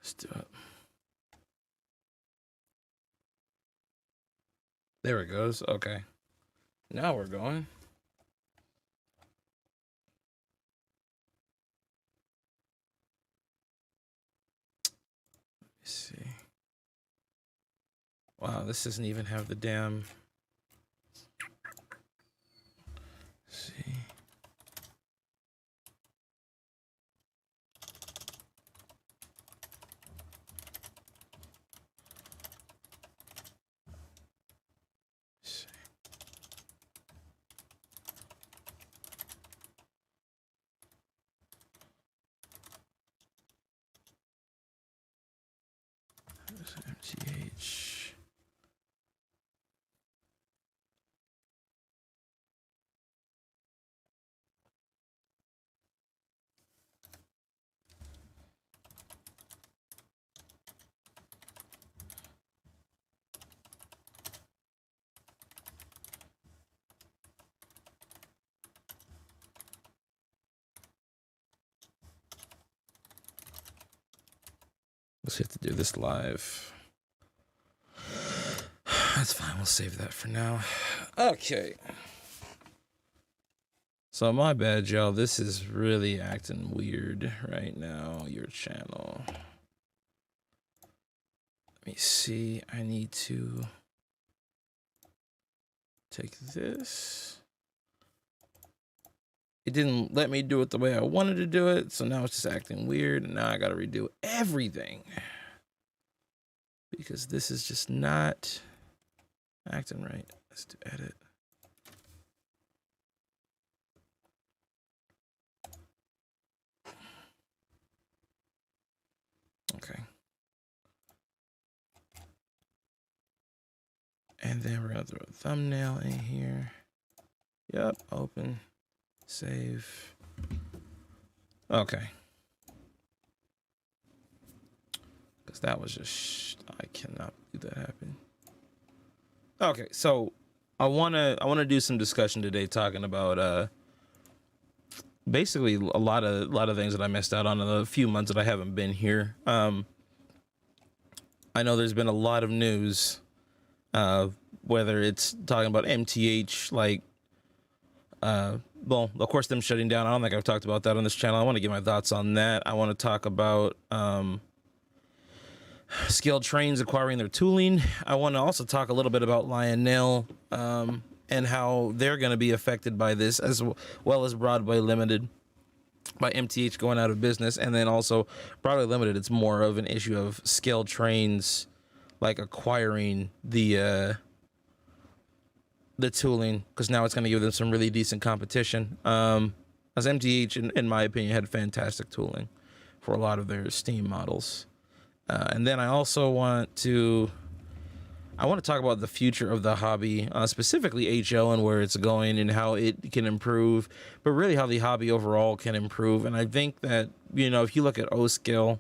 Let's do it. There it goes. Okay. Now we're going. Let's see. Wow, this doesn't even have the damn. Let's see. MTH. Let's have to do this live. That's fine. We'll save that for now. Okay. So my bad, y'all. This is really acting weird right now. Your channel. Let me see. I need to take this. It didn't let me do it the way I wanted to do it. So now it's just acting weird. And now I got to redo everything. Because this is just not acting right. Let's do edit. Okay. And then we're gonna throw a thumbnail in here. Yep, open, save. Okay. Because that was just, I cannot do that happen. Okay, so I wanna do some discussion today talking about basically a lot of things that I missed out on in the few months that I haven't been here. I know there's been a lot of news, whether it's talking about MTH, like, well, of course, them shutting down. I don't think I've talked about that on this channel. I want to get my thoughts on that. I want to talk about Skilled Trains acquiring their tooling. I want to also talk a little bit about Lionel and how they're going to be affected by this, as well as Broadway Limited, by MTH going out of business. And then also Broadway Limited, it's more of an issue of Skilled Trains like acquiring the tooling, because now it's going to give them some really decent competition. As MTH, in my opinion, had fantastic tooling for a lot of their Steam models. And then I also want to talk about the future of the hobby, specifically HO and where it's going and how it can improve, but really how the hobby overall can improve. And I think that, you know, if you look at O-Scale's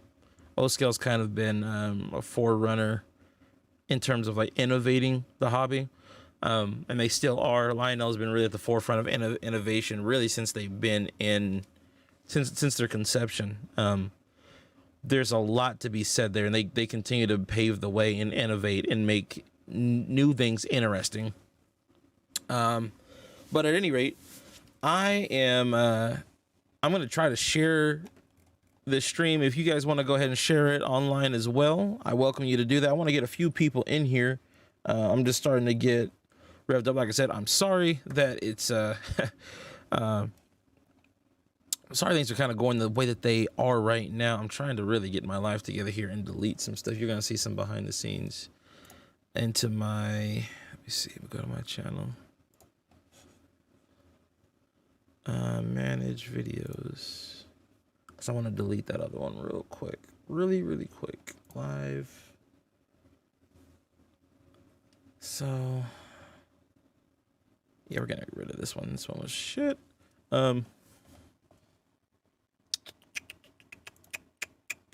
kind of been a forerunner in terms of like innovating the hobby. And they still are. Lionel's been really at the forefront of innovation really since they've been since their conception. There's a lot to be said there, and they continue to pave the way and innovate and make new things interesting. But at any rate, I'm going to try to share this stream. If you guys want to go ahead and share it online as well, I welcome you to do that. I want to get a few people in here. I'm just starting to get revved up. Like I said, I'm sorry that it's sorry things are kind of going the way that they are right now. I'm trying to really get my life together here and delete some stuff. You're gonna see some behind the scenes into my, let me see, we go to my channel, manage videos, because I want to delete that other one real quick, really quick. Live. So yeah, we're gonna get rid of this one. This one was shit.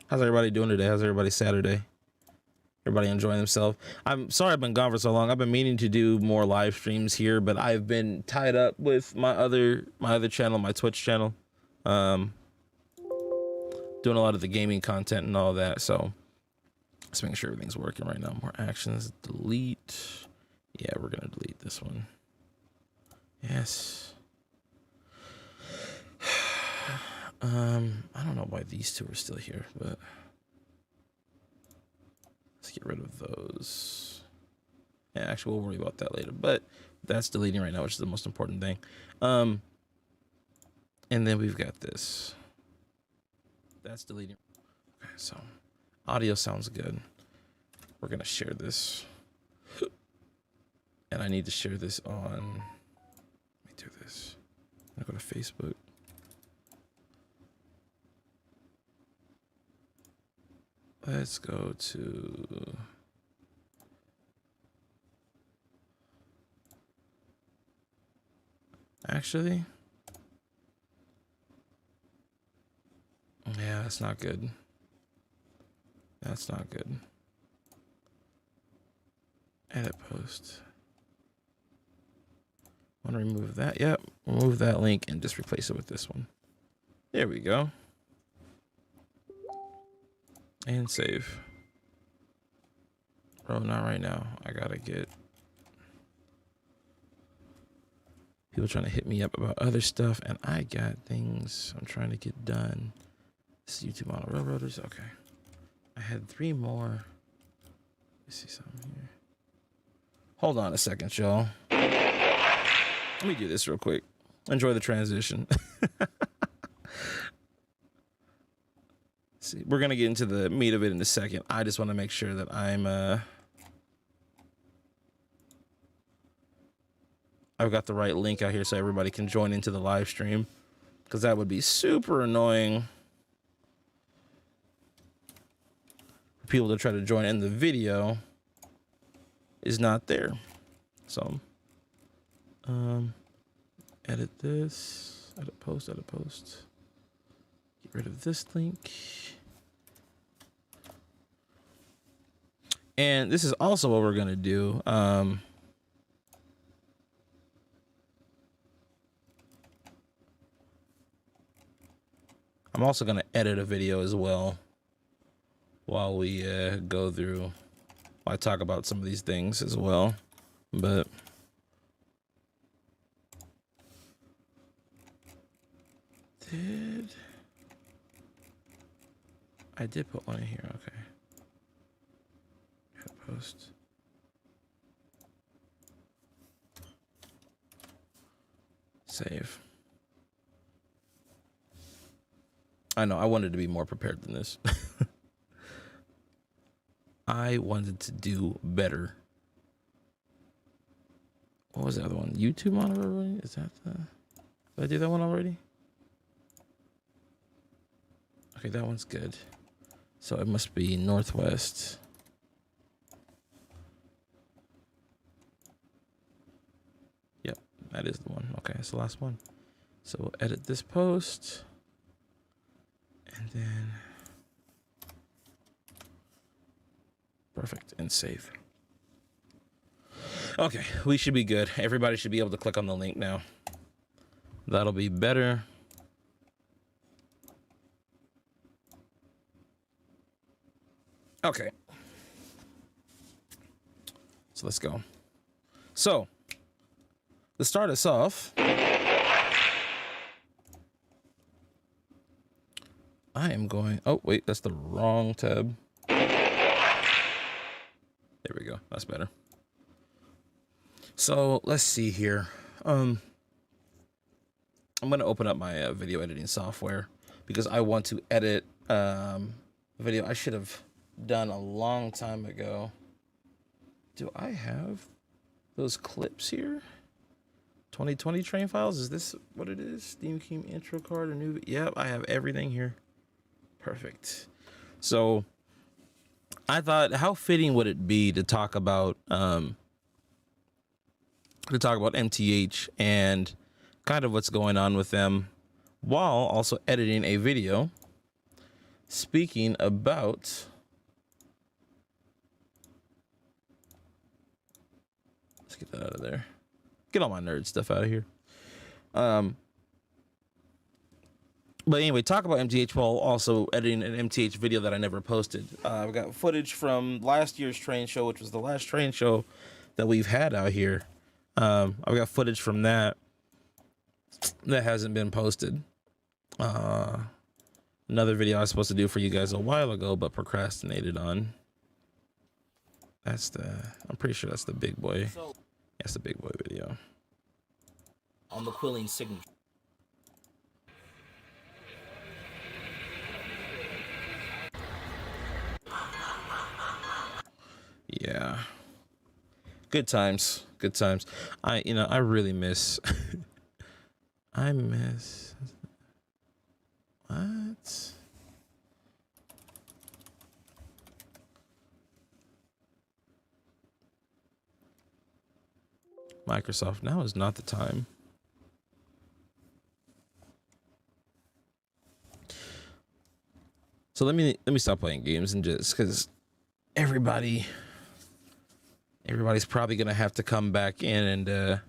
How's everybody doing today? How's everybody Saturday? Everybody enjoying themselves? I'm sorry I've been gone for so long. I've been meaning to do more live streams here, but I've been tied up with my other channel, my Twitch channel, doing a lot of the gaming content and all that. So Just making sure everything's working right now. More actions, delete. Yeah, we're gonna delete this one. Yes. I don't know why these two are still here, but let's get rid of those. Yeah, actually, we'll worry about that later, but that's deleting right now, which is the most important thing. And then we've got this. That's deleting. Okay, so audio sounds good. We're gonna share this. And I need to share this on, let me do this. I'm gonna go to Facebook. Let's go to, actually, yeah, that's not good. That's not good. Edit post. I want to remove that. Yep, remove that link and just replace it with this one. There we go. And save. Bro, not right now. I gotta get people trying to hit me up about other stuff, and I got things I'm trying to get done. This is YouTube on railroaders. Okay. I had 3 more. Let me see something here. Hold on a second, y'all. Let me do this real quick. Enjoy the transition. See, we're gonna get into the meat of it in a second. I just want to make sure that I've got the right link out here so everybody can join into the live stream, because that would be super annoying for people to try to join in. The video is not there. So edit this, edit post. Get rid of this link. And this is also what we're gonna do. I'm also gonna edit a video as well while we go through. I talk about some of these things as well, but I did put one in here. Okay. Post. Save. I know I wanted to be more prepared than this. I wanted to do better. What was the other one? YouTube monitor already? Is that the... Did I do that one already? Okay, that one's good. So it must be Northwest. Yep, that is the one. Okay, that's the last one. So we'll edit this post. And then... Perfect, and save. Okay, we should be good. Everybody should be able to click on the link now. That'll be better. Okay. So let's go. So, to start us off, I am going... Oh, wait, that's the wrong tab. There we go. That's better. So let's see here. I'm going to open up my video editing software because I want to edit video I should have done a long time ago. Do I have those clips here? 2020 train files? Is this what it is? Steam Team intro card, a new... Yep, I have everything here. Perfect. So I thought, how fitting would it be to talk about MTH and kind of what's going on with them while also editing a video speaking about... Let's get that out of there. Get all my nerd stuff out of here. But anyway, talk about MTH while also editing an MTH video that I never posted. I've got footage from last year's train show, which was the last train show that we've had out here. I've got footage from that hasn't been posted. Another video I was supposed to do for you guys a while ago, but procrastinated on. I'm pretty sure that's the big boy. That's the big boy video. On the quilling signature. Yeah. Good times. Good times. I really miss I miss what? Microsoft, now is not the time. So let me stop playing games and just because everybody's probably gonna have to come back in and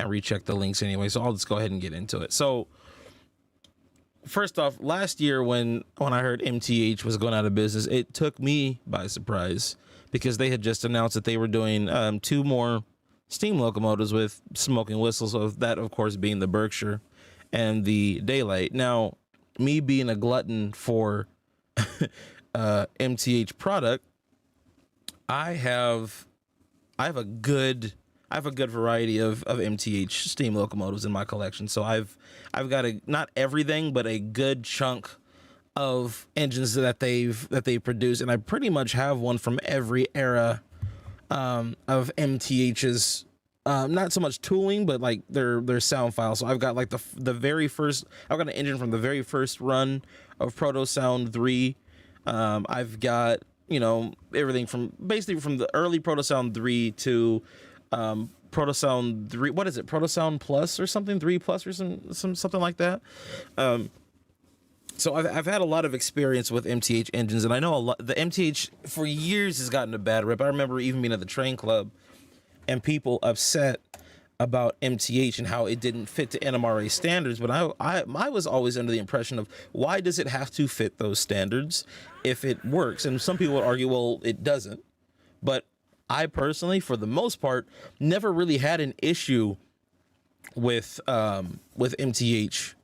recheck the links anyway. So I'll just go ahead and get into it. So first off, last year when I heard MTH was going out of business, it took me by surprise because they had just announced that they were doing 2 more steam locomotives with smoking whistles, of that of course being the Berkshire and the Daylight. Now, me being a glutton for MTH product, I have a good variety of MTH steam locomotives in my collection. So I've got not everything, but a good chunk of engines that they've produced, and I pretty much have one from every era of MTH's. Not so much tooling, but like their sound files. So I've got like the very first. I've got an engine from the very first run of Proto Sound 3. I've got everything from basically from the early Proto Sound 3 to Proto Sound 3. What is it? Proto Sound Plus or something? 3 Plus or something like that. So I've had a lot of experience with MTH engines, and I know the MTH for years has gotten a bad rep. I remember even being at the train club and people upset about MTH and how it didn't fit to NMRA standards. But I was always under the impression of, why does it have to fit those standards if it works? And some people would argue, well, it doesn't. But I personally, for the most part, never really had an issue with MTH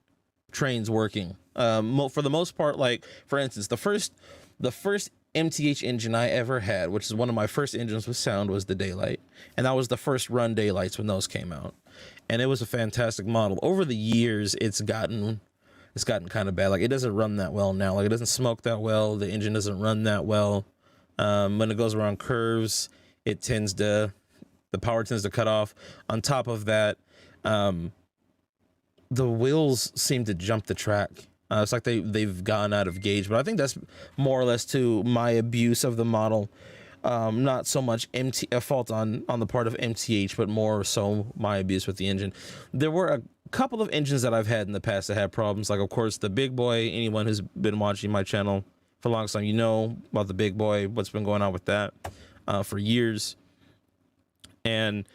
trains working. For the most part, like for instance, the first MTH engine I ever had, which is one of my first engines with sound, was the Daylight, and that was the first run Daylights when those came out, and it was a fantastic model. Over the years, it's gotten kind of bad. Like, it doesn't run that well now. Like, it doesn't smoke that well. The engine doesn't run that well. When it goes around curves, the power tends to cut off. On top of that, the wheels seem to jump the track. It's like they've gone out of gauge, but I think that's more or less to my abuse of the model. Not so much a fault on the part of MTH, but more so my abuse with the engine. There were a couple of engines that I've had in the past that had problems, like of course the Big Boy. Anyone who's been watching my channel for a long time, you know about the Big Boy, what's been going on with that for years. And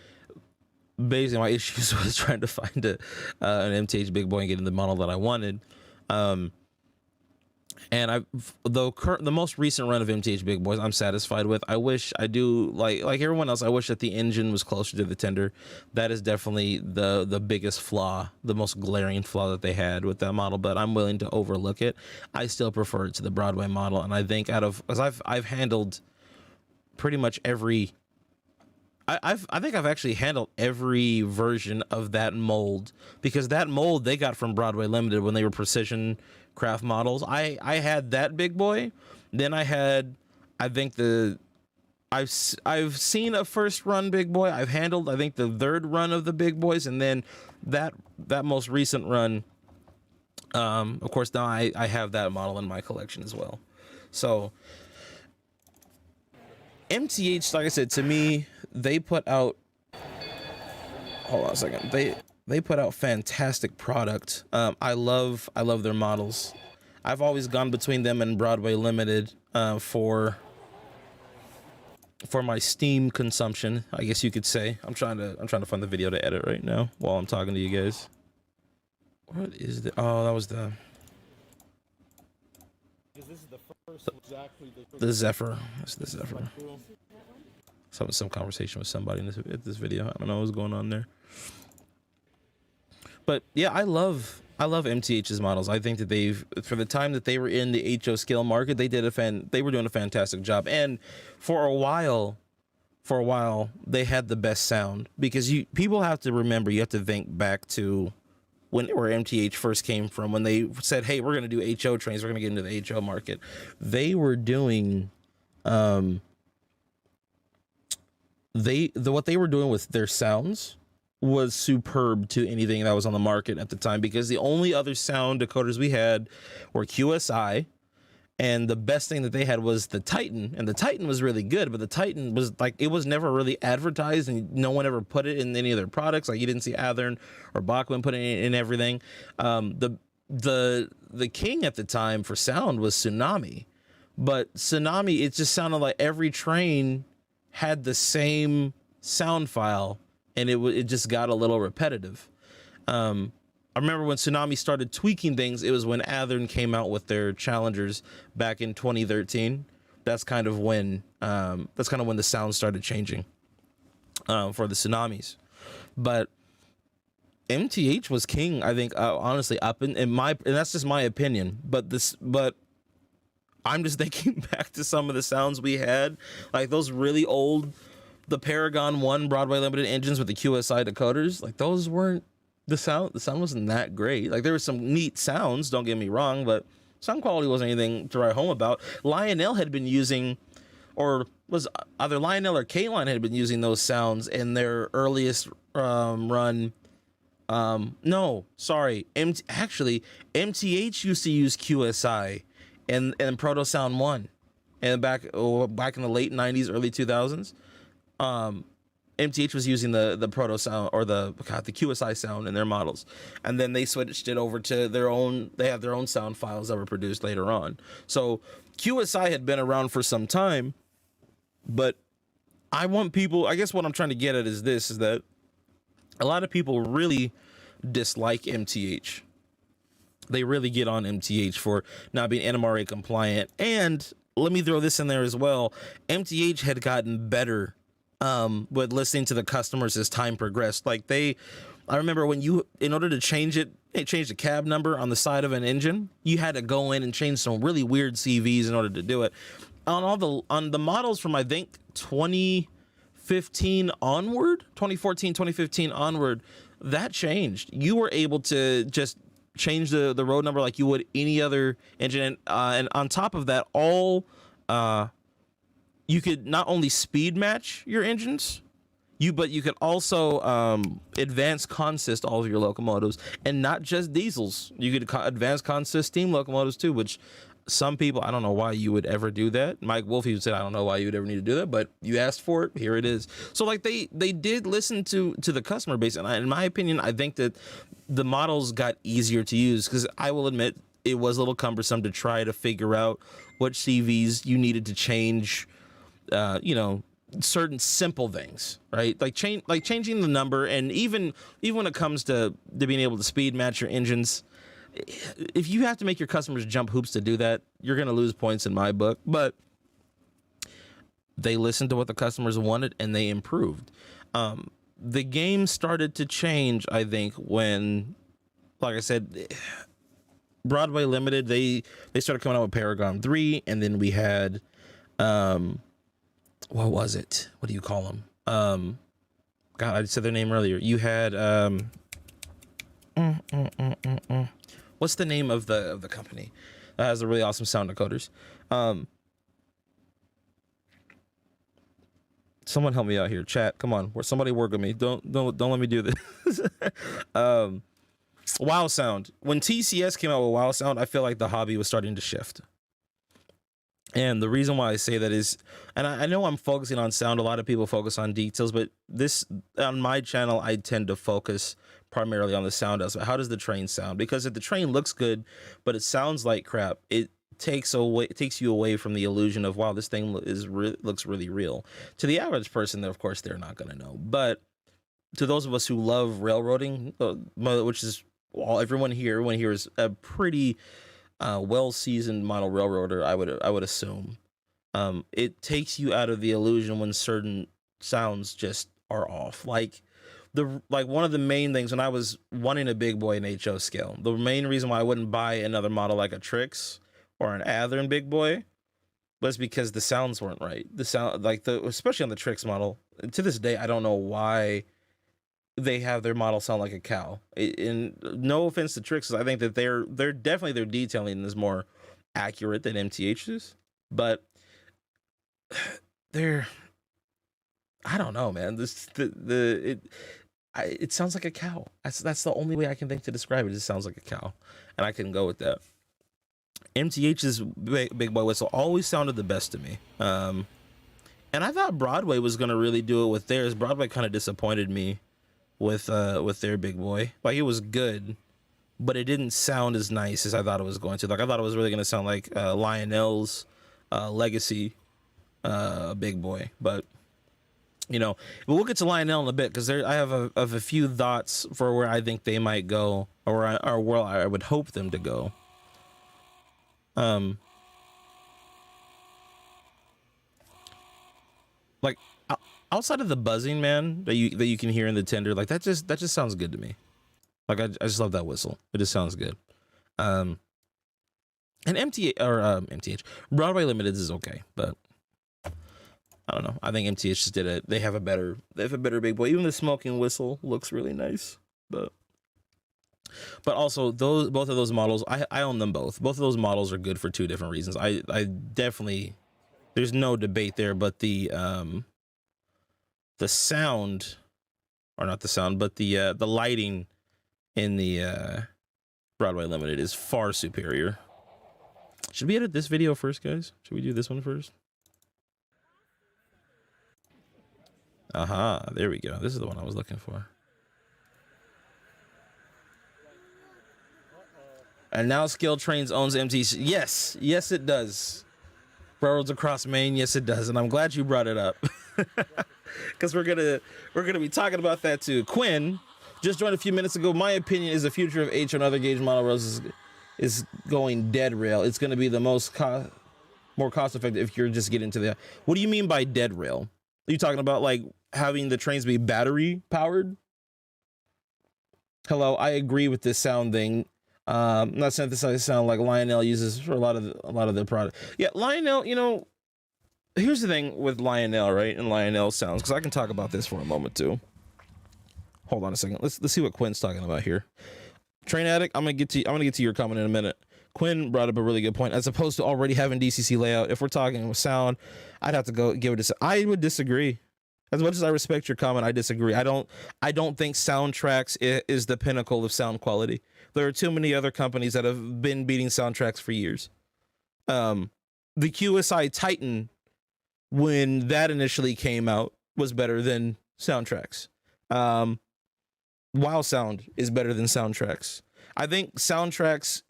basically my issues was trying to find an MTH Big Boy and getting the model that I wanted. And the most recent run of MTH Big Boys I'm satisfied with. I wish, I do like everyone else, I wish that the engine was closer to the tender. That is definitely the biggest flaw, the most glaring flaw that they had with that model, but I'm willing to overlook it. I still prefer it to the Broadway model, and I think I've handled pretty much every I think I've actually handled every version of that mold, because that mold they got from Broadway Limited when they were precision craft models. I had that Big Boy. Then I had, I think I've seen a first run Big Boy. I've handled, I think, the third run of the Big Boys, and then that most recent run. Of course, now I have that model in my collection as well. So MTH, like I said, to me, they put out, hold on a second, they put out fantastic product. I love their models. I've always gone between them and Broadway Limited for my Steam consumption, I guess you could say. I'm trying to find the video to edit right now while I'm talking to you guys. What is the, oh, that was the, The Zephyr. That's the Zephyr. Some conversation with somebody in this video. I don't know what's going on there. But yeah, I love MTH's models. I think that they've, for the time that they were in the HO scale market, they were doing a fantastic job. And for a while they had the best sound, because people have to remember, you have to think back to where MTH first came from, when they said, hey, we're going to do HO trains, we're going to get into the HO market. They were doing what they were doing with their sounds was superb to anything that was on the market at the time, because the only other sound decoders we had were QSI, and the best thing that they had was the Titan, and the Titan was really good, but the Titan was like, it was never really advertised, and no one ever put it in any of their products. Like, you didn't see Athern or Bachman put it in everything. The king at the time for sound was Tsunami, but Tsunami, it just sounded like every train had the same sound file, and it just got a little repetitive. I remember when Tsunami started tweaking things, it was when Athern came out with their challengers back in 2013. That's kind of when the sound started changing for the Tsunamis. But MTH was king, I think, honestly, up in my, and that's just my opinion. But I'm just thinking back to some of the sounds we had, like those really old, the Paragon 1 Broadway Limited engines with the QSI decoders. Like, those weren't, the sound wasn't that great. Like, there were some neat sounds, don't get me wrong, but sound quality wasn't anything to write home about. Lionel had been using, or was either Lionel or K-Line had been using those sounds in their earliest run. No, sorry. Actually, MTH used to use QSI and Proto Sound 1, and back in the late 90s, early 2000s. MTH was using the Proto Sound, or the QSI sound in their models, and then they switched it over to their own. They have their own sound files that were produced later on. So QSI had been around for some time, but I want people, I guess what I'm trying to get at is this, is that a lot of people really dislike MTH. They really get on MTH for not being NMRA compliant. And let me throw this in there as well. MTH had gotten better with listening to the customers as time progressed. Like, I remember when in order to change the cab number on the side of an engine, you had to go in and change some really weird CVs in order to do it. On the models from, I think, 2015 onward, 2014, 2015 onward, that changed. You were able to just change the road number like you would any other engine, and on top of that, you could not only speed match your engines, but you could also advance consist all of your locomotives, and not just diesels. You could advance consist steam locomotives too, which some people, I don't know why you would ever do that. Mike Wolf even said, I don't know why you would ever need to do that, but you asked for it, here it is. So like they did listen to the customer base, and in my opinion, I think that the models got easier to use, because I will admit it was a little cumbersome to try to figure out what CVs you needed to change. Certain simple things, right? Like changing the number, and even when it comes to being able to speed match your engines, if you have to make your customers jump hoops to do that, you're going to lose points in my book. But they listened to what the customers wanted, and they improved. The game started to change, I think, when, like I said, Broadway Limited, they started coming out with Paragon 3, and then we had what was it? What do you call them? God, I said their name earlier. You had what's the name of the company that has the really awesome sound decoders? Someone help me out here, chat. Come on, somebody work with me. Don't let me do this. Wow Sound. When TCS came out with Wow Sound, I feel like the hobby was starting to shift. And the reason why I say that is, and I know I'm focusing on sound, a lot of people focus on details, but this, on my channel, I tend to focus primarily on the sound aspect. How does the train sound? Because if the train looks good, but it sounds like crap, it takes you away from the illusion of, wow, this thing looks really real. To the average person, of course, they're not going to know. But to those of us who love railroading, which is everyone here is a pretty well-seasoned model railroader, I would assume. It takes you out of the illusion when certain sounds just are off. Like one of the main things when I was wanting a big boy in HO scale, the main reason why I wouldn't buy another model like a Trix or an Athearn big boy was because the sounds weren't right. The sound, like especially on the Trix model, to this day I don't know why they have their model sound like a cow. And no offense to Trix, I think that they're definitely, their detailing is more accurate than MTH's, but they're, I don't know, man. It sounds like a cow. That's the only way I can think to describe it. It just sounds like a cow, and I can go with that. MTH's big boy whistle always sounded the best to me. And I thought Broadway was gonna really do it with theirs. Broadway kind of disappointed me with their big boy. Like, it was good, but it didn't sound as nice as I thought it was going to. Like, I thought it was really gonna sound like Lionel's Legacy big boy, but but we'll get to Lionel in a bit, because I have a few thoughts for where I think they might go, or where I would hope them to go. Like, outside of the buzzing, man, that you can hear in the tender, like that just sounds good to me. Like, I just love that whistle. It just sounds good. And MTH Broadway Limited is okay, but I don't know. I think MTH just did it. They have a better big boy. Even the smoking whistle looks really nice, but also both of those models, I own them both. Both of those models are good for two different reasons. I definitely, there's no debate there, but the sound, or not the sound, but the lighting in the Broadway Limited is far superior. Should we edit this video first, guys? Should we do this one first? Aha, there we go. This is the one I was looking for. And now Scale Trains owns MTH. Yes, it does. Railroads Across Maine, yes it does. And I'm glad you brought it up, because we're gonna be talking about that too. Quinn just joined a few minutes ago. My opinion is the future of H on other gauge model rails is going dead rail. It's going to be the more cost effective if you're just getting to the. What do you mean by dead rail? Are you talking about like having the trains be battery powered? Hello, I agree with this sound thing. Not synthesized sound like Lionel uses for a lot of the product. Yeah, Lionel, here's the thing with Lionel, right? And Lionel sounds, because I can talk about this for a moment too. Hold on a second. Let's see what Quinn's talking about here. Train Addict, I'm gonna get to your comment in a minute. Quinn brought up a really good point. As opposed to already having DCC layout, if we're talking with sound, I'd have to go give it a. I would disagree. As much as I respect your comment, I disagree. I don't think Soundtracks is the pinnacle of sound quality. There are too many other companies that have been beating Soundtracks for years. The QSI Titan, when that initially came out, was better than Soundtracks. Wow Sound is better than Soundtracks. I think Soundtracks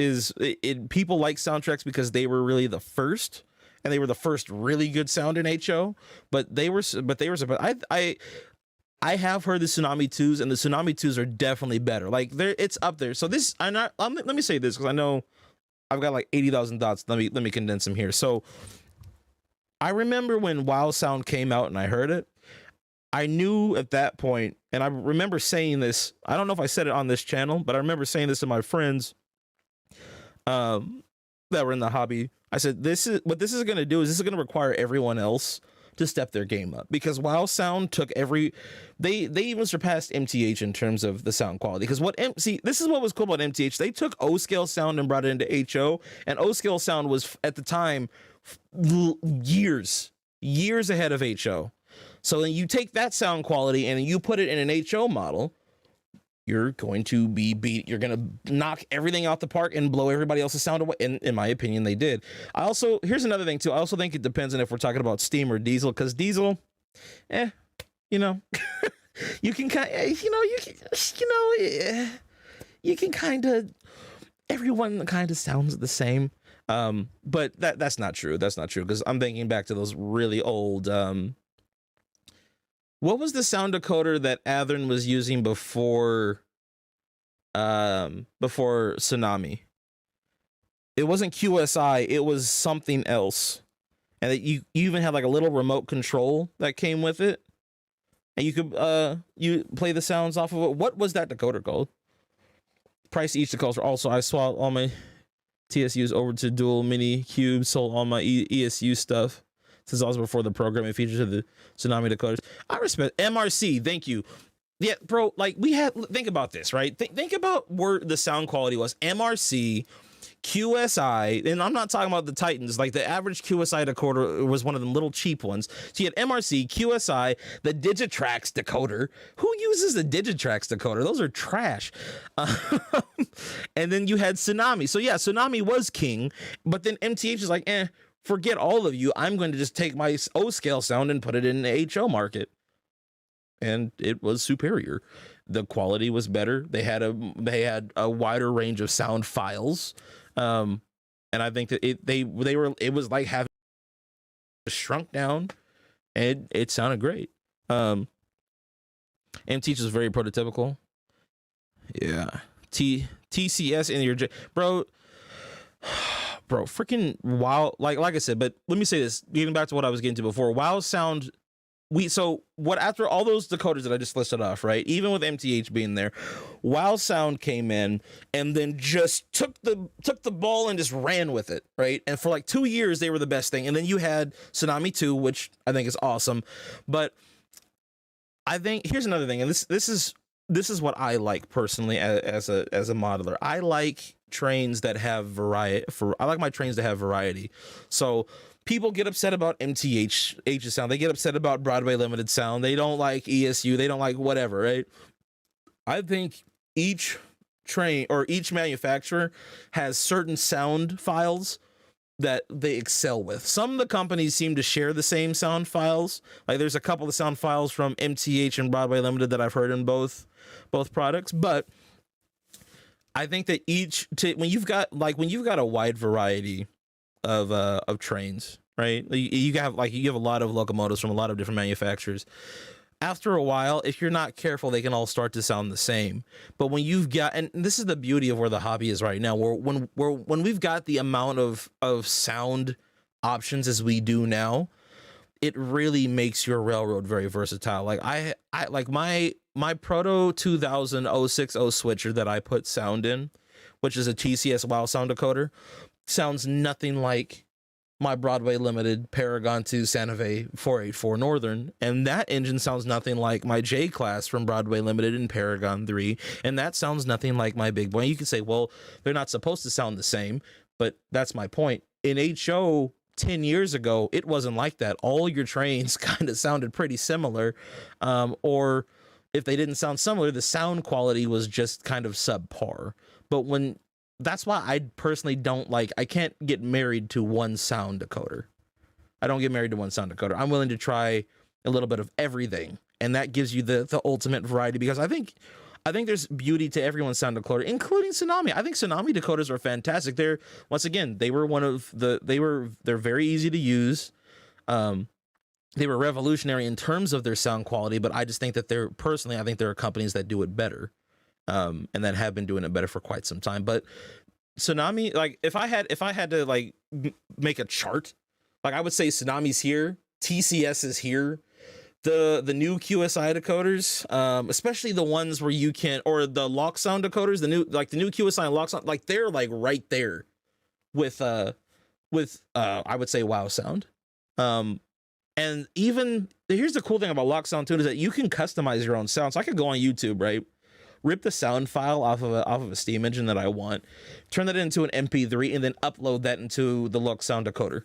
people like Soundtracks because they were really the first, and they were the first really good sound in HO. But I have heard the Tsunami 2s, and the Tsunami 2s are definitely better. Like, it's up there. So this, let me say this, because I know I've got like 80,000 thoughts. Let me condense them here. So I remember when Wow Sound came out and I heard it, I knew at that point, and I remember saying this, I don't know if I said it on this channel, but I remember saying this to my friends that were in the hobby. I said, this is going to do, is this is going to require everyone else to step their game up, because Wow Sound took they even surpassed MTH in terms of the sound quality. Because this is what was cool about MTH. They took O scale sound and brought it into HO, and O scale sound was at the time years ahead of HO. So then you take that sound quality and you put it in an HO model, you're going to you're going to knock everything out the park and blow everybody else's sound away. And in my opinion, they did. Here's another thing too. I also think it depends on if we're talking about steam or diesel, because diesel, you can kind of, you can kind of, everyone kind of sounds the same. But that's not true. That's not true, because I'm thinking back to those really old, what was the sound decoder that Athearn was using before Tsunami? It wasn't QSI, it was something else. And that you even had like a little remote control that came with it. And you could you play the sounds off of it. What was that decoder called? Price each decoder. Also, I swapped all my TSUs over to dual mini cubes, sold all my ESU stuff. This is also before the programming features of the Tsunami decoders. I respect MRC. Thank you. Yeah, bro. Like we had. Think about this, right? Think about where the sound quality was. MRC, QSI, and I'm not talking about the Titans. Like the average QSI decoder was one of the little cheap ones. So you had MRC, QSI, the Digitrax decoder. Who uses the Digitrax decoder? Those are trash. And then you had Tsunami. So yeah, Tsunami was king, but then MTH is like, forget all of you. I'm going to just take my O scale sound and put it in the HO market. And it was superior. The quality was better. They had a wider range of sound files. And I think that it was like having shrunk down, and it sounded great. MTH is very prototypical. Yeah. TCS in your bro, freaking wow. Like I said, but let me say this, getting back to what I was getting to before. Wow sound. After all those decoders that I just listed off, right? Even with MTH being there, Wow Sound came in and then just took the ball and just ran with it, right? And for like 2 years they were the best thing. And then you had Tsunami 2, which I think is awesome. But I think here's another thing, and this is what I like personally as a modeler. I like trains that have variety. I like my trains to have variety. So people get upset about MTH's sound. They get upset about Broadway Limited sound. They don't like ESU. They don't like whatever, right? I think each train or each manufacturer has certain sound files that they excel with. Some of the companies seem to share the same sound files. Like there's a couple of sound files from MTH and Broadway Limited that I've heard in both products, but I think that when you've got a wide variety of trains, right? You have a lot of locomotives from a lot of different manufacturers. After a while, if you're not careful, they can all start to sound the same. But when you've got, and this is the beauty of where the hobby is right now, when we've got the amount of sound options as we do now, it really makes your railroad very versatile. Like I like my proto 2000 06 switcher that I put sound in, which is a TCS WOW sound decoder, sounds nothing like my Broadway Limited Paragon 2 Santa Fe 484 Northern, and that engine sounds nothing like my J class from Broadway Limited and Paragon 3, and that sounds nothing like my big boy. You could say, well, they're not supposed to sound the same, but that's my point. In HO 10 years ago, it wasn't like that. All your trains kind of sounded pretty similar, or if they didn't sound similar, the sound quality was just kind of subpar. But that's why I personally I can't get married to one sound decoder. I don't get married to one sound decoder. I'm willing to try a little bit of everything, and that gives you the ultimate variety, because I think there's beauty to everyone's sound decoder, including Tsunami. I think Tsunami decoders are fantastic. They're very easy to use. They were revolutionary in terms of their sound quality, but I just think that I think there are companies that do it better. And that have been doing it better for quite some time. But Tsunami, like if I had to like make a chart, like I would say Tsunami's here, TCS is here, the new QSI decoders, especially the ones where you can, or the lock sound decoders, the new QSI and lock sound, like they're like right there with I would say WOW sound. And even here's the cool thing about lock sound too, is that you can customize your own sound. So I could go on YouTube, right? Rip the sound file off of a Steam engine that I want, turn that into an MP3, and then upload that into the Look sound decoder,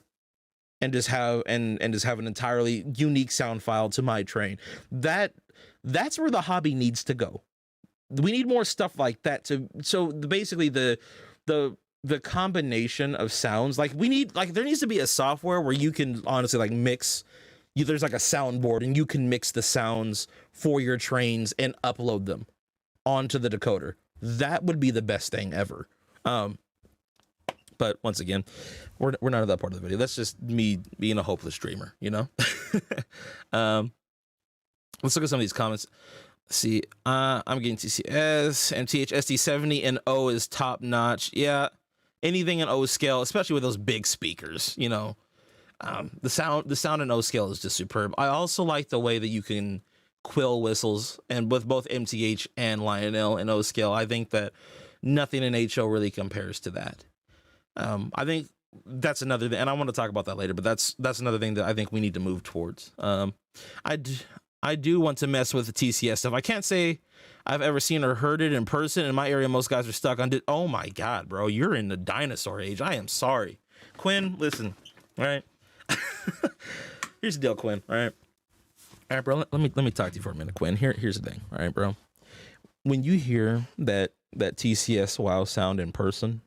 and just have an entirely unique sound file to my train. That's where the hobby needs to go. We need more stuff like that basically the combination of sounds, like there needs to be a software where you can honestly like mix. There's like a soundboard and you can mix the sounds for your trains and upload them onto the decoder. That would be the best thing ever. But once again, we're not at that part of the video. That's just me being a hopeless dreamer, you know. Let's look at some of these comments. Let's see, I'm getting TCS, MTH, SD70, and O is top notch. Yeah, anything in O scale, especially with those big speakers, you know, the sound in O scale is just superb. I also like the way that you can quill whistles, and with both MTH and Lionel in O scale, I think that nothing in HO really compares to that. I think that's another thing, and I want to talk about that later, but that's another thing that I think we need to move towards. I do want to mess with the TCS stuff. I can't say I've ever seen or heard it in person. In my area, most guys are stuck on oh my God, bro, you're in the dinosaur age. I am sorry. Quinn, listen, all right? Here's the deal, Quinn, all right? All right, bro, let me talk to you for a minute, Quinn. Here's the thing, all right, bro? When you hear that TCS WoW sound in person,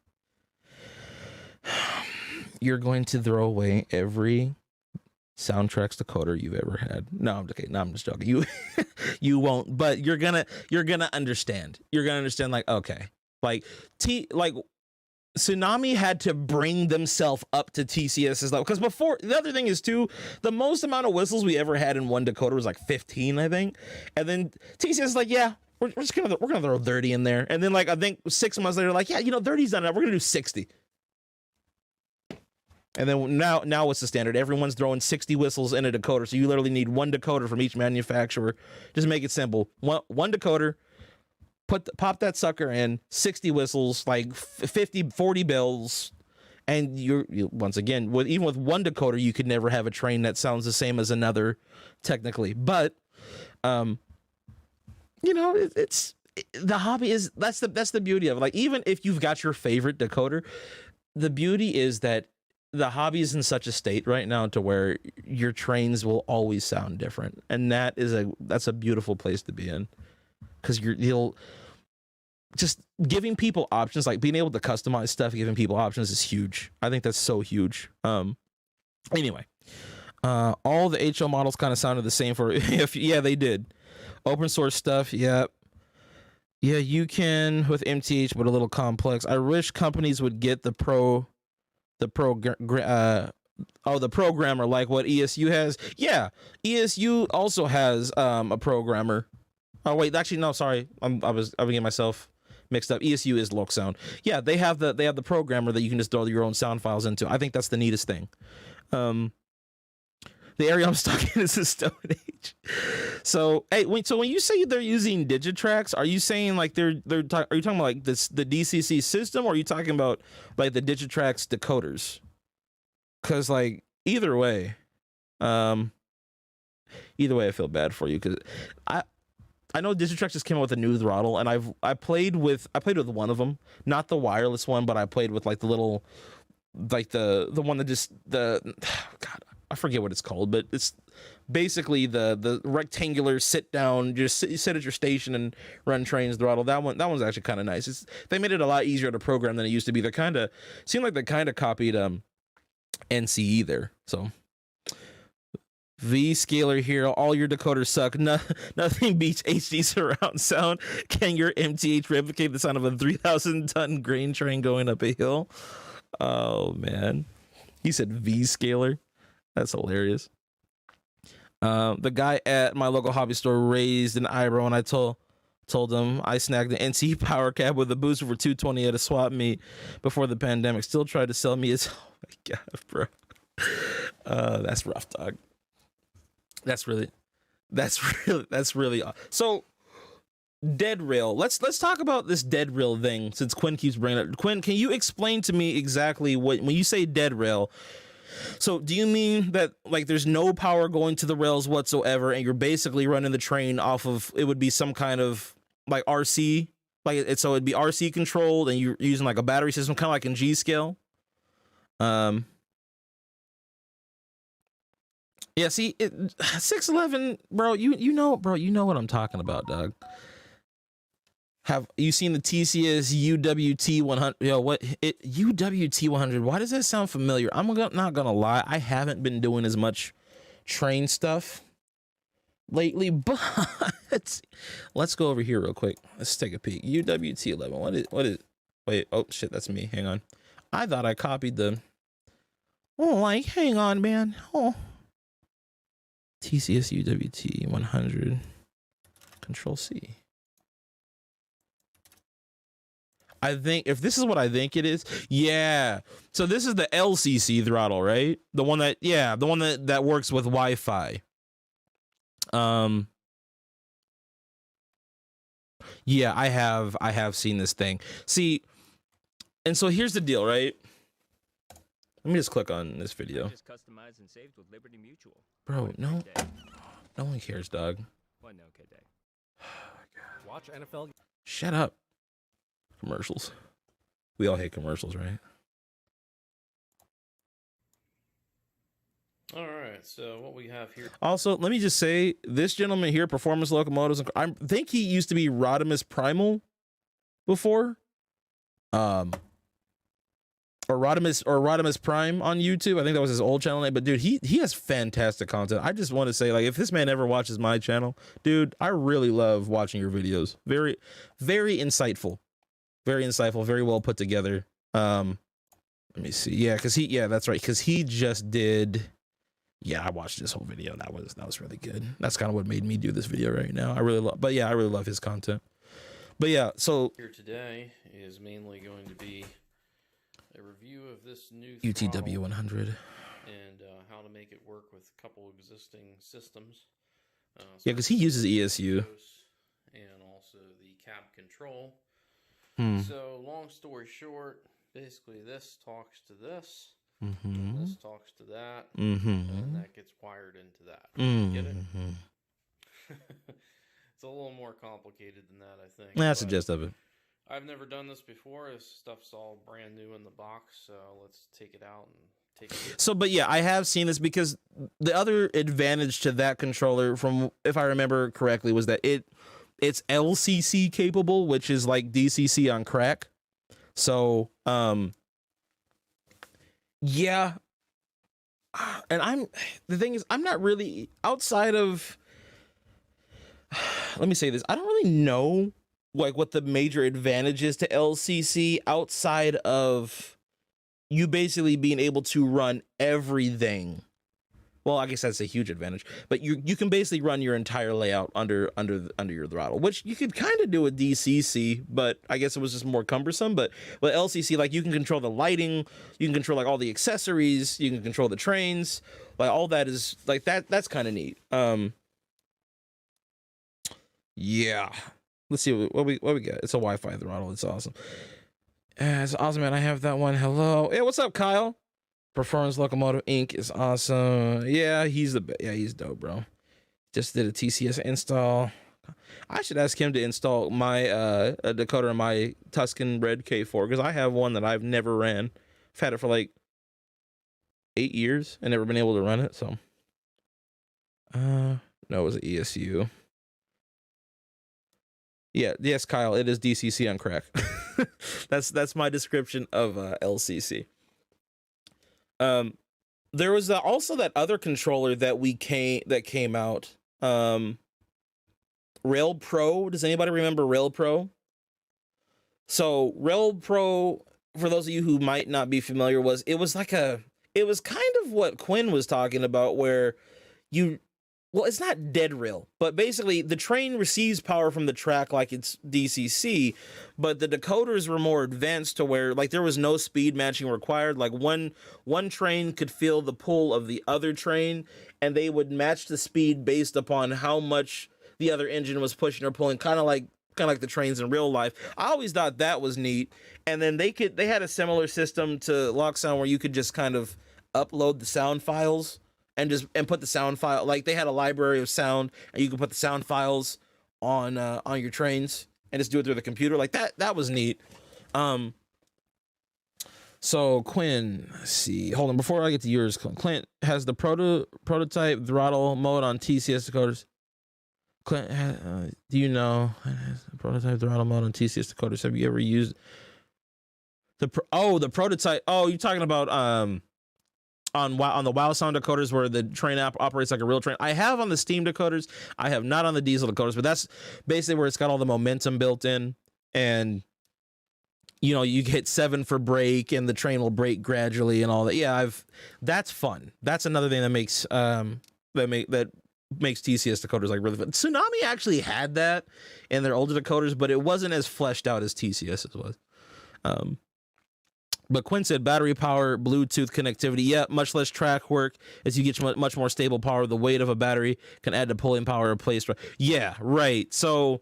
you're going to throw away every soundtracks decoder you've ever had. No, I'm okay. No, I'm just joking. You won't, but you're gonna understand. You're gonna understand, like, okay, like Tsunami had to bring themselves up to TCS's level, because before, the other thing is too, the most amount of whistles we ever had in one decoder was like 15, I think, and then TCS is like, yeah, we're gonna throw 30 in there, and then like I think 6 months later, like, yeah, you know, 30's not enough. We're gonna do 60. And then now what's the standard? Everyone's throwing 60 whistles in a decoder, so you literally need one decoder from each manufacturer. Just make it simple. One decoder, pop that sucker in, 60 whistles, like 50, 40 bells, and you once again, even with one decoder, you could never have a train that sounds the same as another, technically. But, you know, it's the hobby is that's the beauty of it. Like, even if you've got your favorite decoder, the beauty is that the hobby is in such a state right now to where your trains will always sound different, and that's a beautiful place to be in, because you'll just giving people options, like being able to customize stuff, giving people options is huge. I think that's so huge. Anyway, all the HO models kind of sounded the same for yeah, they did. Open source stuff, yeah, you can with MTH, but a little complex. I wish companies would get the programmer, like what ESU has. Yeah, ESU also has a programmer. Oh wait, actually no, sorry, I was getting myself mixed up. ESU is Loc Sound. Yeah, they have the programmer that you can just throw your own sound files into. I think that's the neatest thing. The area I'm stuck in is the Stone Age. So when you say they're using Digitrax, are you saying like are you talking about like the DCC system, or are you talking about like the Digitrax decoders? Because like either way, I feel bad for you, because I know Digitrax just came out with a new throttle, and I played with one of them, not the wireless one, but I played with like the little, like the one that just God, I forget what it's called, but it's basically the rectangular sit down, just sit at your station and run trains throttle. That one's actually kind of nice. They made it a lot easier to program than it used to be. They seemed like they kind of copied NCE there. So V scaler here. All your decoders suck. Nothing beats HD surround sound. Can your MTH replicate the sound of a 3,000-ton grain train going up a hill? Oh man, he said V scaler. That's hilarious. The guy at my local hobby store raised an eyebrow when I told him I snagged an NC power cab with a booster for $220 at a swap meet before the pandemic. Still tried to sell me his. Oh my God, bro. That's rough, dog. That's really so. Dead rail. Let's talk about this dead rail thing, since Quinn keeps bringing it up. Quinn, can you explain to me exactly when you say dead rail? So do you mean that like there's no power going to the rails whatsoever, and you're basically running the train off of, it would be some kind of like RC, so it'd be RC controlled, and you're using like a battery system, kind of like in G scale? Yeah, see, 611, bro, you know what I'm talking about, dog. Have you seen the TCS UWT 100? Yo, UWT 100? Why does that sound familiar? I'm not gonna lie, I haven't been doing as much train stuff lately, but let's go over here real quick. Let's take a peek. UWT 11. What is? Wait, oh shit, that's me. Hang on. I thought I copied the. Oh, like, hang on, man. Oh. TCS UWT 100. Control C. I think if this is what I think it is, yeah. So this is the LCC throttle, right? The one that, yeah, the one that works with Wi-Fi. Yeah, I have seen this thing. See, and so here's the deal, right? Let me just click on this video. Just customized and saved with Liberty Mutual. Bro, no one cares, dog. One no kid day. Watch NFL. Shut up. Commercials. We all hate commercials, right? All right, so what we have here. Also, let me just say, this gentleman here, Performance Locomotives, I think he used to be Rodimus Primal before. Or Rodimus Prime on YouTube. I think that was his old channel name. But dude, he has fantastic content. I just want to say, like, if this man ever watches my channel, dude, I really love watching your videos. Very, very insightful. Very insightful, very well put together. Let me see. Yeah, that's right. Because he just did. Yeah, I watched this whole video. That was really good. That's kind of what made me do this video right now. I really love his content. But yeah, so Here today is mainly going to be a review of this new UTW throttle 100. and how to make it work with a couple existing systems. Yeah, because he uses ESU. And also the cab control. Hmm. So long story short, basically this talks to this. Mm-hmm. This talks to that. Mm-hmm. And that gets wired into that. Mm-hmm. Get it? It's a little more complicated than that, I think. That's the but gist of it. I've never done this before. This stuff's all brand new in the box, so let's take it out and take it. So, but yeah, I have seen this because the other advantage to that controller, from if I remember correctly, was that it's LCC capable, which is like DCC on crack. So, yeah. And the thing is, I'm not really outside of, let me say this. I don't really know like what the major advantage is to LCC outside of you basically being able to run everything. Well, I guess that's a huge advantage, but you can basically run your entire layout under your throttle, which you could kind of do with DCC, but I guess it was just more cumbersome. But with LCC, like you can control the lighting, you can control like all the accessories, you can control the trains, like all that is like that's kind of neat. Yeah. Let's see what we got. It's a Wi-Fi throttle. It's awesome. It's awesome, man. I have that one. Hello. Hey, what's up, Kyle? Performance Locomotive Inc. is awesome. Yeah, he's dope, bro. Just did a TCS install. I should ask him to install my a decoder on my Tuscan Red K4 because I have one that I've never ran. I've had it for like 8 years and never been able to run it. So, no, it was an ESU. Yeah, yes, Kyle, it is DCC on crack. That's my description of LCC. There was also that other controller that came out. Rail Pro. Does anybody remember Rail Pro? So Rail Pro, for those of you who might not be familiar, it was kind of what Quinn was talking about, where well, it's not dead rail, but basically the train receives power from the track like it's DCC, but the decoders were more advanced to where like there was no speed matching required. Like one train could feel the pull of the other train, and they would match the speed based upon how much the other engine was pushing or pulling, kind of like the trains in real life. I always thought that was neat. And then they had a similar system to Lock Sound where you could just kind of upload the sound files and put the sound file, like they had a library of sound and you could put the sound files on your trains and just do it through the computer. Like that was neat. So Quinn, let's see, hold on, before I get to yours, Clint has the prototype throttle mode on TCS decoders. Clint, do you know the prototype throttle mode on TCS decoders? Have you ever used the prototype? Oh, you're talking about on the WoW Sound decoders where the train app operates like a real train. I have on the Steam decoders. I have not on the diesel decoders, but that's basically where it's got all the momentum built in, and you hit 7 for brake and the train will brake gradually and all that. Yeah, that's fun. That's another thing that makes makes TCS decoders like really fun. Tsunami actually had that in their older decoders, but it wasn't as fleshed out as TCS's was. But Quinn said battery power, Bluetooth connectivity. Yeah, much less track work as you get much more stable power. The weight of a battery can add to pulling power or place. Yeah, right. So,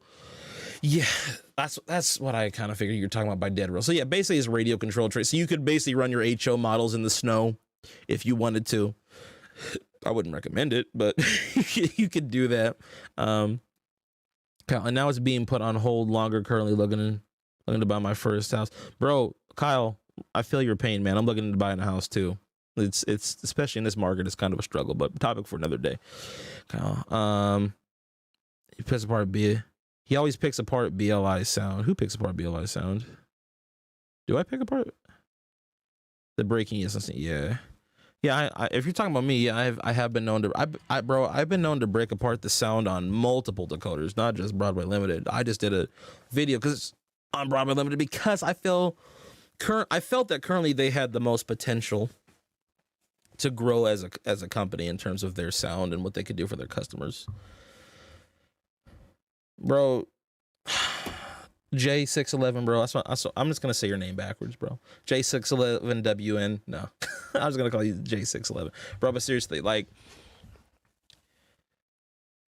yeah, that's what I kind of figured you're talking about by dead rail. So yeah, basically it's radio control tray. So you could basically run your HO models in the snow if you wanted to. I wouldn't recommend it, but you could do that. And now it's being put on hold longer. Currently looking to buy my first house, bro. Kyle, I feel your pain, man. I'm looking to buy a house too. It's especially in this market, it's kind of a struggle, but topic for another day. Kyle, he picks apart he always picks apart BLI sound. Who picks apart BLI sound? Do I pick apart the breaking? Yes, yeah. I if you're talking about me, yeah, I have been known to I've been known to break apart the sound on multiple decoders, not just Broadway Limited. I just did a video because on Broadway Limited because I felt that currently they had the most potential to grow as a company in terms of their sound and what they could do for their customers. Bro, J611, bro. I'm just gonna say your name backwards, bro. J611WN. No, I was gonna call you J611, bro. But seriously, like,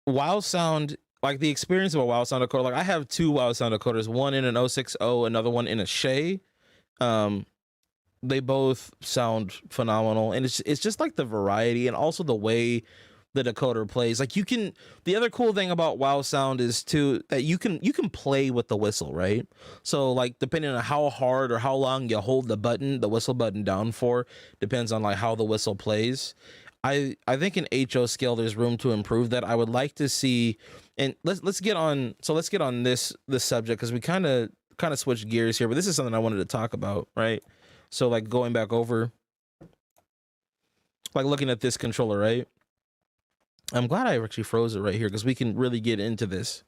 Wow Sound, like the experience of a Wow Sound decoder. Like, I have two Wow Sound decoders, one in an 060, another one in a Shay. They both sound phenomenal, and it's just like the variety and also the way the decoder plays. Like, the other cool thing about Wow Sound is too that you can play with the whistle, right? So like depending on how hard or how long you hold the whistle button down for, depends on like how the whistle plays. I think in HO scale there's room to improve that. I would like to see, and let's get on this subject because we kind of switched gears here, but this is something I wanted to talk about, right? So like going back over, like looking at this controller, right? I'm glad I actually froze it right here because we can really get into this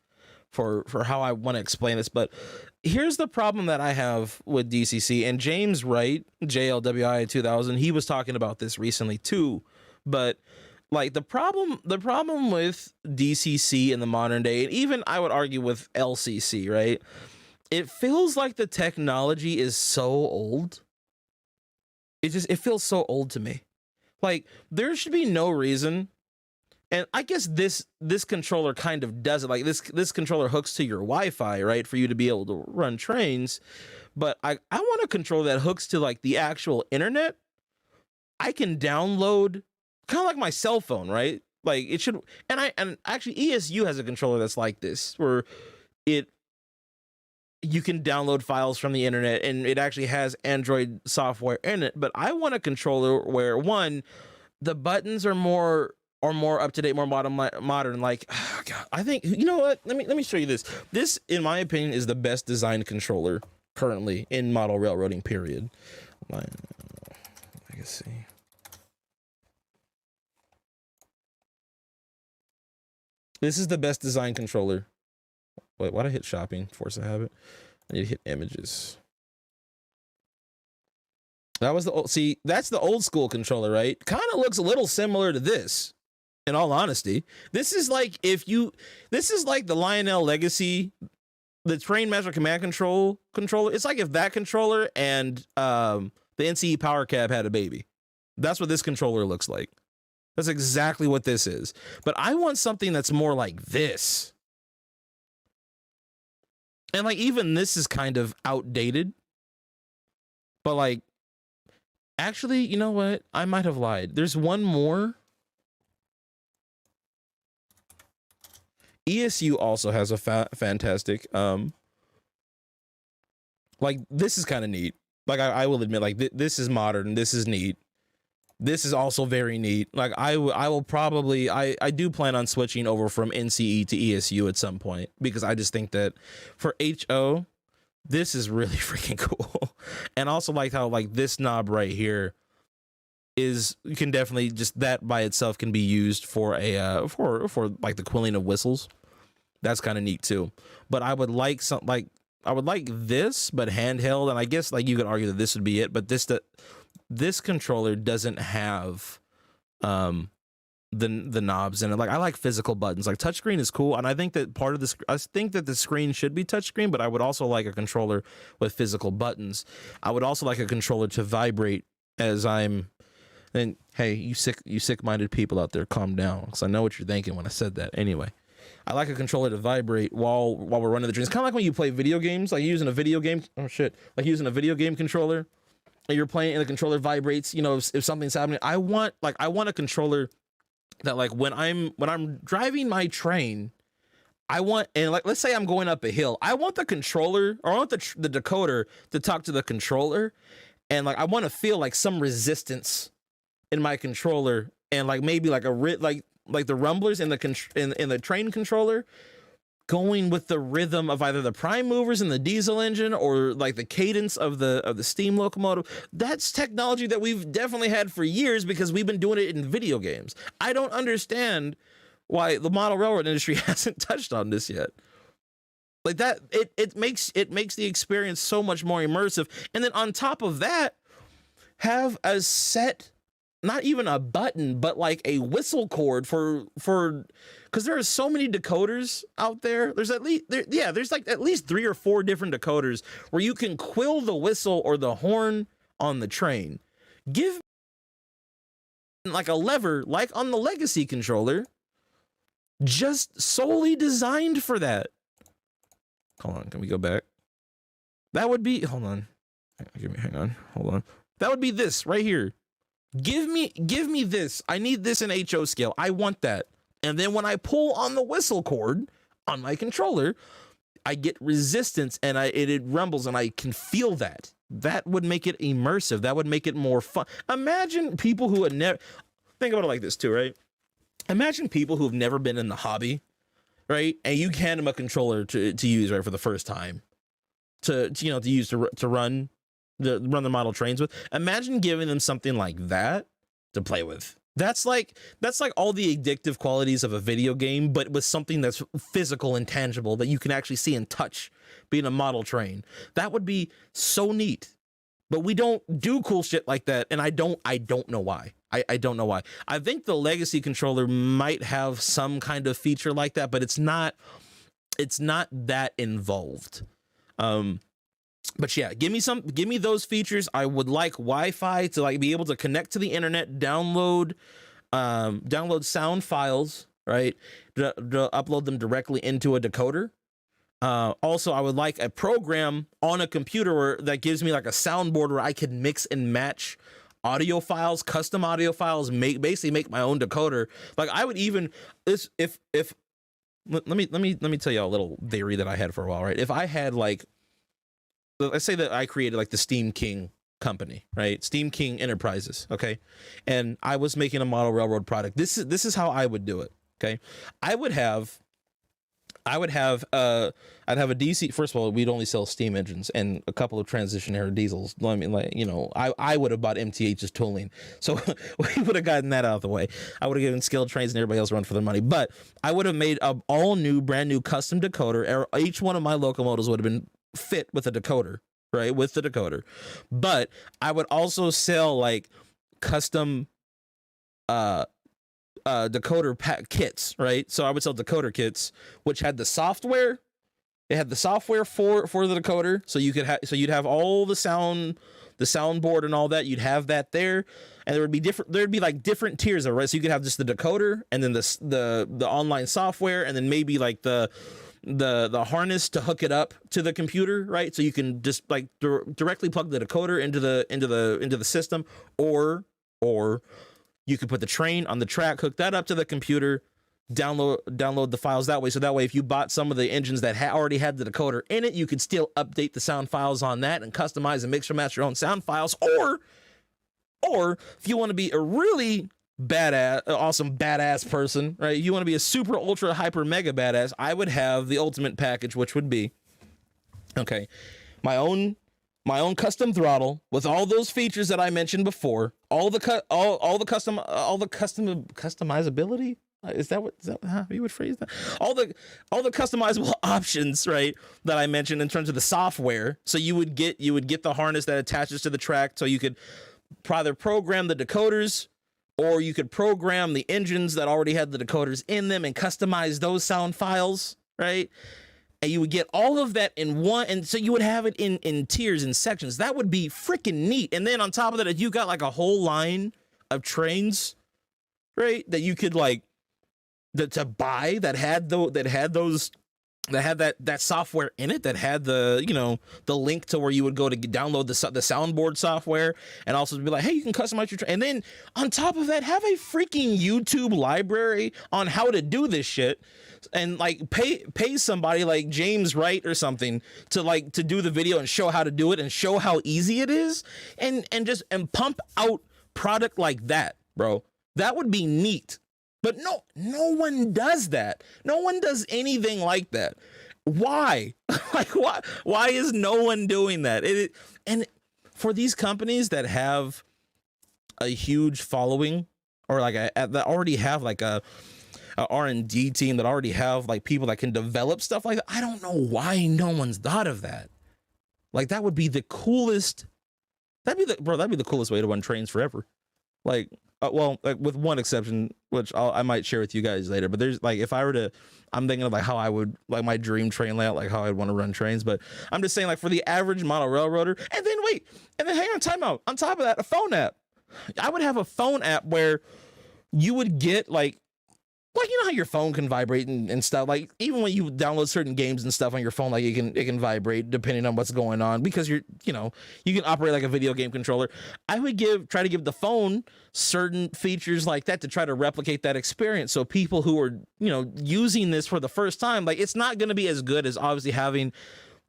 for how I want to explain this. But here's the problem that I have with DCC, and James Wright, JLWI 2000, he was talking about this recently too. But like the problem with DCC in the modern day, and even I would argue with LCC, right? It feels like the technology is so old. It feels so old to me. Like there should be no reason. And I guess this controller kind of does it. Like this controller hooks to your Wi-Fi, right, for you to be able to run trains. But I want a controller that hooks to like the actual internet. I can download kind of like my cell phone, right? Like it should. And actually ESU has a controller that's like this, where you can download files from the internet, and it actually has Android software in it. But I want a controller where one, the buttons are more up to date, more modern. Like, oh God, I think, you know what? Let me show you this. This, in my opinion, is the best designed controller currently in model railroading. Period. I can see. This is the best design controller. Wait, why'd I hit shopping? Force a habit. I need to hit images. That was that's the old school controller, right? Kind of looks a little similar to this. In all honesty, this is like the Lionel Legacy, the Trainmaster Command controller. It's like if that controller and the NCE Power Cab had a baby. That's what this controller looks like. That's exactly what this is. But I want something that's more like this. And like even this is kind of outdated. But like, actually, you know what? I might have lied. There's one more. ESU also has a fantastic, like this is kind of neat. Like I will admit, like this is modern. This is neat. This is also very neat. Like I will probably, I do plan on switching over from NCE to ESU at some point, because I just think that for HO, this is really freaking cool. And also like how like this knob right here is, you can definitely just, that by itself can be used for a for like the quilling of whistles. That's kind of neat too. But I would like this but handheld, and I guess like you could argue that this would be it, but this controller doesn't have the knobs, and like I like physical buttons. Like touchscreen is cool, and I think that I think that the screen should be touchscreen, but I would also like a controller with physical buttons. I would also like a controller to vibrate as I'm. And hey, you sick-minded people out there, calm down, because I know what you're thinking when I said that. Anyway, I like a controller to vibrate while we're running the train. It's kind of like when you play video games, like using a video game. Oh shit! Like using a video game controller, and you're playing, and the controller vibrates. You know, if something's happening, I want a controller that like when I'm driving my train, I want, and like let's say I'm going up a hill, I want the controller, or I want the decoder to talk to the controller, and like I want to feel like some resistance in my controller, and like maybe like like the rumblers in the train controller going with the rhythm of either the prime movers in the diesel engine or like the cadence of the steam locomotive. That's technology that we've definitely had for years because we've been doing it in video games. I don't understand why the model railroad industry hasn't touched on this yet. Like that, it makes the experience so much more immersive. And then on top of that, have a set, not even a button, but like a whistle cord for because there are so many decoders out there. There's there's like at least 3 or 4 different decoders where you can quill the whistle or the horn on the train. Give like a lever, like on the Legacy controller, just solely designed for that. Hold on, can we go back? That would be, hold on. Hang on, hold on. That would be this right here. Give me this. I need this in HO scale. I want that. And then when I pull on the whistle cord on my controller, I get resistance and it rumbles and I can feel that. That would make it immersive. That would make it more fun. Imagine people who had never, think about it like this too, right? Imagine people who have never been in the hobby, right? And you hand them a controller to use, right, for the first time, to use to run the model trains with. Imagine giving them something like that to play with. That's like all the addictive qualities of a video game, but with something that's physical and tangible that you can actually see and touch, being a model train. That would be so neat. But we don't do cool shit like that, and I don't know why. I don't know why. I think the Legacy controller might have some kind of feature like that, but it's not that involved. But yeah, give me those features. I would like Wi-Fi to like be able to connect to the internet, download sound files, right? Upload them directly into a decoder. Also, I would like a program on a computer that gives me like a soundboard where I can mix and match audio files, custom audio files, basically make my own decoder. Like I would even let me tell you a little theory that I had for a while, right? If I had like, let's say that I created like the Steam King company, right? Steam King Enterprises, okay? And I was making a model railroad product. This is how I would do it, okay? I'd have a DC. First of all, we'd only sell steam engines and a couple of transition era diesels. I mean, like, you know, I would have bought MTH's tooling, so we would have gotten that out of the way. I would have given skilled trains and everybody else run for their money. But I would have made a brand new custom decoder. Each one of my locomotives would have been fit with a decoder, right? With the decoder. But I would also sell like custom decoder pack kits, right? So I would sell decoder kits which had the software. It had the software for the decoder, so you'd have all the soundboard and all that. You'd have that there, and there'd be like different tiers of it, right? So you could have just the decoder, and then the online software, and then maybe like the harness to hook it up to the computer, right? So you can just like directly plug the decoder into the system, or you could put the train on the track, hook that up to the computer, download the files that way. So that way, if you bought some of the engines that already had the decoder in it, you could still update the sound files on that and customize and mix and match your own sound files. Or if you want to be a really awesome badass person, right? You want to be a super ultra hyper mega badass. I would have the ultimate package, which would be, okay, my own custom throttle with all those features that I mentioned before, all the customizability. Is that how you would phrase that? All the customizable options, right, that I mentioned in terms of the software. So you would get the harness that attaches to the track, so you could either program the decoders or you could program the engines that already had the decoders in them and customize those sound files, right? And you would get all of that in one, and so you would have it in tiers and sections. That would be freaking neat. And then on top of that, if you got like a whole line of trains, right, that you could like to buy that had that software in it, that had the, you know, the link to where you would go to download the soundboard software, and also be like, hey, you can customize your and then on top of that, have a freaking YouTube library on how to do this shit, and like pay somebody like James Wright or something to do the video and show how to do it and show how easy it is, and pump out product like that, bro. That would be neat. But no one does that. No one does anything like that. Why? Like, why is no one doing that? And for these companies that have a huge following, or like that already have like a R&D team, that already have like people that can develop stuff like that, I don't know why no one's thought of that. Like, that would be the coolest. That'd be the coolest way to run trains forever. Like, well, like with one exception, which I might share with you guys later. But there's like, if I were to, I'm thinking of like how I would, like my dream train layout, like how I'd want to run trains. But I'm just saying, like, for the average model railroader, and then hang on, time out. On top of that, a phone app. I would have a phone app where you would get like you know how your phone can vibrate and stuff. Like, even when you download certain games and stuff on your phone, like it can vibrate depending on what's going on, because you can operate like a video game controller. I would try to give the phone certain features like that to try to replicate that experience. So people who are, using this for the first time, like, it's not going to be as good as obviously having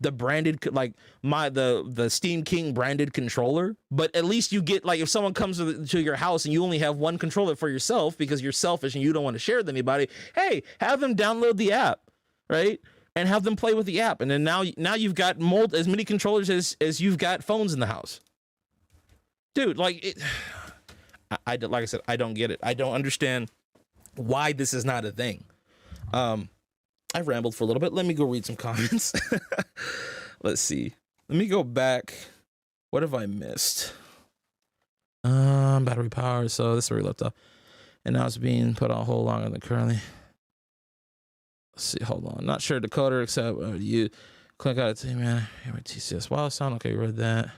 the branded, like the Steam King branded controller, but at least you get, like, if someone comes to your house and you only have one controller for yourself because you're selfish and you don't want to share with anybody, hey, have them download the app, right? And have them play with the app. And then now you've got as many controllers as you've got phones in the house. Dude, like, like I said, I don't get it. I don't understand why this is not a thing. I've rambled for a little bit. Let me go read some comments. Let's see. Let me go back. What have I missed? Battery power. So this is where we left off. And now it's being put on hold longer than currently. Let's see. Hold on. Not sure decoder, except you click out it. Man, TCS. Wow, sound okay. Read that.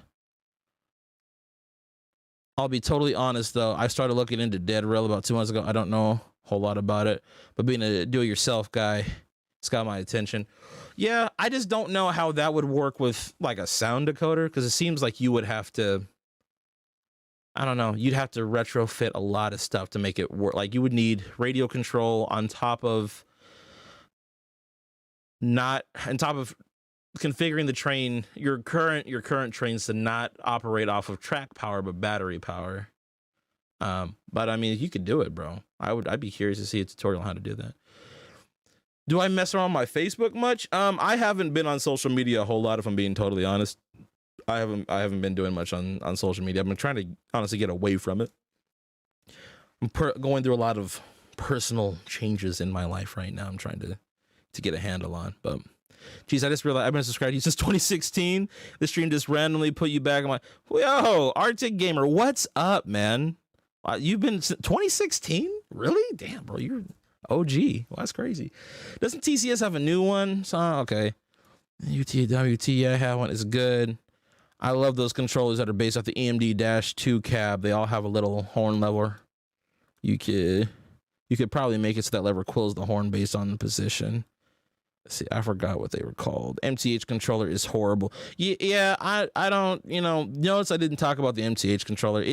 I'll be totally honest though. I started looking into Dead Rail about 2 months ago. I don't know a whole lot about it, but being a do-it-yourself guy, it's got my attention. Yeah, I just don't know how that would work with like a sound decoder, because it seems like you would have to, I don't know, you'd have to retrofit a lot of stuff to make it work. Like, you would need radio control on top of configuring the train, your current trains to not operate off of track power but battery power. But I mean, you could do it, bro. I'd be curious to see a tutorial on how to do that. Do I mess around my Facebook much? I haven't been on social media a whole lot, if I'm being totally honest. I haven't been doing much on social media. I've been trying to honestly get away from it. I'm going through a lot of personal changes in my life right now. I'm trying to get a handle on. But geez, I just realized I've been subscribed to you since 2016. This stream just randomly put you back. I'm like, yo, Arctic Gamer, what's up, man? You've been 2016? Really? Damn, bro, you're OG. Well, that's crazy. Doesn't TCS have a new one? So, okay. UTWT, I have one. It's good. I love those controllers that are based off the EMD-2 cab. They all have a little horn lever. You could probably make it so that lever quills the horn based on the position. Let's see, I forgot what they were called. MTH controller is horrible. Yeah, I don't, notice I didn't talk about the MTH controller.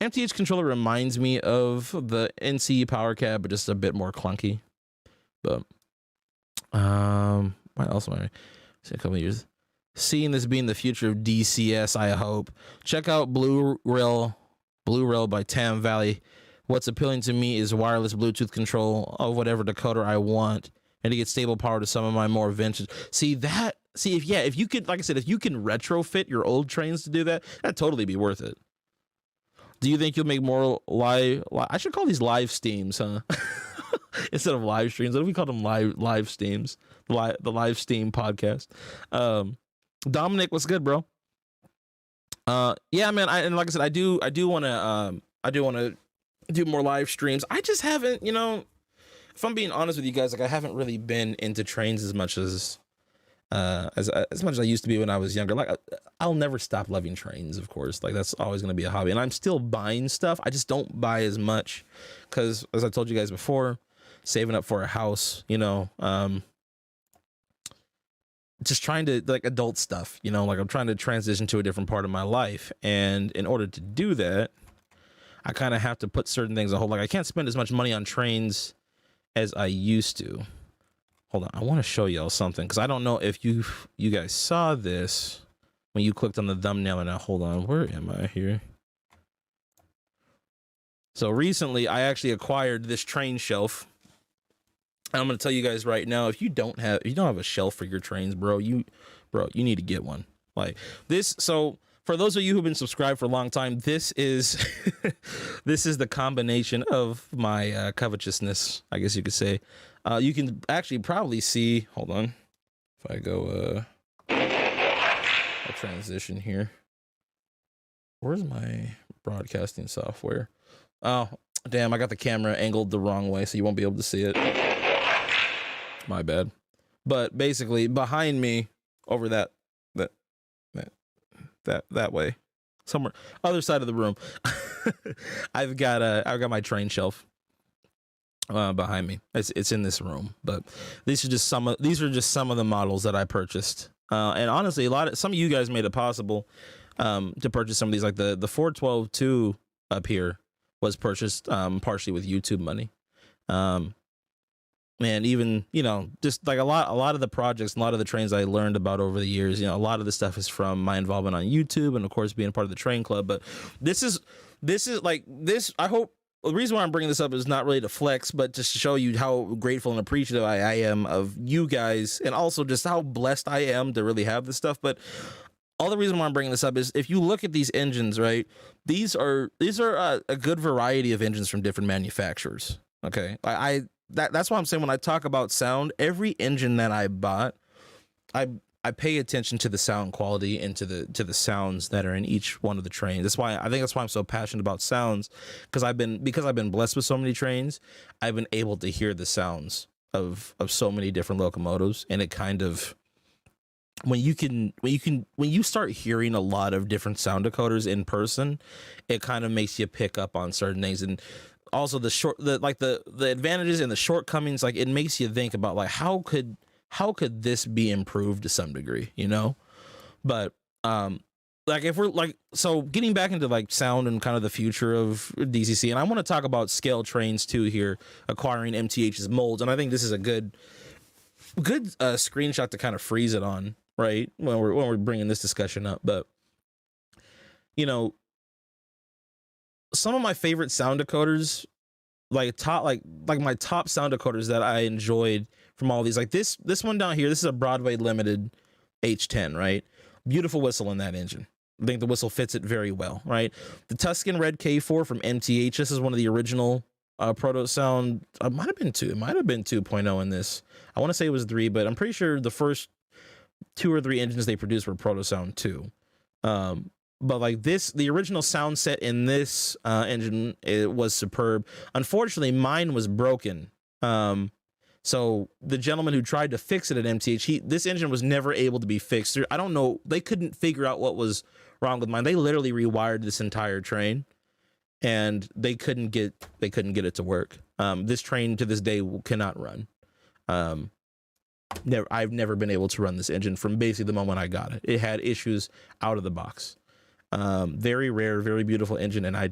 MTH controller reminds me of the NC power cab, but just a bit more clunky. But what else am I see a couple of years? Seeing this being the future of DCS, I hope. Check out Blue Rail by Tam Valley. What's appealing to me is wireless Bluetooth control of whatever decoder I want, and to get stable power to some of my more vintage. If you could, like I said, if you can retrofit your old trains to do that, that'd totally be worth it. Do you think you'll make more live? I should call these live steams, huh? Instead of live streams. What do we call them? Live steams. The live steam podcast. Dominic, what's good, bro? Yeah, man. And like I said, I do want to. I do want to do more live streams. I just haven't, you know, if I'm being honest with you guys, like I haven't really been into trains as much as much as I used to be when I was younger. Like I'll never stop loving trains, of course. Like that's always going to be a hobby, and I'm still buying stuff. I just don't buy as much because, as I told you guys before, saving up for a house, you know, just trying to like adult stuff, you know, like I'm trying to transition to a different part of my life, and in order to do that, I kind of have to put certain things on hold. Like I can't spend as much money on trains as I used to. Hold on, I want to show y'all something because I don't know if you guys saw this when you clicked on the thumbnail. And now, hold on, where am I here? So recently, I actually acquired this train shelf, and I'm going to tell you guys right now: if you don't have a shelf for your trains, bro, you need to get one. Like this. So for those of you who've been subscribed for a long time, this is this is the combination of my covetousness, I guess you could say. You can actually probably see, hold on, if I go a transition here. Where's my broadcasting software? Oh, damn, I got the camera angled the wrong way, so you won't be able to see it. My bad. But basically, behind me, over that way, somewhere, other side of the room, I've got my train shelf behind me. It's in this room, but these are just some of the models that I purchased. And honestly, some of you guys made it possible to purchase some of these. Like the 412-2 up here was purchased partially with YouTube money. And even, you know, just like a lot of the projects, a lot of the trains I learned about over the years, you know, a lot of the stuff is from my involvement on YouTube and of course being a part of the train club. But this is like this. I hope the reason why I'm bringing this up is not really to flex, but just to show you how grateful and appreciative I am of you guys, and also just how blessed I am to really have this stuff. But all the reason why I'm bringing this up is if you look at these engines, right, these are a good variety of engines from different manufacturers. Okay, that's why I'm saying when I talk about sound, every engine that I bought, I pay attention to the sound quality and to the sounds that are in each one of the trains. That's why I'm so passionate about sounds, because I've been blessed with so many trains. I've been able to hear the sounds of so many different locomotives, and it kind of, when you start hearing a lot of different sound decoders in person, it kind of makes you pick up on certain things. And also the advantages and the shortcomings, like it makes you think about like how could this be improved to some degree, you know? But like if we're like, so getting back into like sound and kind of the future of DCC, and I want to talk about scale trains too here, acquiring MTH's molds, and I think this is a good screenshot to kind of freeze it on, right, when we're bringing this discussion up. But you know, some of my favorite sound decoders, like my top sound decoders that I enjoyed from all these, like this one down here, this is a Broadway Limited H10, right? Beautiful whistle in that engine. I think the whistle fits it very well, right? The Tuscan Red K4 from MTH. This is one of the original Proto Sound. It might have been 2.0 in this. I want to say it was 3, but I'm pretty sure the first 2 or 3 engines they produced were Proto Sound 2. But like this, the original sound set in this engine, it was superb. Unfortunately, mine was broken. So the gentleman who tried to fix it at MTH, this engine was never able to be fixed. I don't know. They couldn't figure out what was wrong with mine. They literally rewired this entire train, and they couldn't get it to work. This train to this day cannot run. I've never been able to run this engine from basically the moment I got it. It had issues out of the box. Very rare, very beautiful engine, and I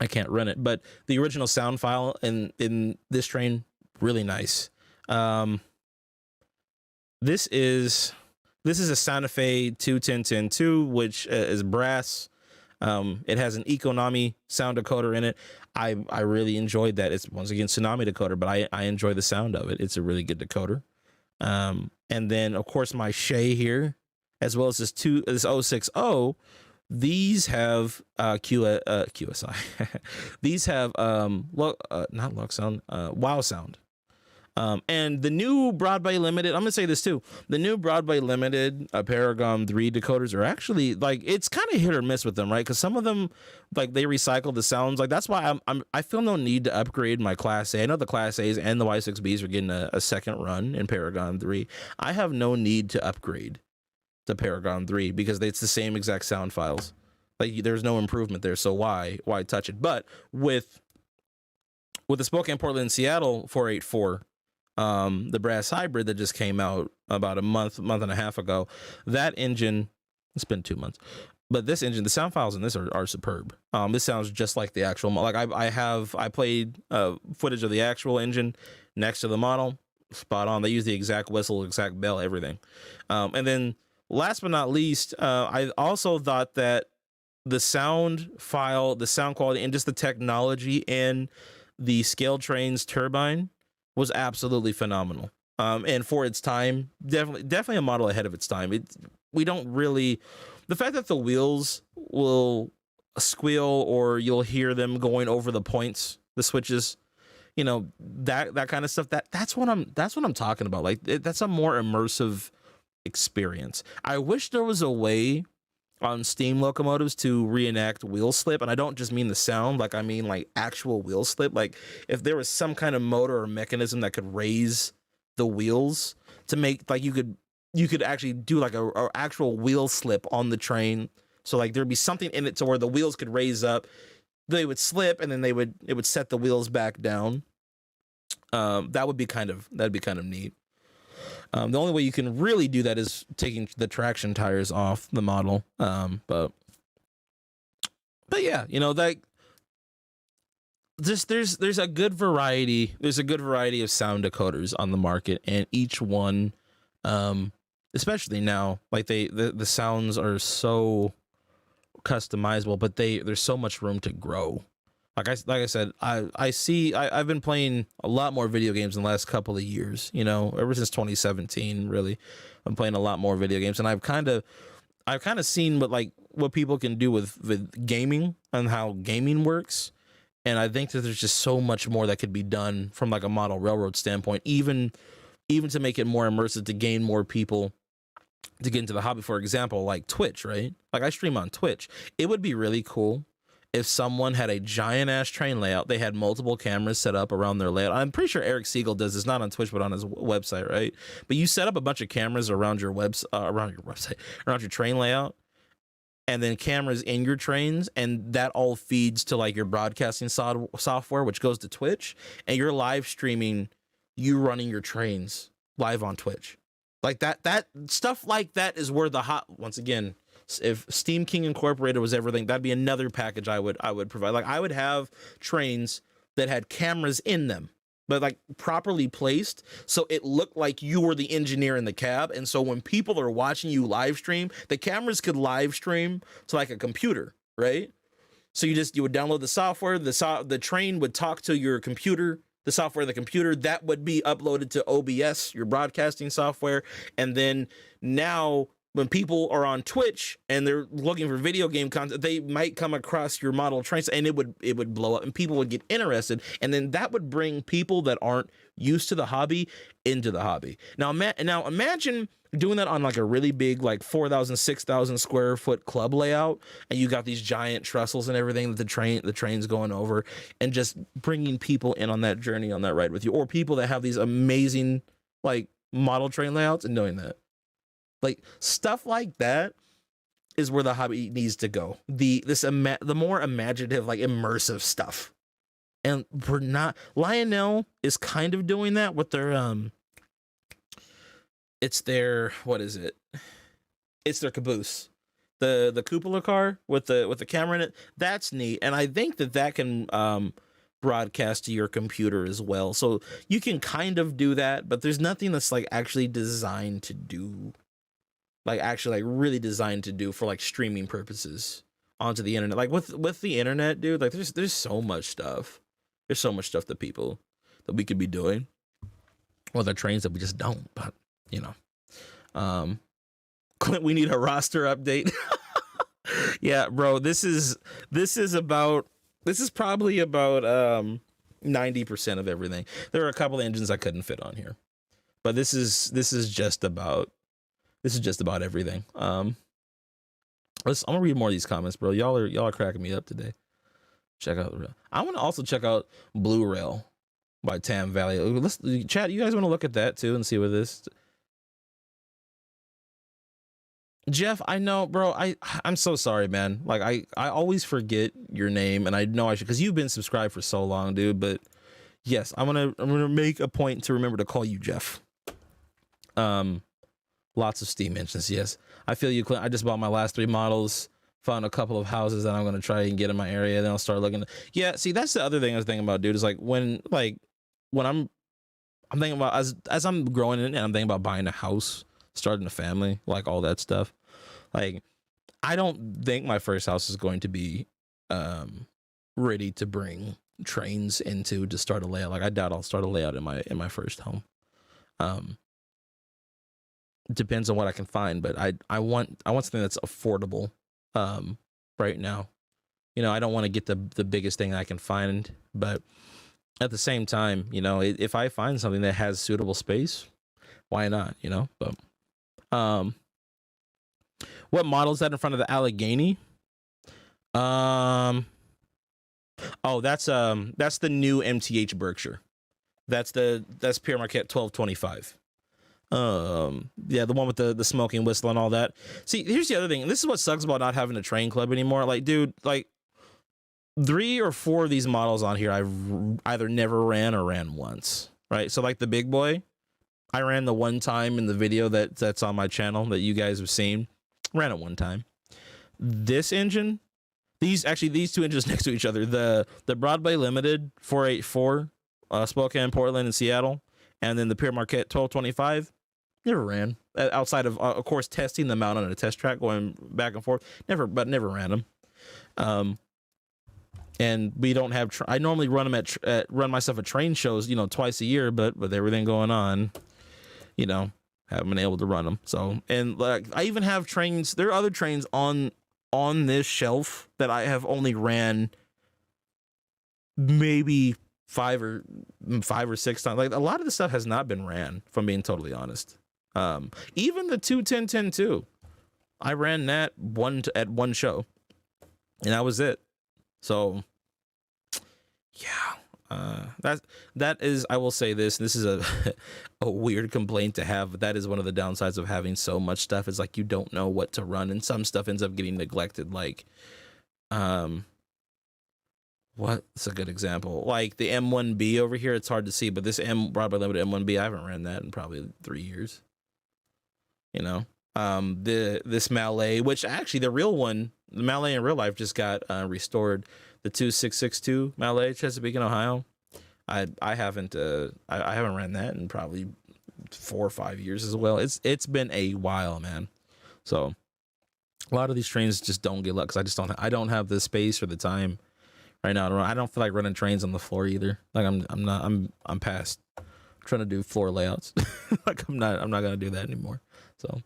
can't run it. But the original sound file in this train, really nice. This is a Santa Fe 210-10-2, which is brass. It has an Econami sound decoder in it. I really enjoyed that. It's once again Tsunami decoder, but I enjoy the sound of it. It's a really good decoder. And then of course my Shay here, as well as this 060. These have QSI. These have not Lux Sound, Wow Sound. And the new Broadway Limited, I'm gonna say this too. The new Broadway Limited Paragon 3 decoders are actually like, it's kind of hit or miss with them, right? Because some of them, like, they recycle the sounds. Like, that's why I feel no need to upgrade my Class A. I know the Class A's and the Y6Bs are getting a second run in Paragon 3. I have no need to upgrade to Paragon 3 because it's the same exact sound files. Like, there's no improvement there, so why touch it? But with the Spokane, Portland, Seattle 484. The brass hybrid that just came out about a month and a half ago, that engine, it's been 2 months, but this engine, the sound files in this are superb. This sounds just like the actual, like I played footage of the actual engine next to the model, spot on. They use the exact whistle, exact bell, everything. And then last but not least, I also thought that the sound file, the sound quality, and just the technology in the Scale Trains turbine was absolutely phenomenal. And for its time, definitely a model ahead of its time. We don't really, the fact that the wheels will squeal or you'll hear them going over the points, the switches, you know, that kind of stuff, that's what I'm talking about. Like, that's a more immersive experience. I wish there was a way on steam locomotives to reenact wheel slip, and I don't just mean the sound, like I mean like actual wheel slip. Like, if there was some kind of motor or mechanism that could raise the wheels to make, like, you could actually do like a actual wheel slip on the train. So like there'd be something in it to where the wheels could raise up, they would slip, and then it would set the wheels back down. That'd be kind of neat. The only way you can really do that is taking the traction tires off the model. But yeah, you know, like, there's a good variety. There's a good variety of sound decoders on the market, and each one, especially now, like the sounds are so customizable, but there's so much room to grow. Like I said, I've been playing a lot more video games in the last couple of years, you know, ever since 2017, really. I'm playing a lot more video games, and I've kind of seen what people can do with gaming and how gaming works. And I think that there's just so much more that could be done from like a model railroad standpoint, even to make it more immersive, to gain more people to get into the hobby. For example, like Twitch, right? Like, I stream on Twitch. It would be really cool if someone had a giant ass train layout. They had multiple cameras set up around their layout. I'm pretty sure Eric Siegel does this, not on Twitch, but on his website, right? But you set up a bunch of cameras around your website, around your train layout, and then cameras in your trains, and that all feeds to like your broadcasting software, which goes to Twitch, and you're live streaming you running your trains live on Twitch. Like that stuff like that is where once again, if Steam King Incorporated was everything, that'd be another package I would provide. Like, I would have trains that had cameras in them, but like properly placed, so it looked like you were the engineer in the cab. And so when people are watching you live stream, the cameras could live stream to like a computer, right? So you would download the software, the train would talk to your computer, the software of the computer, that would be uploaded to OBS, your broadcasting software. And then now, when people are on Twitch and they're looking for video game content, they might come across your model trains, and it would blow up, and people would get interested, and then that would bring people that aren't used to the hobby into the hobby. Now imagine doing that on like a really big, like 4,000, 6,000 square foot club layout, and you got these giant trestles and everything that the train's going over, and just bringing people in on that journey, on that ride with you, or people that have these amazing like model train layouts and doing that. Like, stuff like that is where the hobby needs to go. The more imaginative, like immersive stuff. And Lionel is kind of doing that with their it's their caboose. The cupola car with the camera in it. That's neat. And I think that can broadcast to your computer as well. So you can kind of do that, but there's nothing that's like actually designed to do, like actually like really designed to do for like streaming purposes onto the internet. Like with the internet, dude, like there's so much stuff. There's so much stuff that we could be doing with our trains that we just don't. But you know, Clint, we need a roster update. Yeah, bro, this is probably about 90% of everything. There are a couple of engines I couldn't fit on here, but this is just about everything. I'm gonna read more of these comments, bro. Y'all are cracking me up today. Check out. I want to also check out Blue Rail by Tam Valley. Let's chat. You guys want to look at that too and see what this. Jeff, I know, bro. I'm so sorry, man. Like I always forget your name, and I know I should because you've been subscribed for so long, dude. But yes, I'm gonna make a point to remember to call you Jeff. Lots of Steam mentions. Yes, I feel you, Clint. I just bought my last 3 models. Found a couple of houses that I'm gonna try and get in my area. Then I'll start looking. Yeah, see, that's the other thing I was thinking about, dude. Is like when I'm thinking about as I'm growing in and I'm thinking about buying a house, starting a family, like all that stuff. Like, I don't think my first house is going to be ready to bring trains into to start a layout. Like, I doubt I'll start a layout in my first home. It depends on what I can find, but I want something that's affordable right now. You know, I don't want to get the biggest thing I can find, but at the same time, you know, if I find something that has suitable space, why not, you know? But what model is that in front of the Allegheny? Oh, that's the new MTH Berkshire. That's Pierre Marquette 1225. Yeah, the one with the smoking whistle and all that. See, here's the other thing. This is what sucks about not having a train club anymore. Like, dude, like 3 or 4 of these models on here I've either never ran or ran once, right? So like the big boy, I ran the one time in the video that's on my channel that you guys have seen. Ran it one time. This engine, these 2 engines next to each other, the Broadway Limited 484, Spokane, Portland, and Seattle, and then the Pierre Marquette 1225, never ran. Outside of course, testing them out on a test track, going back and forth, never ran them. And we don't have. I normally run them run myself at train shows, you know, twice a year, but with everything going on, you know, haven't been able to run them. So, and like I even have trains. There are other trains on this shelf that I have only ran maybe 5 or 6 times. Like a lot of the stuff has not been ran, if I'm being totally honest. Even the 210-10-2, I ran that at one show, and that was it. So, yeah, that is. I will say this. This is a weird complaint to have, but that is one of the downsides of having so much stuff. Is like you don't know what to run, and some stuff ends up getting neglected. Like, what's a good example? Like the M1B over here. It's hard to see, but this Broadway Limited M1B, I haven't ran that in probably 3 years. You know, this Malay, which actually the real one, the Malay in real life just got restored. The 2662 Malay, Chesapeake in Ohio. I haven't ran that in probably 4 or 5 years as well. It's been a while, man. So a lot of these trains just don't get luck because I don't have the space or the time right now to run. I don't feel like running trains on the floor either. Like I'm past trying to do floor layouts. Like I'm not gonna do that anymore. So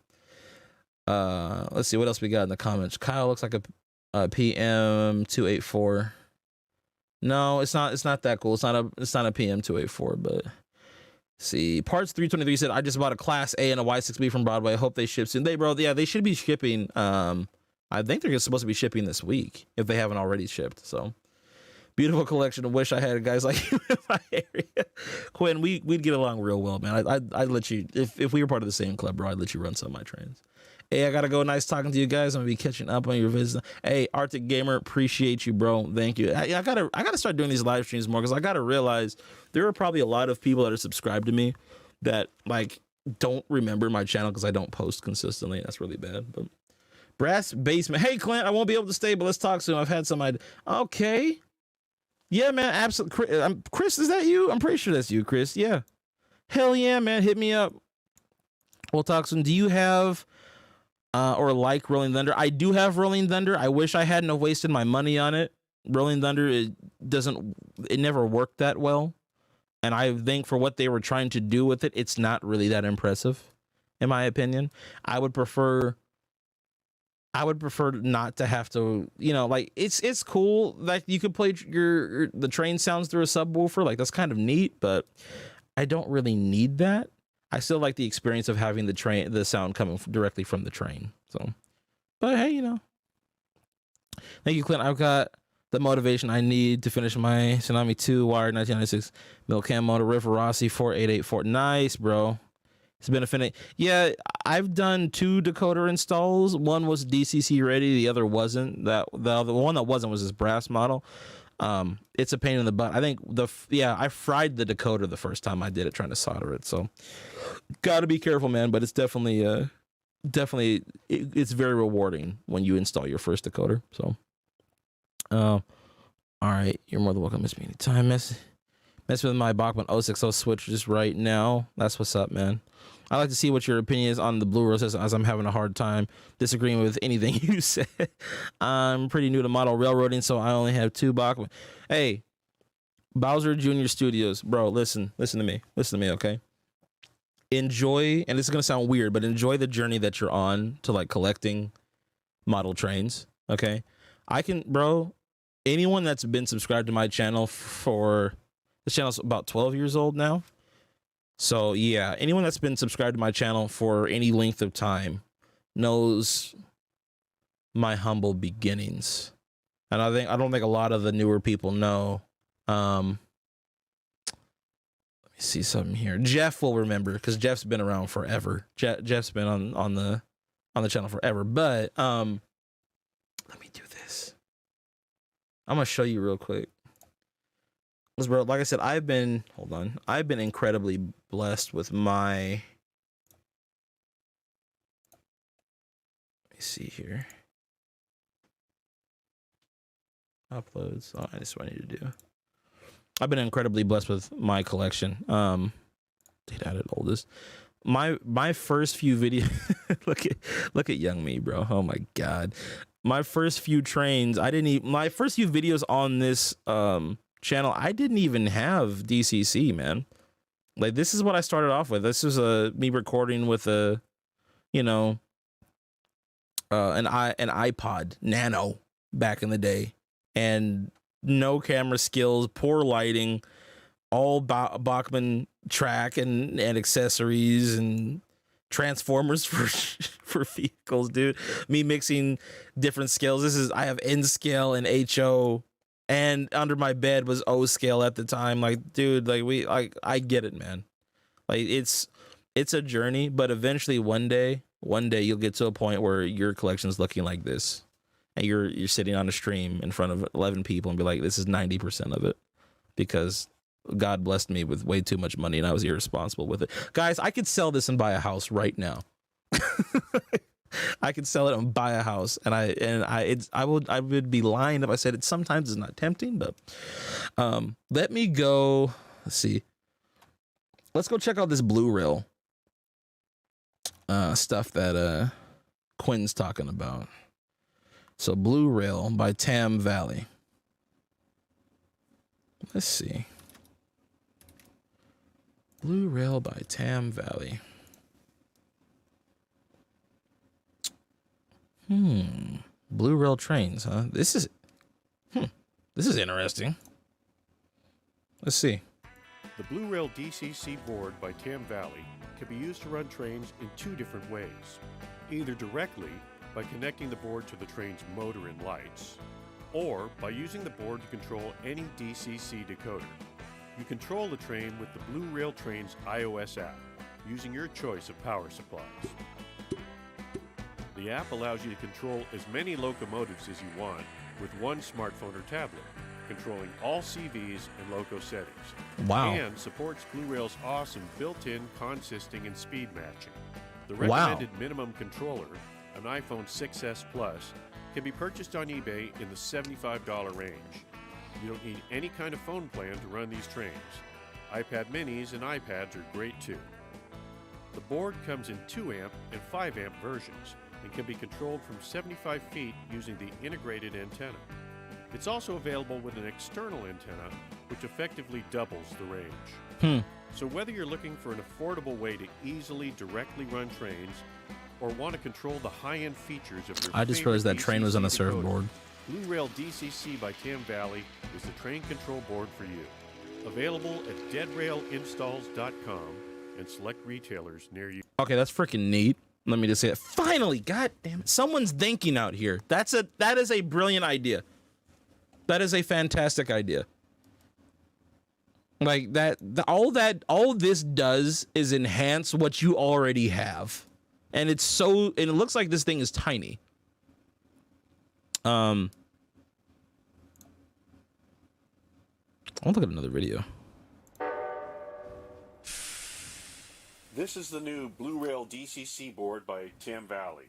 let's see what else we got in the comments. Kyle looks like a PM 284. No, it's not that cool. It's not a PM 284, but see, parts 323 said I just bought a Class A and a Y6B from Broadway. I hope they ship soon. They should be shipping. I think they're supposed to be shipping this week if they haven't already shipped. So beautiful collection. I wish I had guys like you in my area. Quinn, we'd get along real well, man. I'd let you, if we were part of the same club, bro, I'd let you run some of my trains. Hey, I gotta go. Nice talking to you guys. I'm gonna be catching up on your visit. Hey, Arctic Gamer, appreciate you, bro. Thank you. I gotta start doing these live streams more because I gotta realize there are probably a lot of people that are subscribed to me that like don't remember my channel because I don't post consistently. That's really bad. But Brass Basement. Hey, Clint, I won't be able to stay, but let's talk soon. I've had some idea. Okay. Yeah, man. Absolutely. Chris, is that you? I'm pretty sure that's you, Chris. Yeah. Hell yeah, man. Hit me up. We'll talk soon. Do you have or like Rolling Thunder? I do have Rolling Thunder. I wish I hadn't have wasted my money on it. Rolling Thunder, it never worked that well. And I think for what they were trying to do with it, it's not really that impressive, in my opinion. I would prefer I would prefer not to have to, like it's cool that you could play the train sounds through a subwoofer. Like that's kind of neat, but I don't really need that. I still like the experience of having the sound coming directly from the train. So, but hey, thank you, Clint. I've got the motivation I need to finish my Tsunami 2 wired 1996 Milcam motor River Rossi 4884. Nice, bro. It's been a finish. Yeah, I've done 2 decoder installs. One was DCC ready, the other wasn't. The other one that wasn't was this brass model. It's a pain in the butt. I think I fried the decoder the first time I did it trying to solder it. So got to be careful, man. But it's definitely it's very rewarding when you install your first decoder. So, all right, you're more than welcome. Miss me anytime. Mess with my Bachmann 060 switch just right now. That's what's up, man. I'd like to see what your opinion is on the Blue Rose, as I'm having a hard time disagreeing with anything you said. I'm pretty new to model railroading, so I only have 2 Bachmann. Hey, Bowser Jr. Studios, bro, listen to me, okay? Enjoy, and this is gonna sound weird, but enjoy the journey that you're on to like collecting model trains, okay? Anyone that's been subscribed to my channel for this channel's about 12 years old now. So yeah, anyone that's been subscribed to my channel for any length of time knows my humble beginnings. And I don't think a lot of the newer people know. Let me see something here. Jeff will remember because Jeff's been around forever. Jeff's been on the channel forever. But let me do this. I'm gonna show you real quick. Bro, like I said, I've been incredibly blessed with my, let me see here. Uploads. Oh, that's what I need to do. I've been incredibly blessed with my collection. Date added oldest. My first few videos look at young me, bro. Oh my god. My first few trains, my first few videos on this channel, I didn't even have DCC, man. Like this is what I started off with. This was me recording with an iPod Nano back in the day, and no camera skills, poor lighting, all Bachmann track and accessories and transformers for vehicles, dude. Me mixing different scales. I have N scale and HO. And under my bed was O scale at the time. Like, dude, I get it, man. Like it's a journey, but eventually one day you'll get to a point where your collection's looking like this. And you're sitting on a stream in front of 11 people and be like, this is 90% of it. Because God blessed me with way too much money and I was irresponsible with it. Guys, I could sell this and buy a house right now. I could sell it and buy a house, and I would be lying if I said it sometimes is not tempting, but let me go. Let's see. Let's go check out this Blue Rail stuff that Quinn's talking about. So Blue Rail by Tam Valley. Let's see. Blue Rail by Tam Valley. Blue Rail trains, huh? This is interesting. Let's see. The Blue Rail DCC board by Tam Valley can be used to run trains in 2 different ways. Either directly by connecting the board to the train's motor and lights, or by using the board to control any DCC decoder. You control the train with the Blue Rail Trains iOS app, using your choice of power supplies. The app allows you to control as many locomotives as you want with one smartphone or tablet, controlling all CVs and loco settings. Wow. And supports Blue Rail's awesome built-in consisting and speed matching. The recommended minimum controller, an iPhone 6s Plus, can be purchased on eBay in the $75 range. You don't need any kind of phone plan to run these trains. iPad minis and iPads are great too. The board comes in 2 amp and 5 amp versions and can be controlled from 75 feet using the integrated antenna. It's also available with an external antenna, which effectively doubles the range. So whether you're looking for an affordable way to easily directly run trains, or want to control the high-end features of your I just realized that favorite train was on a DCC server decoder, board. Blue Rail DCC by Tam Valley is the train control board for you. Available at deadrailinstalls.com and select retailers near you. Okay, that's freaking neat. Let me just say it. Finally, god damn it. Someone's thinking out here. That is a brilliant idea. That is a fantastic idea. Like all this does is enhance what you already have. And it looks like this thing is tiny. I'll look at another video. This is the new Blue Rail DCC board by Tam Valley.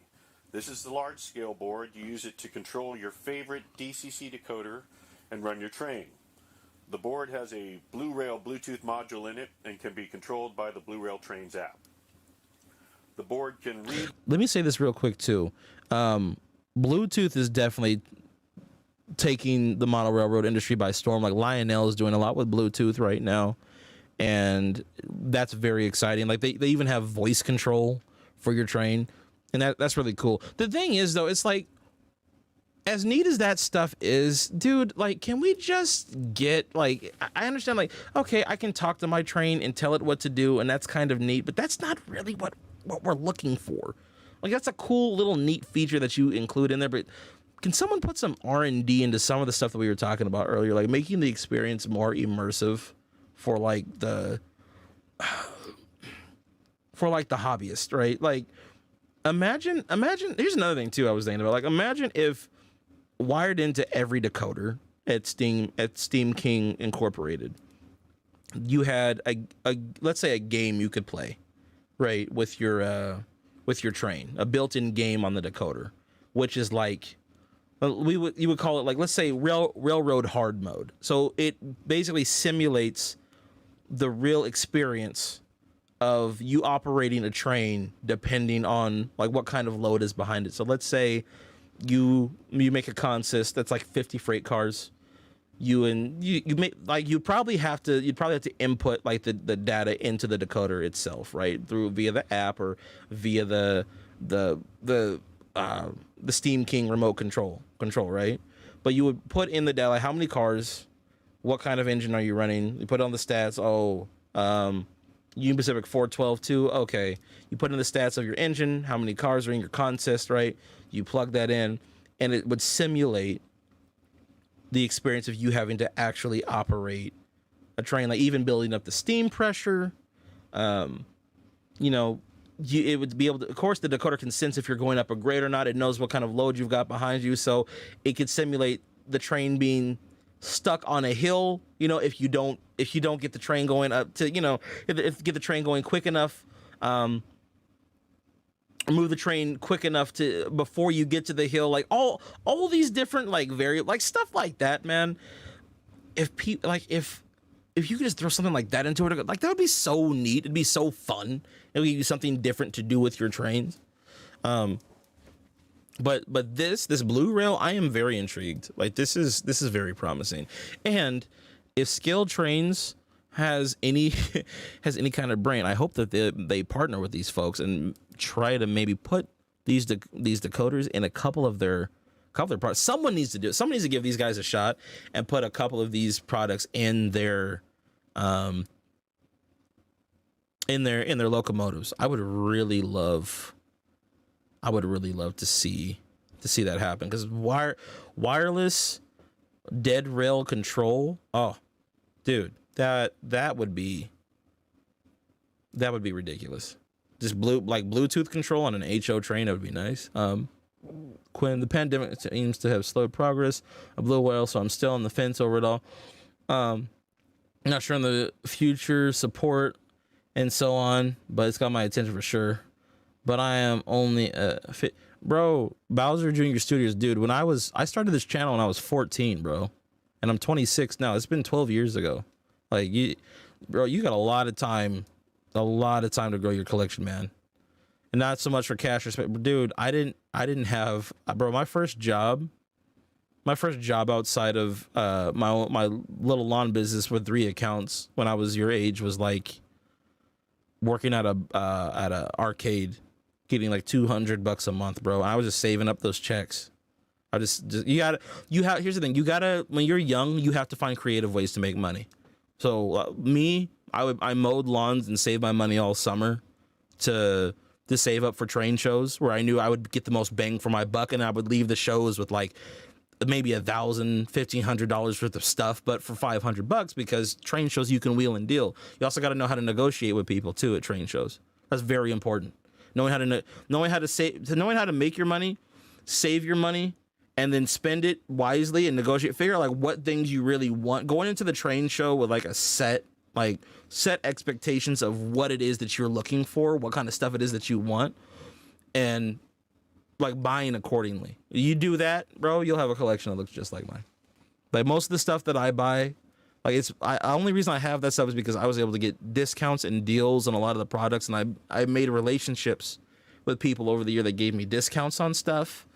This is the large-scale board. You use it to control your favorite DCC decoder and run your train. The board has a Blue Rail Bluetooth module in it and can be controlled by the Blue Rail Trains app. The board can read... Let me say this real quick, too. Bluetooth is definitely taking the model railroad industry by storm. Like, Lionel is doing a lot with Bluetooth right now. And that's very exciting. Like they even have voice control for your train, and that's really cool. The thing is, though, it's like, as neat as that stuff is, dude, like, can we just get, like, I understand, like, okay, I can talk to my train and tell it what to do, and that's kind of neat, but that's not really what we're looking for. Like, that's a cool little neat feature that you include in there, but can someone put some R&D into some of the stuff that we were talking about earlier, like making the experience more immersive for like the hobbyist, right? Like, imagine, here's another thing too I was thinking about. Like, imagine if wired into every decoder at Steam King Incorporated, you had a let's say a game you could play, right, with your train, a built-in game on the decoder, which is like, you would call it, like, let's say railroad hard mode. So it basically simulates the real experience of you operating a train depending on like what kind of load is behind it. So let's say you make a consist that's like 50 freight cars. You'd probably have to input like the data into the decoder itself, right? Via the app or via the Steam King remote control, right? But you would put in the data, like, how many cars, what kind of engine are you running? You put on the stats. Union Pacific 412-2. Okay. You put in the stats of your engine, how many cars are in your consist, right? You plug that in, and it would simulate the experience of you having to actually operate a train, like even building up the steam pressure. It would be able to, of course, the decoder can sense if you're going up a grade or not. It knows what kind of load you've got behind you, so it could simulate the train being stuck on a hill, if you don't get the train going up to, if get the train going quick enough, move the train quick enough to before you get to the hill, like all these different like stuff like that, man. If you could just throw something like that into it, like, that would be so neat. It'd be so fun. It would give you something different to do with your trains. But this Blue Rail, I am very intrigued. Like, this is very promising. And if Scaled Trains has any kind of brain, I hope that they partner with these folks and try to maybe put these decoders in a couple of their products. Someone needs to do it. Someone needs to give these guys a shot and put a couple of these products in their locomotives. I would really love to see that happen, because wireless dead rail control. Oh, dude, that would be ridiculous. Just Bluetooth control on an HO train, that would be nice. Quinn, the pandemic seems to have slowed progress of Blue Whale, so I'm still on the fence over it all. Not sure on the future support and so on, but it's got my attention for sure. But I am only bro, Bowser Jr. Studios, dude. When I started this channel when I was 14, bro, and I'm 26 now. It's been 12 years ago. Like, you got a lot of time to grow your collection, man. And not so much for cash respect, but dude, I didn't have, bro, my first job outside of my little lawn business with 3 accounts when I was your age was like working at a arcade getting like $200 a month, bro. I was just saving up those checks. I just here's the thing. You gotta, when you're young, you have to find creative ways to make money. So I mowed lawns and saved my money all summer to save up for train shows where I knew I would get the most bang for my buck, and I would leave the shows with like maybe $1,000-$1,500 worth of stuff, but for $500, because train shows you can wheel and deal. You also got to know how to negotiate with people too at train shows. That's very important. Knowing how to make your money, save your money, and then spend it wisely and negotiate. Figure out like what things you really want. Going into the train show with like a set expectations of what it is that you're looking for, what kind of stuff it is that you want, and like buying accordingly. You do that, bro, you'll have a collection that looks just like mine. Like most of the stuff that I buy, like only reason I have that stuff is because I was able to get discounts and deals on a lot of the products, and I made relationships with people over the year that gave me discounts on stuff.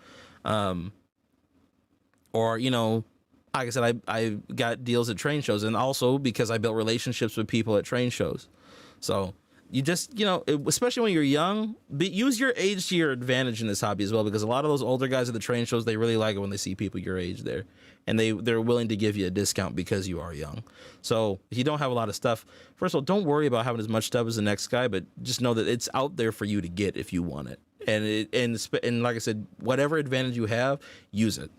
Or, you know, like I said, I got deals at train shows, and also because I built relationships with people at train shows. So you just, you know, especially when you're young, use your age to your advantage in this hobby as well, because a lot of those older guys at the train shows, they really like it when they see people your age there, and they're willing to give you a discount because you are young. So if you don't have a lot of stuff, first of all, don't worry about having as much stuff as the next guy, but just know that it's out there for you to get if you want it. And like I said, whatever advantage you have, use it.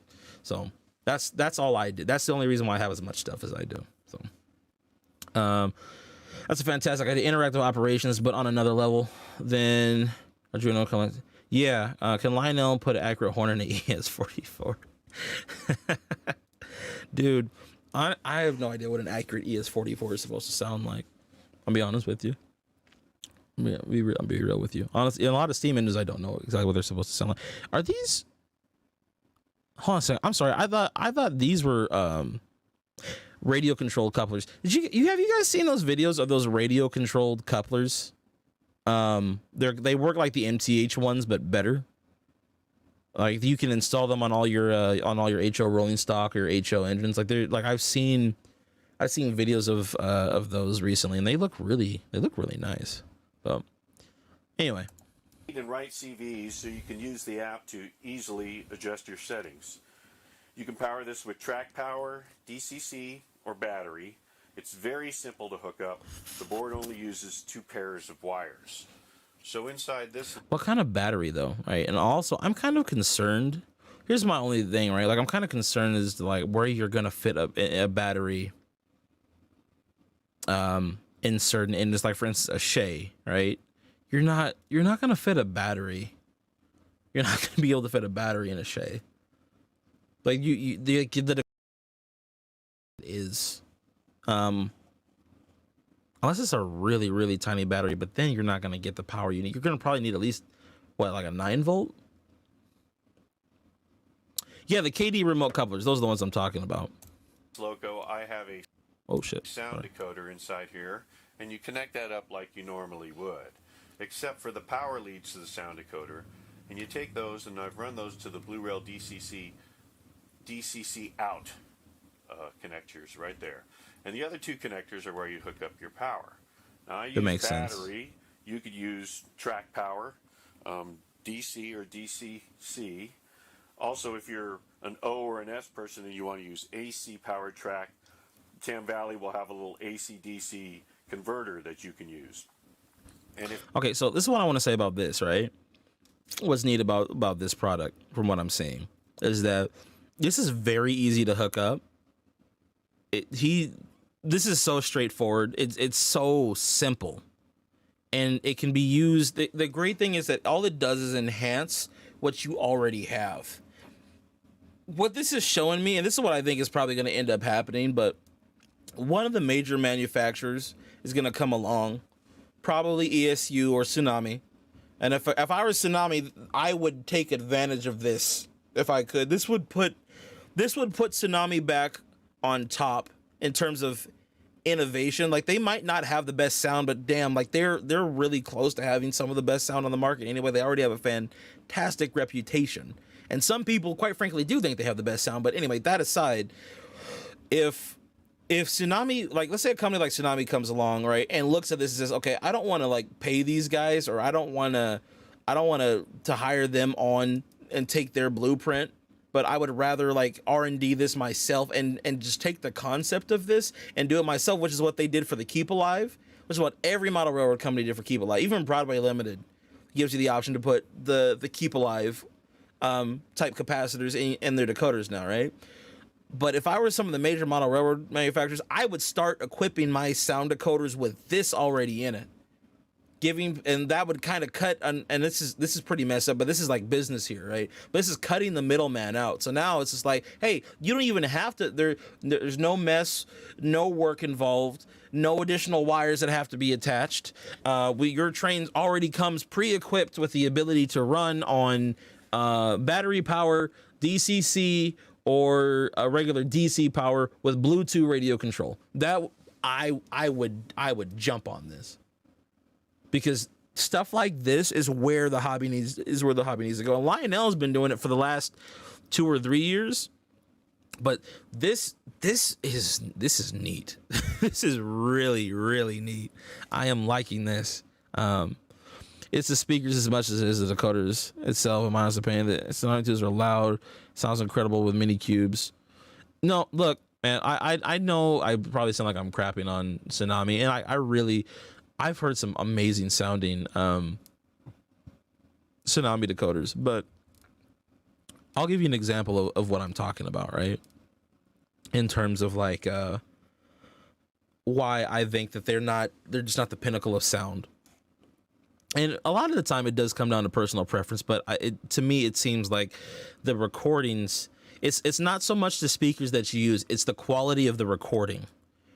So that's all I did. That's the only reason why I have as much stuff as I do. So that's a fantastic idea. Interactive operations, but on another level than Arduino. Yeah, can Lionel put an accurate horn in an ES44? Dude, I have no idea what an accurate ES44 is supposed to sound like. I'll be honest with you. I'll be real with you. Honestly, in a lot of Steam engines, I don't know exactly what they're supposed to sound like. Are these... Hold on a second. I'm sorry. I thought these were radio controlled couplers. Have you guys seen those videos of those radio controlled couplers? They work like the MTH ones, but better. Like you can install them on all your HO rolling stock or HO engines. Like they're like I've seen videos of those recently, and they look really nice. So anyway. And write CVs so you can use the app to easily adjust your settings. You can power this with track power, DCC, or battery. It's very simple to hook up. The board only uses 2 pairs of wires. So inside this... What kind of battery though? Right, and also I'm kind of concerned. Here's my only thing, right? Like I'm kind of concerned as to like where you're gonna fit a battery in certain, in just like for instance a Shay, right? You're not gonna fit a battery. You're not gonna be able to fit a battery in a Shay. Like the is, unless it's a really tiny battery, but then you're not gonna get the power you need. You're gonna probably need at least what, like a 9-volt? Yeah, the KD remote couplers. Those are the ones I'm talking about. Loco, I have a sound decoder inside here, and you connect that up like you normally would, except for the power leads to the sound decoder, and you take those, and I've run those to the Blu-rail DCC out connectors right there, and the other 2 connectors are where you hook up your power. Now I use battery. You could use track power, DC or DCC. Also, if you're an O or an S person and you want to use AC powered track, Tam Valley will have a little AC-DC converter that you can use. And okay, so this is what I want to say about this, right? What's neat about this product, from what I'm seeing, is that this is very easy to hook up. This is so straightforward. It's so simple, and it can be used. The great thing is that all it does is enhance what you already have. What this is showing me, and this is what I think is probably going to end up happening, but one of the major manufacturers is going to come along, probably ESU or Tsunami. And if I were Tsunami, I would take advantage of this if I could. This would put Tsunami back on top in terms of innovation. Like, they might not have the best sound, but damn, like they're really close to having some of the best sound on the market. Anyway, they already have a fantastic reputation. And some people, quite frankly, do think they have the best sound. But anyway, that aside, if Tsunami, like, let's say a company like Tsunami comes along, right, and looks at this and says, okay, I don't want to like pay these guys, or I don't want to I don't want to hire them on and take their blueprint, but I would rather like R&D this myself and just take the concept of this and do it myself, which is what they did for the Keep Alive, which is what every model railroad company did for Keep Alive. Even Broadway Limited gives you the option to put the Keep Alive type capacitors in their decoders now, right? But if I were some of the major model railroad manufacturers, I would start equipping my sound decoders with this already in it. And that would kind of cut, and this is pretty messed up, but this is like business here, right? But this is cutting the middleman out. So now it's just like, hey, you don't even have to, there's no mess, no work involved, no additional wires that have to be attached. Your train already comes pre-equipped with the ability to run on battery power, DCC, or a regular DC power with Bluetooth radio control. That I would jump on this. Because stuff like this is where the hobby needs to go. And Lionel's been doing it for the last 2 or 3 years, but this is neat. This is really, really neat. I am liking this. It's the speakers as much as it is the decoders itself, in my honest opinion. The Sonictudes are loud, sounds incredible with mini cubes. No, look, man, I know I probably sound like I'm crapping on Tsunami, and I've heard some amazing sounding Tsunami decoders, but I'll give you an example of what I'm talking about, right? In terms of like why I think that they're just not the pinnacle of sound. And a lot of the time it does come down to personal preference, but to me it seems like the recordings, it's not so much the speakers that you use, it's the quality of the recording.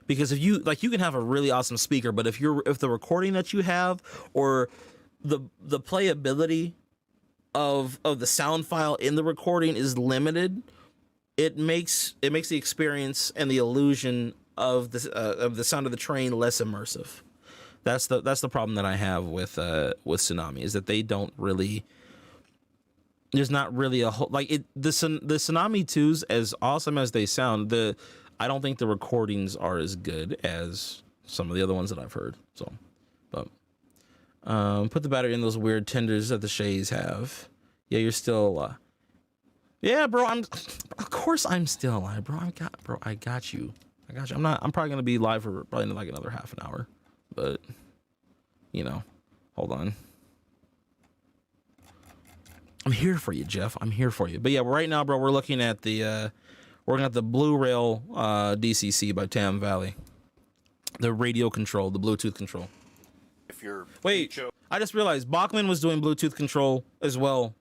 Because if you can have a really awesome speaker, but if the recording that you have or the playability of the sound file in the recording is limited, it makes the experience and the illusion of the sound of the train less immersive. That's the problem that I have with Tsunami, is that they don't really. There's not really a whole the Tsunami 2s, as awesome as they sound, I don't think the recordings are as good as some of the other ones that I've heard. So, but put the battery in those weird tenders that the Shays have. Yeah, you're still. Yeah, bro. Of course I'm still alive, bro. I got you. I'm probably gonna be live for probably like another half an hour, but hold on. I'm here for you, Jeff. I'm here for you. But yeah, right now, bro, we're looking at the Blue Rail DCC by Tam Valley. The radio control, the Bluetooth control. Wait, I just realized Bachmann was doing Bluetooth control as well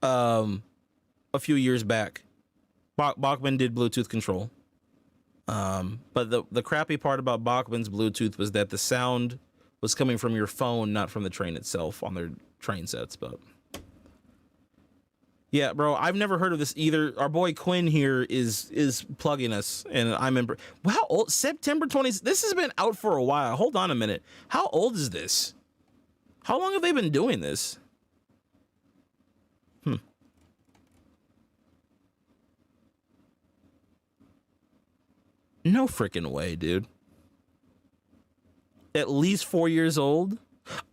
a few years back. Bachmann did Bluetooth control. But the crappy part about Bachmann's Bluetooth was that the sound was coming from your phone, not from the train itself on their train sets, but... Yeah, bro, I've never heard of this either. Our boy Quinn here is plugging us, and I'm in. How old? September 20th. This has been out for a while. Hold on a minute. How old is this? How long have they been doing this? No freaking way, dude. At least 4 years old.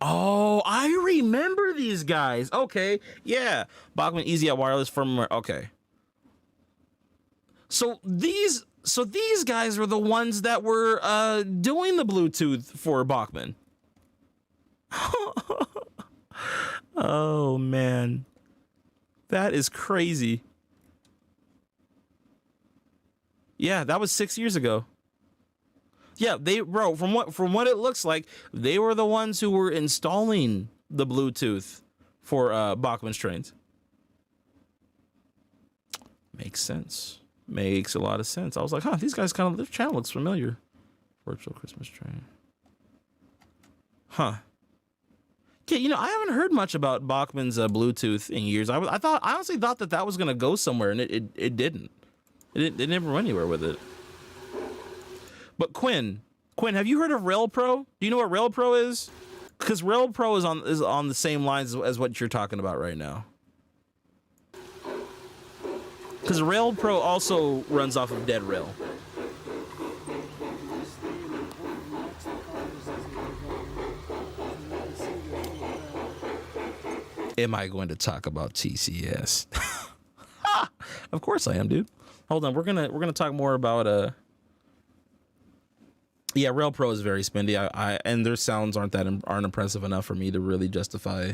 Oh, I remember these guys. Okay, yeah. Bachmann Easy at Wireless firmware. Okay. So these guys were the ones that were doing the Bluetooth for Bachmann. Oh man, that is crazy. Yeah, that was 6 years ago. Yeah, from what it looks like, they were the ones who were installing the Bluetooth for Bachmann's trains. Makes sense. Makes a lot of sense. I was like, these guys their channel looks familiar. Virtual Christmas train. Yeah, I haven't heard much about Bachmann's Bluetooth in years. I honestly thought that was gonna go somewhere, and it didn't. It never went anywhere with it. But Quinn, have you heard of RailPro? Do you know what RailPro is? Because RailPro is on the same lines as what you're talking about right now. Because RailPro also runs off of Dead Rail. Am I going to talk about TCS? Of course I am, dude. Hold on, we're gonna talk more about yeah, Rail Pro is very spendy. I and their sounds aren't impressive enough for me to really justify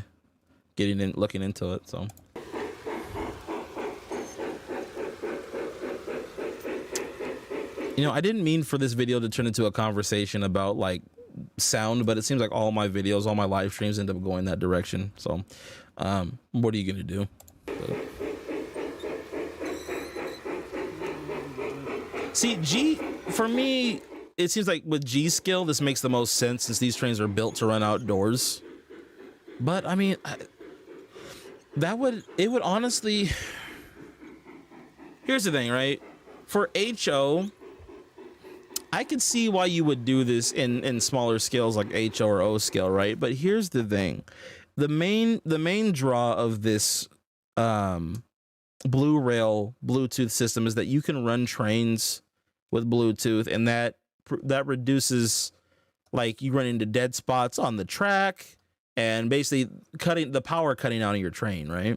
looking into it. So I didn't mean for this video to turn into a conversation about like sound, but it seems like all my videos, all my live streams end up going that direction. So what are you gonna do? See, for me, it seems like with G skill, this makes the most sense since these trains are built to run outdoors. But I mean, it would honestly. Here's the thing, right? For HO, I could see why you would do this in smaller scales like HO or O scale, right? But here's the thing: the main draw of this Blue Rail Bluetooth system is that you can run trains with Bluetooth, and that reduces, like, you run into dead spots on the track and basically cutting out of your train, right?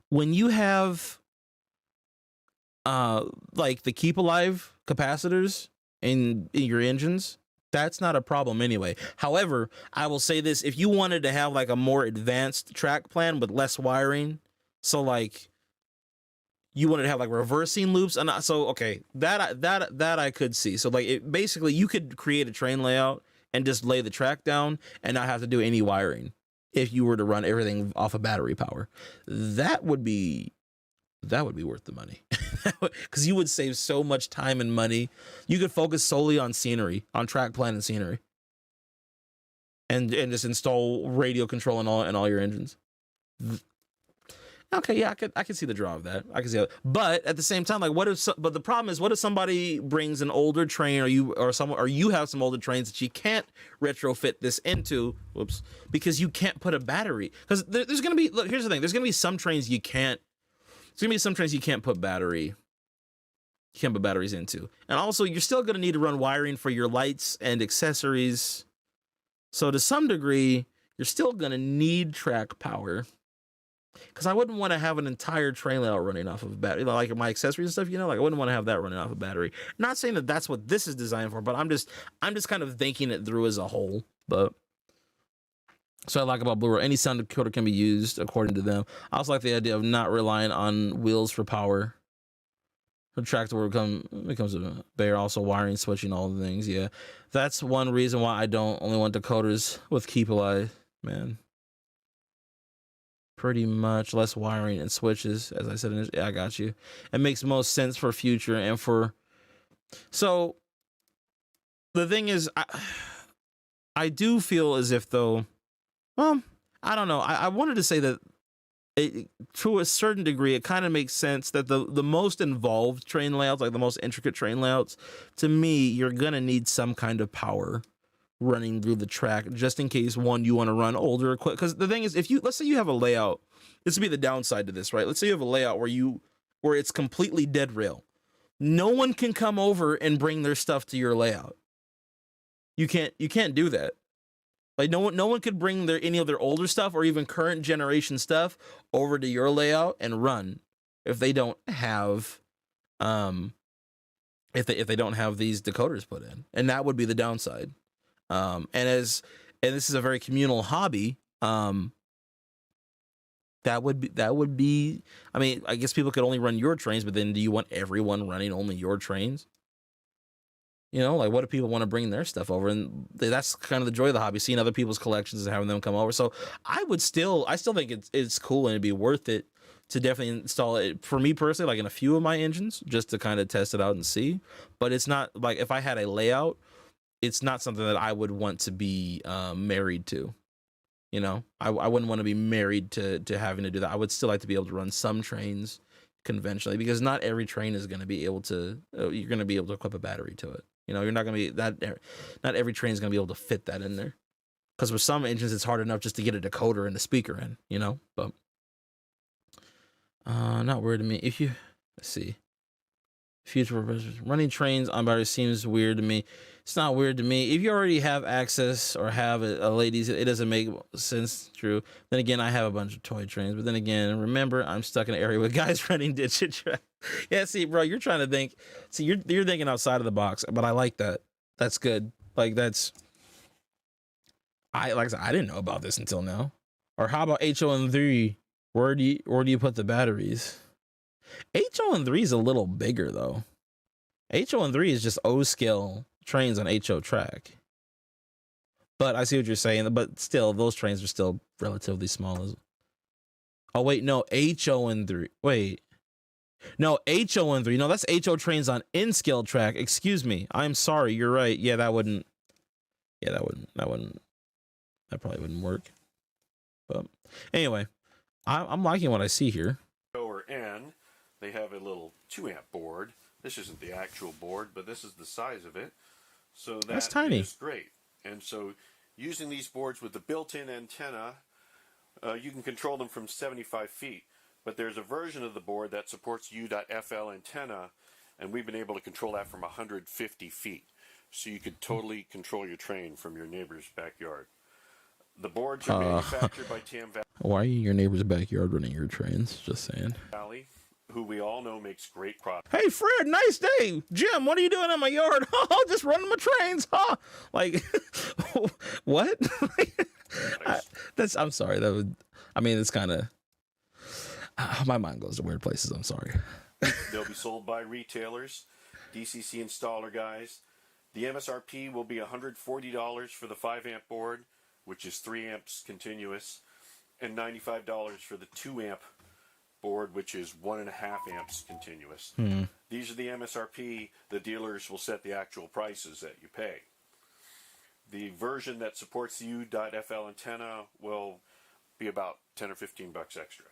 When you have like the keep alive capacitors in your engines, that's not a problem anyway. However, I will say this: if you wanted to have like a more advanced track plan with less wiring, so like you wanted to have like reversing loops, and so okay, that I could see. So like basically you could create a train layout and just lay the track down and not have to do any wiring if you were to run everything off of battery power. That would be worth the money, because you would save so much time and money. You could focus solely on scenery, on track plan and scenery, and just install radio control in all your engines. Okay, yeah, I could see the draw of that. I can see that. But at the same time, like, but the problem is, what if somebody brings an older train, or you have some older trains that you can't retrofit this into, because you can't put a battery. Because there's gonna be, look, here's the thing: there's gonna be some trains you can't. There's gonna be some trains you can't put batteries into, and also you're still gonna need to run wiring for your lights and accessories. So to some degree, you're still gonna need track power. Because I wouldn't want to have an entire train layout running off of a battery, like my accessories and stuff. Like I wouldn't want to have that running off a battery. Not saying that that's what this is designed for, but I'm just kind of thinking it through as a whole. But so I like about Blu-ray, any sound decoder can be used according to them. I also like the idea of not relying on wheels for power. The tractor becomes a bear. Also wiring, switching, all the things. Yeah, that's one reason why I don't only want decoders with keep alive, man. Pretty much less wiring and switches, as I said. Yeah, I got you. It makes most sense for future and for. So the thing is, I do feel as if though, well, I don't know. I wanted to say that to a certain degree, it kind of makes sense that the most involved train layouts, like the most intricate train layouts, to me, you're gonna need some kind of power running through the track, just in case you want to run older equipment. Because the thing is, let's say you have a layout, this would be the downside to this, right? Let's say you have a layout where it's completely dead rail. No one can come over and bring their stuff to your layout. You can't do that. Like no one could bring any of their older stuff or even current generation stuff over to your layout and run if they don't have if they don't have these decoders put in. And that would be the downside. And this is a very communal hobby, that would be, I mean, I guess people could only run your trains, but then do you want everyone running only your trains? Like, what if people want to bring their stuff over? And that's kind of the joy of the hobby, seeing other people's collections and having them come over. So I still think it's cool, and it'd be worth it to definitely install it for me personally, like in a few of my engines, just to kind of test it out and see. But it's not like, if I had a layout, it's not something that I would want to be married to. I wouldn't want to be married to having to do that. I would still like to be able to run some trains conventionally, because not every train is going to be able to, you're going to be able to equip a battery to it. You're not going to be not every train is going to be able to fit that in there. Because with some engines, it's hard enough just to get a decoder and a speaker in, but not worried to me. Let's see. Future professors running trains on batteries seems weird to me. It's not weird to me. If you already have access or have a ladies, it doesn't make sense. True. Then again, I have a bunch of toy trains. But then again, remember, I'm stuck in an area with guys running ditch and track. Yeah, see, bro, you're trying to think. See, you're thinking outside of the box, but I like that. That's good. Like that's. Like I said, I didn't know about this until now. Or how about HO3? Where do you put the batteries? HO3 is a little bigger though. HO3 is just O scale trains on HO track. But I see what you're saying. But still, those trains are still relatively small. Oh wait, no, HO3. Wait, no, HO3. No, that's HO trains on N scale track. Excuse me. I'm sorry. You're right. Yeah, that wouldn't. Yeah, that probably wouldn't work. But anyway, I'm liking what I see here. Or N, they have a little 2-amp board. This isn't the actual board, but this is the size of it. So that's tiny. Is great. And so using these boards with the built-in antenna, you can control them from 75 feet. But there's a version of the board that supports U.FL antenna, and we've been able to control that from 150 feet. So you could totally control your train from your neighbor's backyard. The boards are manufactured by Tam Why are you in your neighbor's backyard running your trains? Just saying. Valley, who we all know makes great products. Hey, Fred, nice day. Jim, what are you doing in my yard? Oh, just running my trains. Huh? Like, what? I'm sorry. It's kind of, my mind goes to weird places. I'm sorry. They'll be sold by retailers, DCC installer guys. The MSRP will be $140 for the 5-amp board, which is 3 amps continuous, and $95 for the 2-amp board, which is 1.5 amps continuous. These are the MSRP. The dealers will set the actual prices that you pay. The version that supports the U.FL antenna will be about 10 or 15 bucks extra.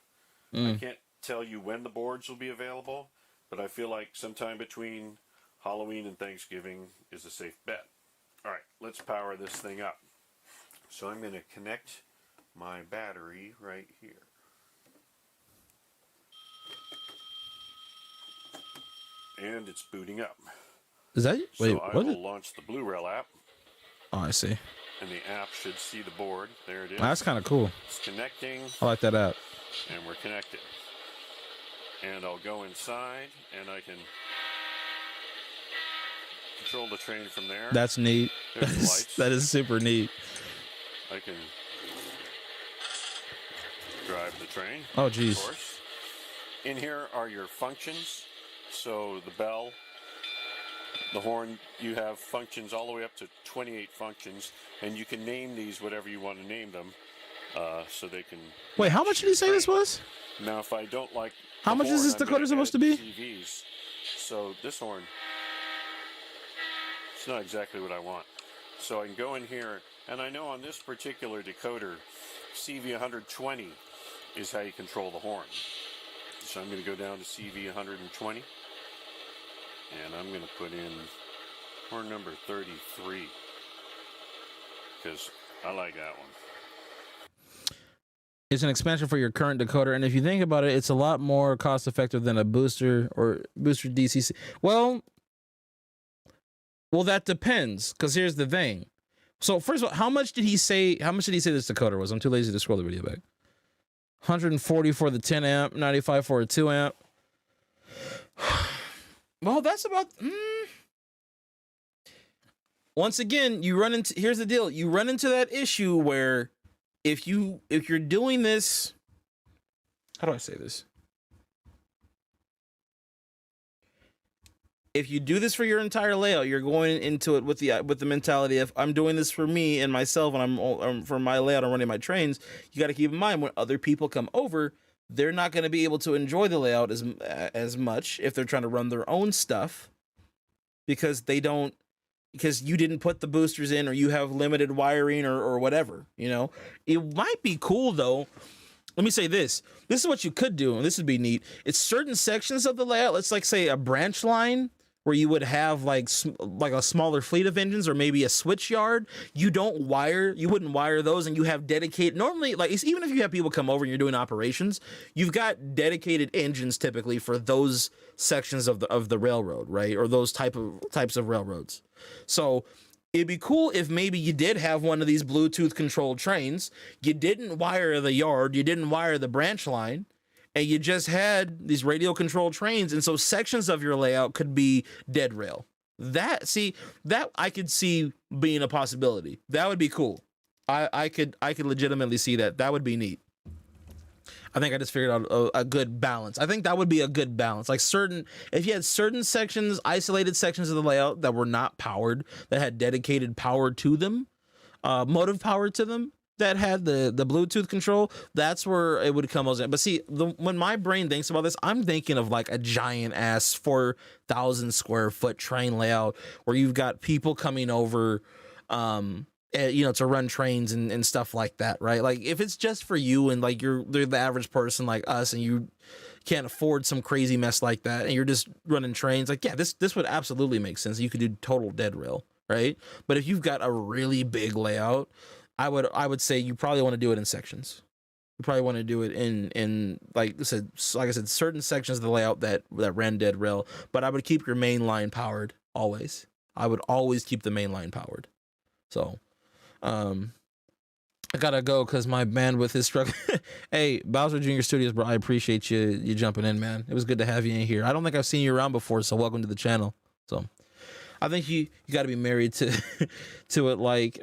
I can't tell you when the boards will be available, but I feel like sometime between Halloween and Thanksgiving is a safe bet. All right, let's power this thing up. So I'm going to connect my battery right here. And it's booting up. Is that? Wait, so I will launch the Blu-rail app. Oh, I see. And the app should see the board. There it is. Oh, that's kind of cool. It's connecting. I like that app. And we're connected. And I'll go inside and I can control the train from there. That's neat. That is super neat. I can drive the train. Oh, geez. Of course. In here are your functions. So the bell, the horn, you have functions all the way up to 28 functions, and you can name these whatever you want to name them, so they can. Wait, how much did he say this was? Now, if I don't like. How much is this decoder supposed to be? TVs. So this horn, it's not exactly what I want. So I can go in here, and I know on this particular decoder, CV120 is how you control the horn. So I'm going to go down to CV120, and I'm going to put in horn number 33, because I like that one. It's an expansion for your current decoder, and if you think about it, it's a lot more cost effective than a booster or booster DCC. Well, that depends, because here's the thing. So first of all, how much did he say this decoder was? I'm too lazy to scroll the video back. 140 for the 10 amp, 95 for a 2 amp. Well, that's about. Once again, here's the deal. You run into that issue where if you're doing this, how do I say this? If you do this for your entire layout, you're going into it with the mentality of I'm doing this for me and myself, and I'm for my layout. I'm running my trains. You got to keep in mind when other people come over, they're not going to be able to enjoy the layout as much if they're trying to run their own stuff because you didn't put the boosters in, or you have limited wiring or whatever. You know, it might be cool though. Let me say this. This is what you could do, and this would be neat. It's certain sections of the layout. Let's like say a branch line where you would have like a smaller fleet of engines or maybe a switch yard, you wouldn't wire those, and you have dedicated, normally, like, even if you have people come over and you're doing operations, you've got dedicated engines typically for those sections of the railroad, right? Or those types of railroads. So it'd be cool if maybe you did have one of these Bluetooth controlled trains, you didn't wire the yard, you didn't wire the branch line, and you just had these radio controlled trains, and so sections of your layout could be dead rail. That I could see being a possibility. That would be cool. I could legitimately see that. That would be neat. I think I just figured out a good balance. I think that would be a good balance. Like if you had certain sections, isolated sections of the layout that were not powered, that had dedicated power to them, motive power to them, that had the Bluetooth control, that's where it would come in. But see, when my brain thinks about this, I'm thinking of like a giant ass 4,000 square foot train layout where you've got people coming over, to run trains and stuff like that, right? Like if it's just for you and like they're the average person like us and you can't afford some crazy mess like that and you're just running trains, like, yeah, this would absolutely make sense. You could do total dead rail, right? But if you've got a really big layout, I would say you probably want to do it in sections. You probably want to do it in like I said, certain sections of the layout that ran dead rail. But I would keep your main line powered always. I would always keep the main line powered. So, I gotta go because my bandwidth is struggling. Hey, Bowser Jr. Studios, bro, I appreciate you jumping in, man. It was good to have you in here. I don't think I've seen you around before, so welcome to the channel. So, I think you got to be married to it, like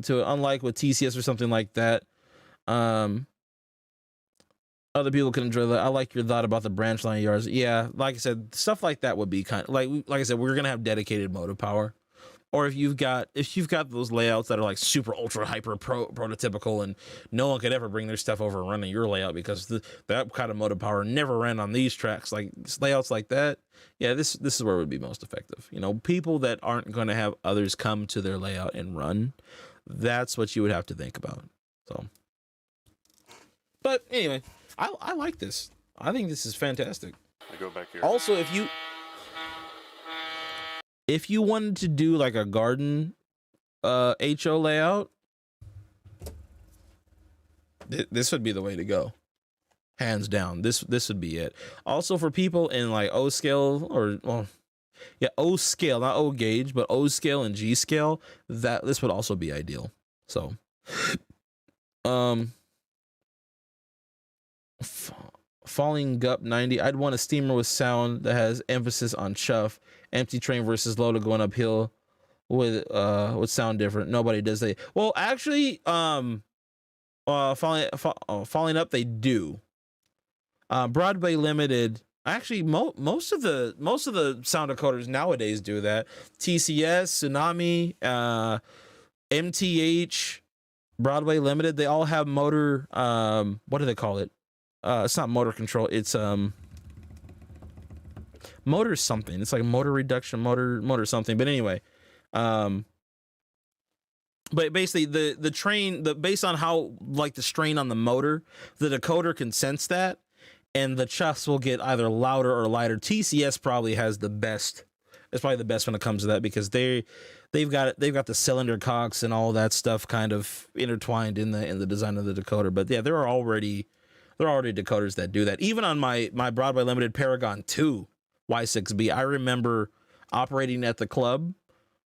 unlike with TCS or something like that. Other people can enjoy that. I like your thought about the branch line yards. Yeah, like I said, stuff like that would be kind of like I said, we're gonna have dedicated motive power. Or if you've got those layouts that are like super ultra hyper prototypical and no one could ever bring their stuff over and run in your layout because that kind of motive power never ran on these tracks, like layouts like that. Yeah, this is where it would be most effective. People that aren't going to have others come to their layout and run. That's what you would have to think about. So, but anyway, I like this. I think this is fantastic. I go back here. Also, if you wanted to do like a garden HO layout, this would be the way to go. Hands down. This would be it. Also for people in like O scale O scale, not O gauge, but O scale and G scale, this would also be ideal. So Falling Gup 90, I'd want a steamer with sound that has emphasis on chuff. Empty train versus loaded going uphill would sound different. Nobody does that. Well, actually, falling up, they do. Broadway Limited. Actually, most of the sound decoders nowadays do that. TCS, Tsunami, MTH, Broadway Limited. They all have motor. What do they call it? It's not motor control. It's motor something. It's like motor reduction, motor something. But anyway, but basically the train, based on how like the strain on the motor, the decoder can sense that, and the chuffs will get either louder or lighter. TCS probably has the best. It's probably the best when it comes to that because they've got the cylinder cocks and all that stuff kind of intertwined in the design of the decoder. But yeah, there are already decoders that do that. Even on my Broadway Limited Paragon 2 Y6B, I remember operating at the club,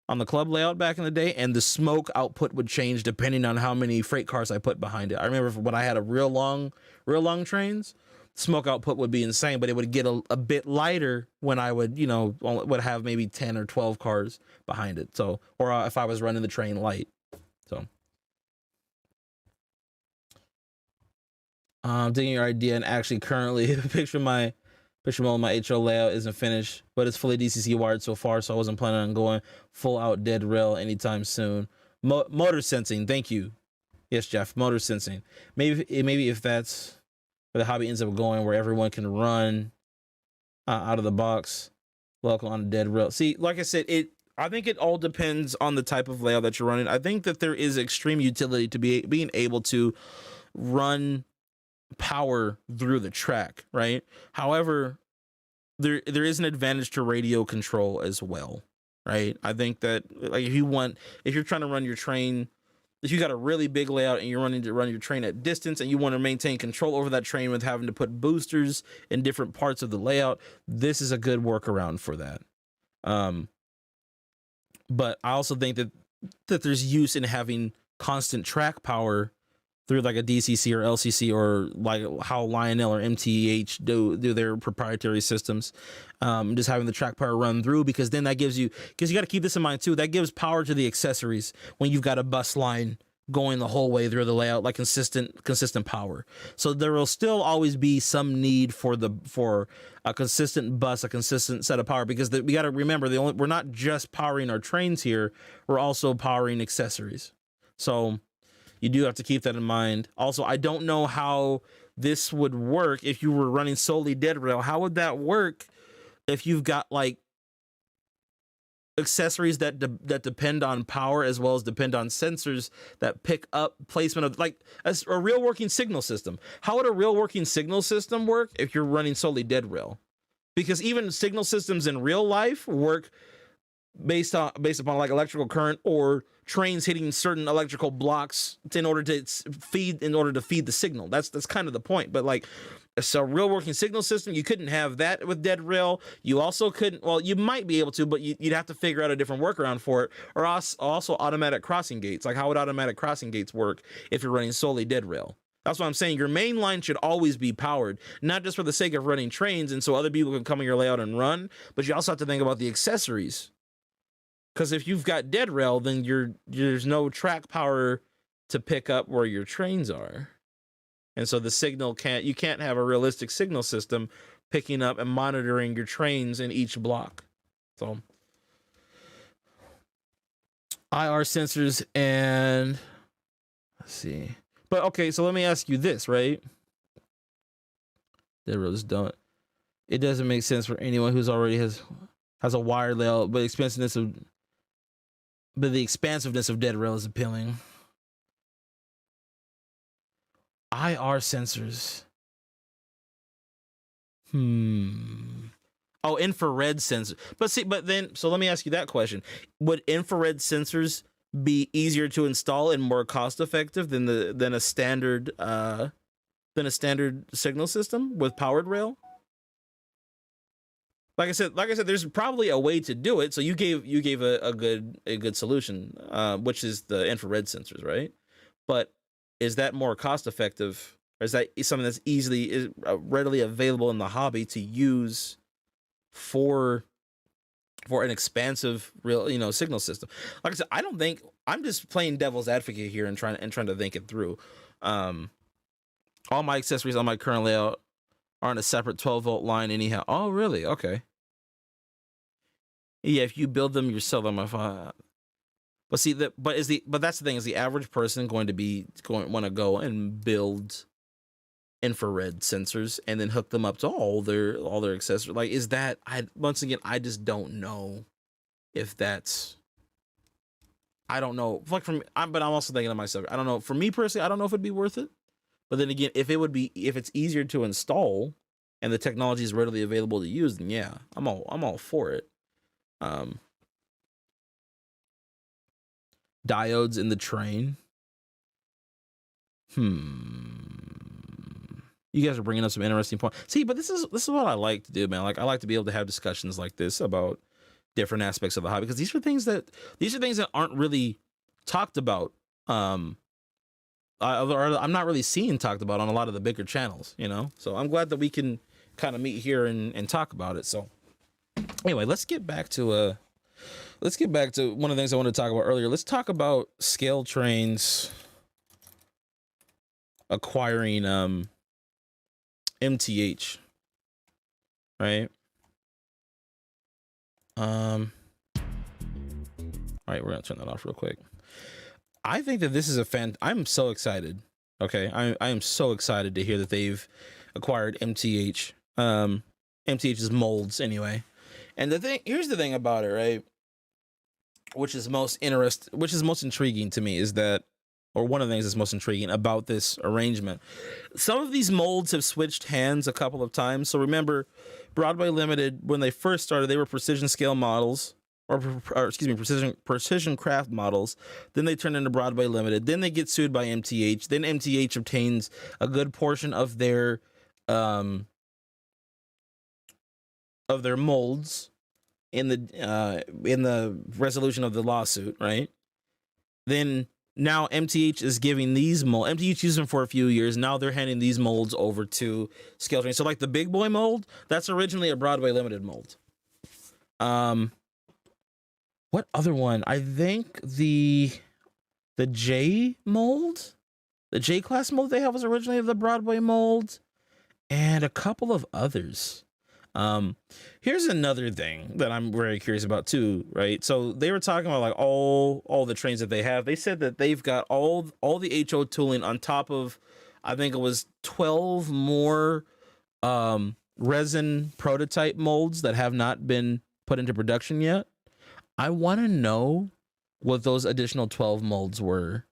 on the club layout back in the day, and the smoke output would change depending on how many freight cars I put behind it. I remember when I had a real long trains, smoke output would be insane, but it would get a bit lighter when I would have maybe 10 or 12 cars behind it. So, or if I was running the train light. So, digging your idea, and actually currently picture mode of my HO layout isn't finished, but it's fully DCC wired so far, so I wasn't planning on going full out dead rail anytime soon. Motor sensing, thank you. Yes, Jeff, motor sensing. Maybe if that's where the hobby ends up going, where everyone can run out of the box, local on a dead rail. See, like I said, I think it all depends on the type of layout that you're running. I think that there is extreme utility to being able to run power through the track, right? However, there is an advantage to radio control as well, right? I think that like if you're trying to run your train, if you got a really big layout and you're running to run your train at distance and you want to maintain control over that train with having to put boosters in different parts of the layout, this is a good workaround for that. But I also think that there's use in having constant track power through like a DCC or LCC or like how Lionel or MTH do their proprietary systems. Just having the track power run through, because then that gives you, because you got to keep this in mind too, that gives power to the accessories when you've got a bus line going the whole way through the layout, like consistent power. So there will still always be some need for a consistent bus, a consistent set of power, because we got to remember we're not just powering our trains here, we're also powering accessories. So you do have to keep that in mind. Also, I don't know how this would work if you were running solely dead rail. How would that work if you've got like accessories that depend on power as well as depend on sensors that pick up placement of like a real working signal system? How would a real working signal system work if you're running solely dead rail? Because even signal systems in real life work based upon like electrical current or trains hitting certain electrical blocks in order to feed the signal. That's kind of the point. But like, so real working signal system, you couldn't have that with dead rail. You also couldn't, well, you might be able to, but you'd have to figure out a different workaround for it. Or also automatic crossing gates. Like, how would automatic crossing gates work if you're running solely dead rail? That's what I'm saying. Your main line should always be powered, not just for the sake of running trains and so other people can come in your layout and run, but you also have to think about the accessories. Because if you've got dead rail, then there's no track power to pick up where your trains are. And so the signal you can't have a realistic signal system picking up and monitoring your trains in each block. So IR sensors and let's see. But okay, so let me ask you this, right? Dead rail just don't. It doesn't make sense for anyone who's already has a wired layout, but the expansiveness of dead rail is appealing. IR sensors. Oh, infrared sensors. So let me ask you that question. Would infrared sensors be easier to install and more cost effective than a standard signal system with powered rail? Like I said, there's probably a way to do it. So you gave a good solution, which is the infrared sensors, right? But is that more cost effective, or is that something that's readily available in the hobby to use for an expansive real signal system? Like I said, I don't think, I'm just playing devil's advocate here and trying to think it through. All my accessories on my current layout are on a separate 12-volt line anyhow. Oh, really? Okay. Yeah, if you build them yourself, I'm a. But see but that's the thing, is the average person going to want to go and build infrared sensors and then hook them up to all their accessories? Like, is that, once again, I just don't know if that's. I don't know. Like but I'm also thinking to myself, I don't know. For me personally, I don't know if it'd be worth it. But then again, if it's easier to install and the technology is readily available to use, then yeah, I'm all for it. Diodes in the train. You guys are bringing up some interesting points. See, but this is what I like to do, man. Like, I like to be able to have discussions like this about different aspects of the hobby, because these are things that aren't really talked about. I'm not really seeing talked about on a lot of the bigger channels, So I'm glad that we can kind of meet here and talk about it. So anyway, let's get back to one of the things I wanted to talk about earlier. Let's talk about scale trains acquiring MTH, right? All right, we're gonna turn that off real quick. I think that this is I'm so excited. Okay, I am so excited to hear that they've acquired MTH. MTH's molds anyway. And here's the thing about it, right? Which is most intriguing to me, is that or one of the things that's most intriguing about this arrangement. Some of these molds have switched hands a couple of times. So remember, Broadway Limited, when they first started, they were precision scale models, or excuse me, precision craft models. Then they turned into Broadway Limited. Then they get sued by MTH. Then MTH obtains a good portion of their molds in the resolution of the lawsuit, right? Then now MTH is giving these molds. MTH used them for a few years. Now they're handing these molds over to Scale Train. So like the Big Boy mold, that's originally a Broadway Limited mold. What other one? I think the J mold, the J class mold they have was originally the Broadway mold, and a couple of others. Here's another thing that I'm very curious about too, right? So they were talking about like all the trains that they have. They said that they've got all the HO tooling on top of, I think it was 12 more resin prototype molds that have not been put into production yet. I want to know what those additional 12 molds were.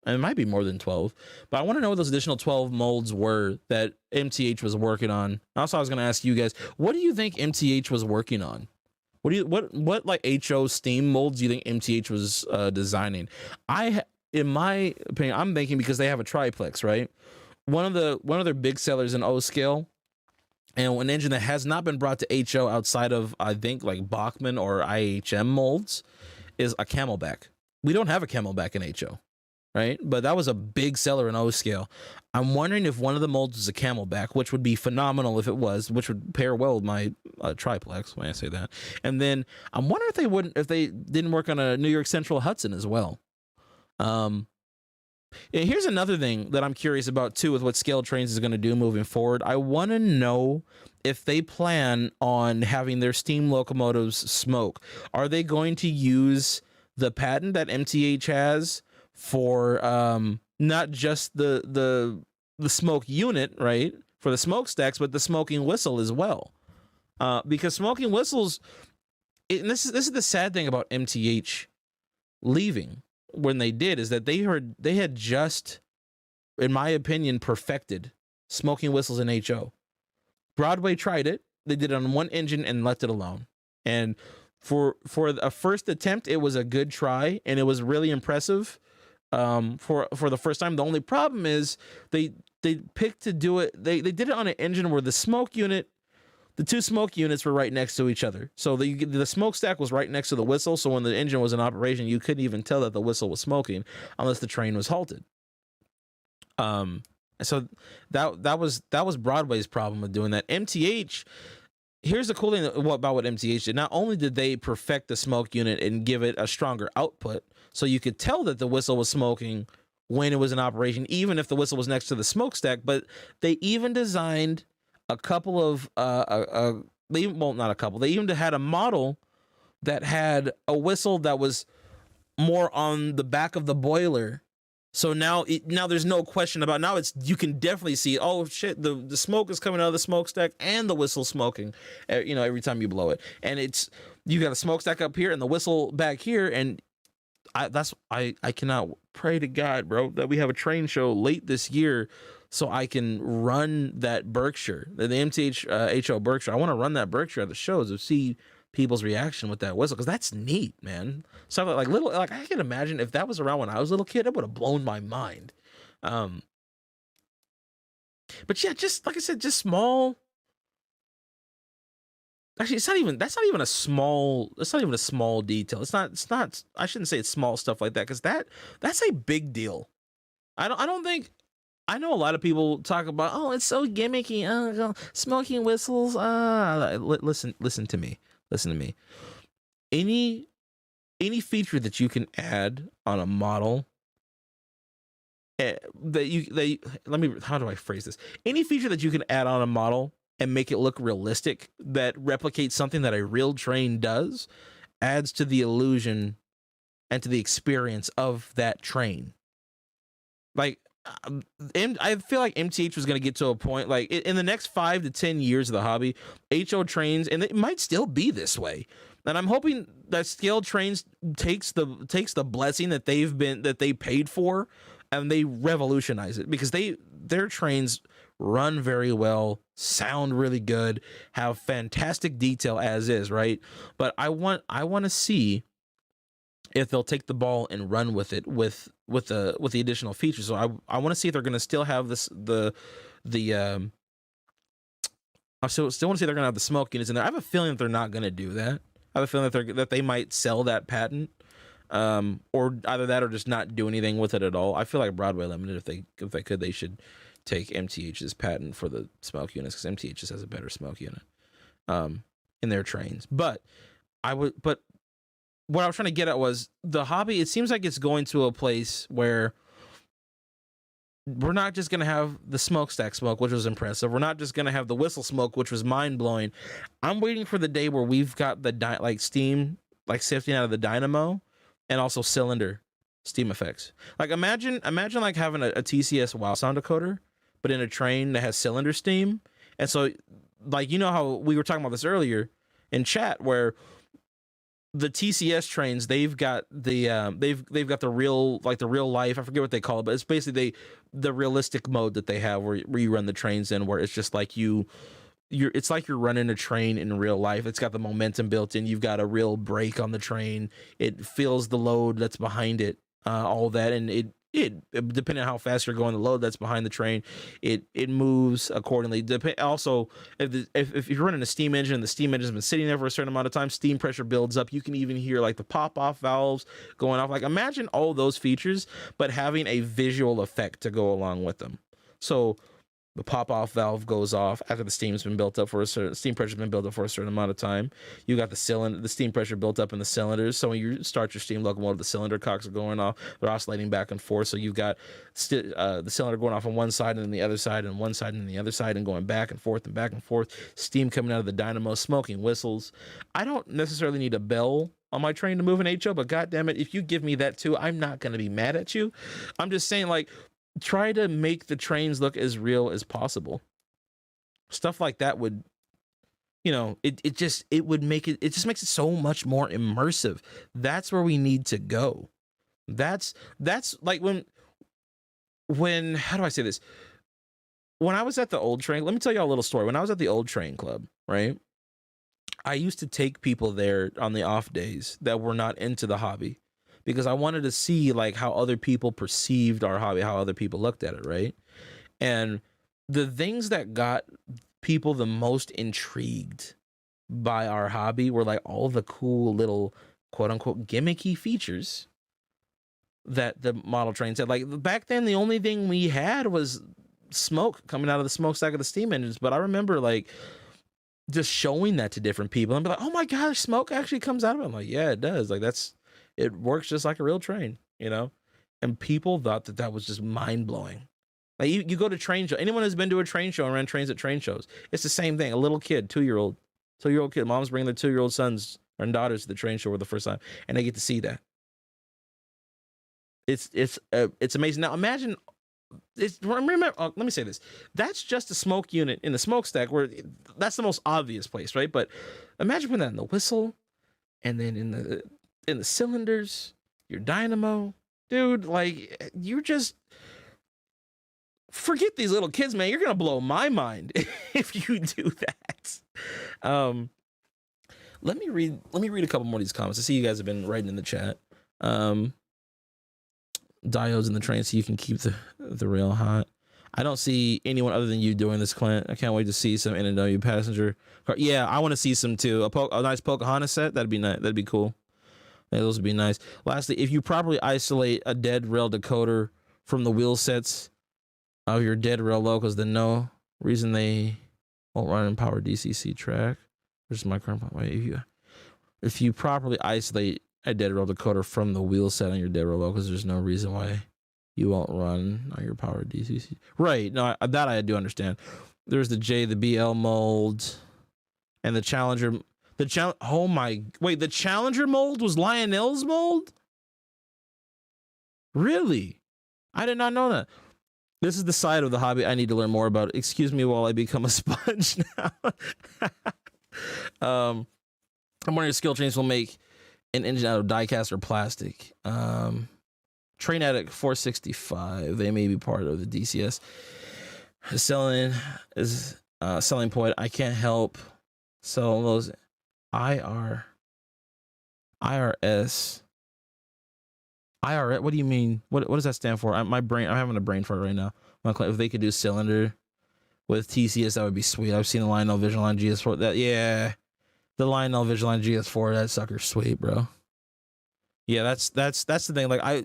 And it might be more than 12, but I want to know what those additional 12 molds were that MTH was working on. Also, I was going to ask you guys, what do you think MTH was working on? What like HO steam molds do you think MTH was designing? In my opinion, I'm thinking because they have a triplex, right? One of their big sellers in O scale, and an engine that has not been brought to HO outside of, I think, like Bachmann or IHM molds, is a Camelback. We don't have a Camelback in HO. Right, but that was a big seller in O scale. I'm wondering if one of the molds was a Camelback, which would be phenomenal if it was, which would pair well with my triplex when I say that. And then I'm wondering if they didn't work on a New York Central Hudson as well. And here's another thing that I'm curious about too with what Scale Trains is going to do moving forward. I want to know if they plan on having their steam locomotives smoke. Are they going to use the patent that MTH has for not just the smoke unit, right, for the smokestacks, but the smoking whistle as well, because smoking whistles, and this is the sad thing about MTH leaving when they did, is that they had just, in my opinion, perfected smoking whistles in HO. Broadway tried it, they did it on one engine and left it alone, and for a first attempt it was a good try and it was really impressive. For the first time. The only problem is they picked to do it. They did it on an engine where the two smoke units were right next to each other. So the smokestack was right next to the whistle. So when the engine was in operation, you couldn't even tell that the whistle was smoking unless the train was halted. So that was Broadway's problem with doing that. MTH. Here's the cool thing about what MTH did. Not only did they perfect the smoke unit and give it a stronger output, so you could tell that the whistle was smoking when it was in operation, even if the whistle was next to the smokestack, but they even designed a couple of, they even had a model that had a whistle that was more on the back of the boiler. So now there's no question about, now you can definitely see, oh shit, the smoke is coming out of the smokestack and the whistle smoking, every time you blow it. And you got a smokestack up here and the whistle back here. And I cannot pray to God, bro, that we have a train show late this year so I can run that Berkshire, the MTH HO Berkshire. I want to run that Berkshire at the shows to see people's reaction with that whistle, because that's neat, man. Stuff like I can imagine if that was around when I was a little kid, it would have blown my mind. But yeah, just like I said, just small. Actually, that's not even a small detail. It's not, I shouldn't say it's small stuff like that, because that's a big deal. I know a lot of people talk about, oh, it's so gimmicky, smoking whistles. Listen to me. Any feature that you can add on a model, how do I phrase this? Any feature that you can add on a model and make it look realistic, that replicates something that a real train does, adds to the illusion and to the experience of that train. Like, I feel like MTH was going to get to a point, like in the next 5 to 10 years of the hobby, HO trains, and it might still be this way. And I'm hoping that Scale Trains takes the blessing that they paid for and they revolutionize it because their trains run very well, sound really good, have fantastic detail as is, right? But I want to see if they'll take the ball and run with it with the additional features. So I want to see if they're going to still have I still want to see if they're going to have the smoke units in there. I have a feeling that they're not going to do that. I have a feeling that they might sell that patent, or either that or just not do anything with it at all. I feel like Broadway Limited, if they could, they should take MTH's patent for the smoke units, because MTH just has a better smoke unit in their trains. But what I was trying to get at was the hobby. It seems like it's going to a place where we're not just going to have the smokestack smoke, which was impressive. We're not just going to have the whistle smoke, which was mind-blowing. I'm waiting for the day where we've got the steam sifting out of the dynamo, and also cylinder steam effects. Like imagine like having a TCS wow sound decoder, but in a train that has cylinder steam. And so, like, you know how we were talking about this earlier in chat, where the TCS trains, they've got the real life, I forget what they call it, but it's basically the realistic mode that they have where you run the trains in, where it's just like it's like you're running a train in real life. It's got the momentum built in. You've got a real brake on the train. It feels the load that's behind it, all that, and it depending on how fast you're going, the load that's behind the train, it moves accordingly. Also, if you're running a steam engine and the steam engine's been sitting there for a certain amount of time, steam pressure builds up. You can even hear like the pop-off valves going off. Like imagine all those features, but having a visual effect to go along with them. So the pop-off valve goes off after the steam pressure's been built up for a certain amount of time. You got the steam pressure built up in the cylinders. So when you start your steam locomotive, the cylinder cocks are going off. They're oscillating back and forth. So you've got the cylinder going off on one side and then the other side, and one side and the other side, and going back and forth and back and forth. Steam coming out of the dynamo, smoking whistles. I don't necessarily need a bell on my train to move an HO, but goddammit, if you give me that too, I'm not going to be mad at you. I'm just saying, like, try to make the trains look as real as possible. Stuff like that would, it just makes it so much more immersive. That's where we need to go. That's like when how do I say this? When I was at the old train, let me tell you a little story. When I was at the old train club, right? I used to take people there on the off days that were not into the hobby, because I wanted to see like how other people perceived our hobby, how other people looked at it, right? And the things that got people the most intrigued by our hobby were like all the cool little quote unquote gimmicky features that the model trains had. Like back then, the only thing we had was smoke coming out of the smokestack of the steam engines. But I remember like just showing that to different people and be like, oh my gosh, smoke actually comes out of it. I'm like, yeah, it does. Like it works just like a real train, and people thought that was just mind blowing. Like you go to train show, anyone who's been to a train show and ran trains at train shows, it's the same thing. A little kid, 2-year-old kid, mom's bringing their 2-year-old sons and daughters to the train show for the first time, and they get to see that. It's amazing. Now imagine, remember, let me say this. That's just a smoke unit in the smokestack, where that's the most obvious place, right? But imagine putting that in the whistle, and then in the cylinders, your dynamo, dude. Like you just forget these little kids, man. You're gonna blow my mind if you do that. Let me read a couple more of these comments. I see you guys have been writing in the chat. Diodes in the train so you can keep the rail hot. I don't see anyone other than you doing this, Clint. I can't wait to see some N&W passenger car. Yeah, I want to see some too. A nice Pocahontas set. That'd be nice. That'd be cool. Yeah, those would be nice. Lastly, if you properly isolate a dead rail decoder from the wheel sets of your dead rail locos, then no reason they won't run in power DCC track. This is my current point. If you properly isolate a dead rail decoder from the wheel set on your dead rail locos, there's no reason why you won't run on your power DCC. Right. No, that I do understand. There's the BL mold and the Challenger. Oh my, wait, the Challenger mold was Lionel's mold? Really? I did not know that. This is the side of the hobby I need to learn more about. Excuse me while I become a sponge now. I'm wondering if skill trains will make an engine out of die cast or plastic. Train Addict 465. They may be part of the DCS. Selling point. I can't help sell those IRS. What do you mean? What does that stand for? I'm having a brain fart right now. If they could do cylinder with TCS, that would be sweet. I've seen the Lionel Vision Line GS4. The Lionel Vision Line GS4. That sucker's sweet, bro. Yeah, that's the thing. Like I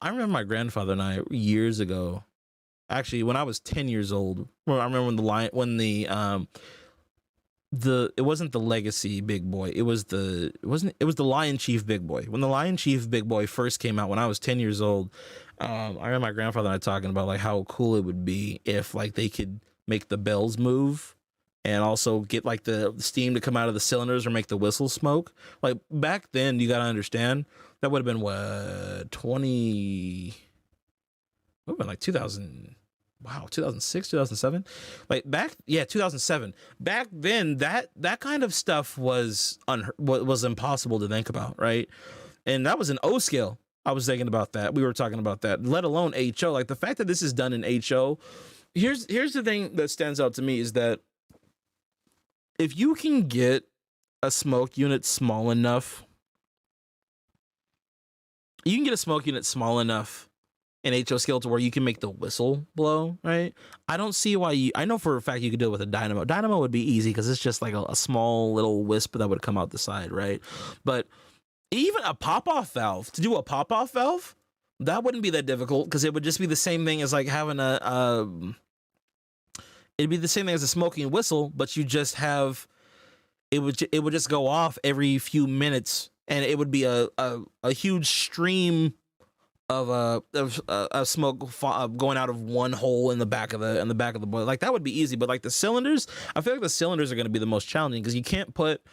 remember my grandfather and I years ago. Actually, when I was 10 years old, I remember it wasn't the Legacy Big Boy. It was the Lion Chief Big Boy. When the Lion Chief Big Boy first came out, when I was 10 years old, I remember my grandfather and I talking about like how cool it would be if like they could make the bells move and also get like the steam to come out of the cylinders or make the whistle smoke. Like back then, you gotta understand that would have been what 20. What would have been like 2000. Wow, 2006, 2007, like 2007. Back then, that kind of stuff was impossible to think about, right? And that was an O scale. I was thinking about that. We were talking about that. Let alone HO. Like the fact that this is done in HO. Here's the thing that stands out to me is that if you can get a smoke unit small enough, in HO scale to where you can make the whistle blow, right? I don't see why I know for a fact you could do it with a dynamo. Dynamo would be easy because it's just like a small little wisp that would come out the side, right? But even a pop-off valve, to do a pop-off valve, that wouldn't be that difficult because it would just be the same thing as like having it'd be the same thing as a smoking whistle, but you just have, it would just go off every few minutes and it would be a huge stream of smoke going out of one hole in the back of the boiler. Like that would be easy, but like the cylinders, I feel like the cylinders are going to be the most challenging because you can't put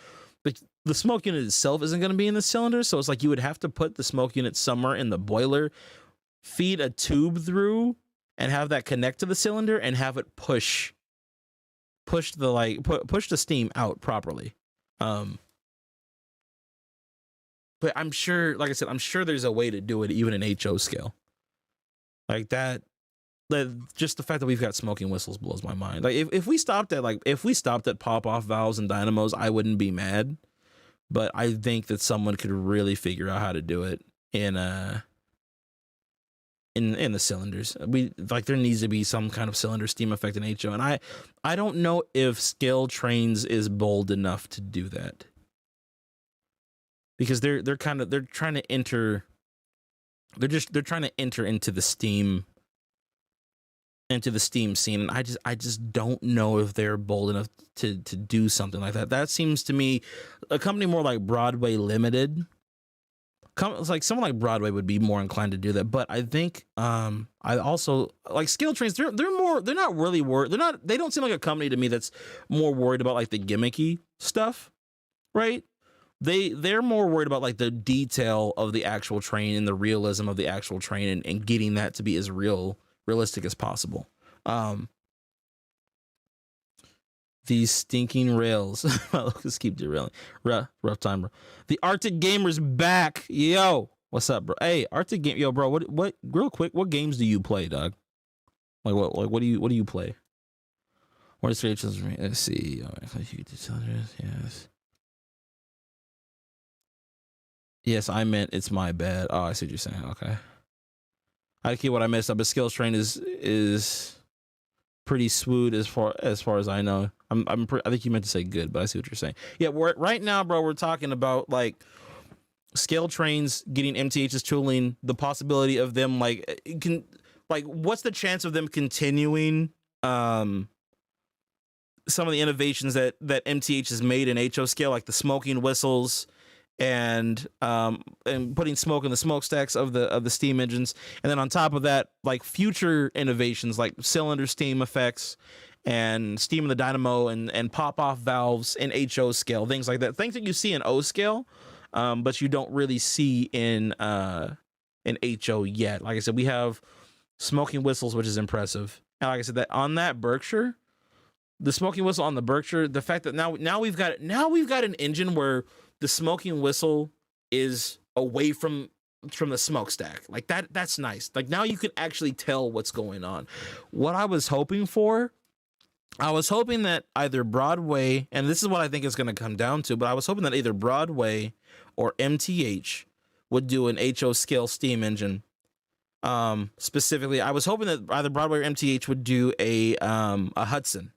the smoke unit itself isn't going to be in the cylinder, so it's like you would have to put the smoke unit somewhere in the boiler, feed a tube through, and have that connect to the cylinder and have it push the steam out properly. But I'm sure, like I said, I'm sure there's a way to do it even in HO scale. Like that just the fact that we've got smoking whistles blows my mind. Like if we stopped at pop-off valves and dynamos, I wouldn't be mad. But I think that someone could really figure out how to do it in the cylinders. There needs to be some kind of cylinder steam effect in HO, and I don't know if Scale Trains is bold enough to do that. Because they're trying to enter into the steam scene, and I just don't know if they're bold enough to do something like that. That seems to me a company more like Broadway Limited. Like someone like Broadway would be more inclined to do that, but I think I also like Scale Trains. They're not really worried. They don't seem like a company to me that's more worried about like the gimmicky stuff, right? They're more worried about like the detail of the actual train and the realism of the actual train and getting that to be as realistic as possible. These stinking rails. Let's keep derailing. Rough time, bro. The Arctic Gamer's back. Yo, what's up, bro? Hey, Arctic Game. Yo, bro. What? Real quick, what games do you play, dog? Like what do you play? What is let's see. Yes. Yes, I meant it's my bad. Oh, I see what you're saying. Okay. I keep what I messed up. But Skills Train is pretty smooth as far as I know. I think you meant to say good, but I see what you're saying. Yeah, right now, bro, we're talking about like Scale Trains getting MTH's tooling, the possibility of them what's the chance of them continuing some of the innovations that MTH has made in HO scale, like the smoking whistles and putting smoke in the smokestacks of the steam engines, and then on top of that, like future innovations like cylinder steam effects and steam in the dynamo and pop-off valves in HO scale, things like that, things that you see in O scale, but you don't really see in HO yet. Like I said, we have smoking whistles, which is impressive, and like I said, that on that Berkshire, the smoking whistle on the Berkshire, the fact that now we've got an engine where the smoking whistle is away from from the smokestack. Like that's nice. Like now you can actually tell what's going on. What I was hoping for, I was hoping that either Broadway, and this is what I think it's going to come down to, but I was hoping that either Broadway or MTH would do an HO scale steam engine. Specifically, I was hoping that either Broadway or MTH would do a Hudson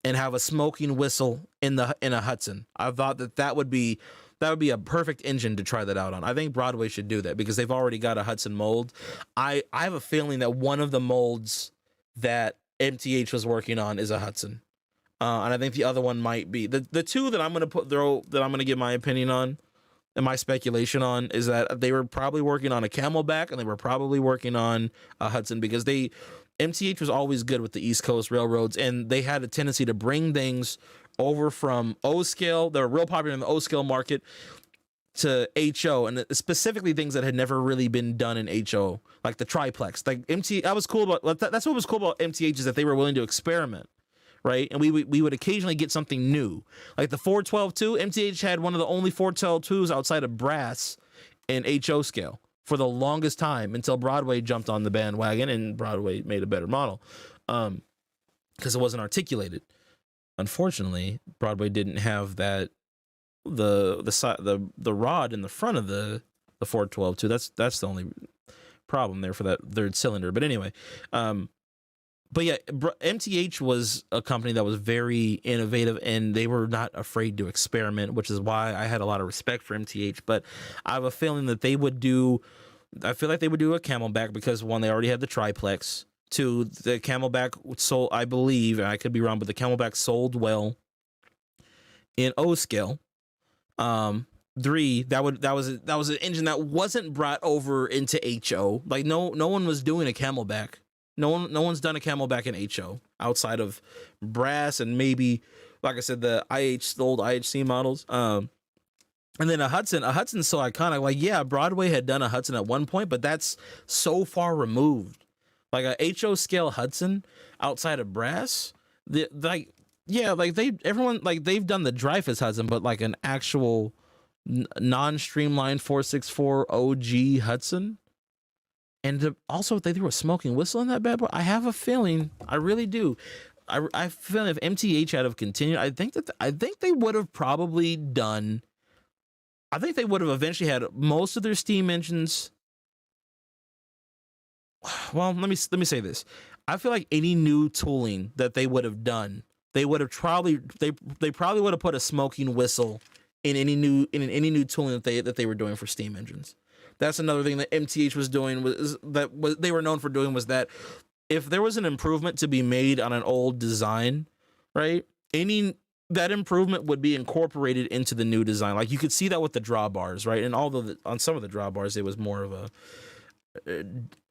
and have a smoking whistle in a Hudson. I thought that would be a perfect engine to try that out on. I think Broadway should do that because they've already got a Hudson mold. I have a feeling that one of the molds that MTH was working on is a Hudson, and I think the other one might be the two that I'm gonna give my opinion on and my speculation on is that they were probably working on a Camelback and they were probably working on a Hudson because MTH was always good with the East Coast railroads and they had a tendency to bring things over from O scale. They were real popular in the O scale market to HO, and specifically things that had never really been done in HO, like the triplex. Like that's what was cool about MTH is that they were willing to experiment, right? And we would occasionally get something new, like the 412-2. MTH had one of the only 412-2s outside of brass in HO scale for the longest time until Broadway jumped on the bandwagon and Broadway made a better model, because it wasn't articulated. Unfortunately, Broadway didn't have that the rod in the front of the 412-2. That's the only problem there for that third cylinder. But anyway, but yeah, MTH was a company that was very innovative and they were not afraid to experiment, which is why I had a lot of respect for MTH. But I have a feeling that I feel like they would do a Camelback because one, they already had the triplex. Two, the Camelback sold, I believe, and I could be wrong, but the Camelback sold well in O scale. Three, that was an engine that wasn't brought over into HO. Like no one was doing a Camelback. No one's done a Camelback in HO outside of brass and maybe, like I said, the old IHC models. And then a Hudson's so iconic. Like, yeah, Broadway had done a Hudson at one point, but that's so far removed. Like a HO scale Hudson outside of brass, they've done the Dreyfus Hudson, but like an actual non-streamlined 464 OG Hudson. And also, if they threw a smoking whistle in that bad boy, I have a feeling, I really do. I feel if MTH had have continued, I think they would have probably done. I think they would have eventually had most of their steam engines. Well, let me say this. I feel like any new tooling that they would have done, they would have probably would have put a smoking whistle in any new tooling that they were doing for steam engines. That's another thing that MTH was doing they were known for doing was that if there was an improvement to be made on an old design, right? That improvement would be incorporated into the new design. Like you could see that with the drawbars, right? And although on some of the drawbars it was more of a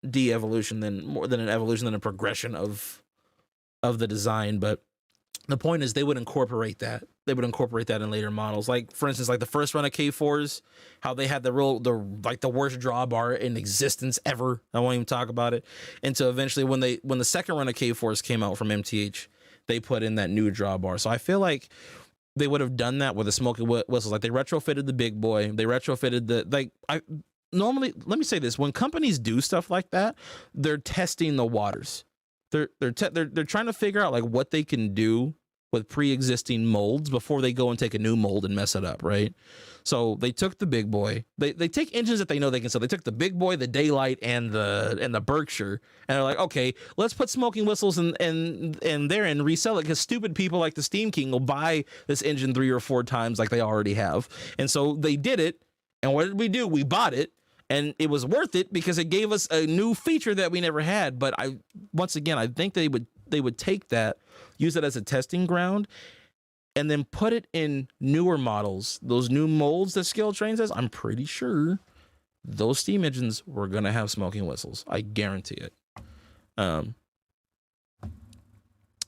de-evolution than an evolution than a progression of the design, but the point is they would incorporate that in later models. Like for instance, like the first run of K4s, how they had the worst drawbar in existence ever. I won't even talk about it. And so eventually when the second run of K4s came out from MTH, they put in that new drawbar. So I feel like they would have done that with the smoking whistles. Like they retrofitted the big boy, they retrofitted normally, let me say this: when companies do stuff like that, they're testing the waters. They're trying to figure out like what they can do with pre-existing molds before they go and take a new mold and mess it up, right? So they took the big boy. They take engines that they know they can sell. They took the big boy, the Daylight, and the Berkshire, and they're like, okay, let's put smoking whistles in there and resell it because stupid people like the Steam King will buy this engine 3 or 4 times like they already have. And so they did it. And what did we do? We bought it. And it was worth it because it gave us a new feature that we never had. But I think they would take that, use it as a testing ground, and then put it in newer models. Those new molds that Scale Train says, I'm pretty sure those steam engines were gonna have smoking whistles. I guarantee it.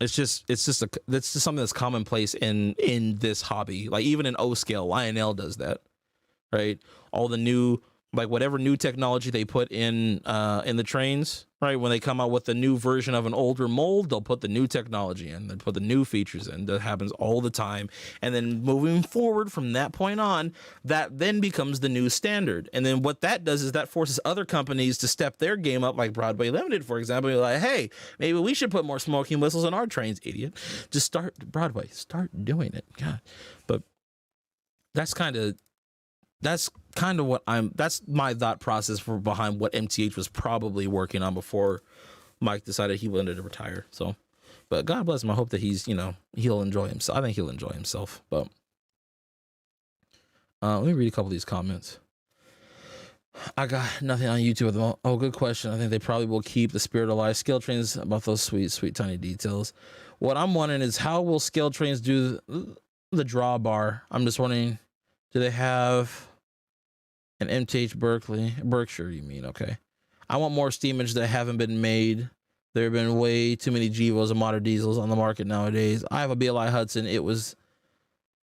It's just something that's commonplace in this hobby. Like even in O scale, Lionel does that, right? All the new like whatever new technology they put in the trains, right? When they come out with a new version of an older mold, they'll put the new technology in, they put the new features in. That happens all the time. And then moving forward from that point on, that then becomes the new standard. And then what that does is that forces other companies to step their game up, like Broadway Limited, for example. You're like, hey, maybe we should put more smoking whistles on our trains, idiot. Just start start doing it. God. But that's kind of that's my thought process behind what MTH was probably working on before Mike decided he wanted to retire. So, but God bless him. I hope that he'll enjoy himself. I think he'll enjoy himself. But let me read a couple of these comments. I got nothing on YouTube at the moment. Oh, good question. I think they probably will keep the spirit alive. Scale trains about those sweet, tiny details. What I'm wondering is how will scale trains do the drawbar? I'm just wondering, do they have an MTH Berkshire, you mean? Okay. I want more steam engines that haven't been made. There have been way too many Gevos and modern diesels on the market nowadays. I have a BLI Hudson. It was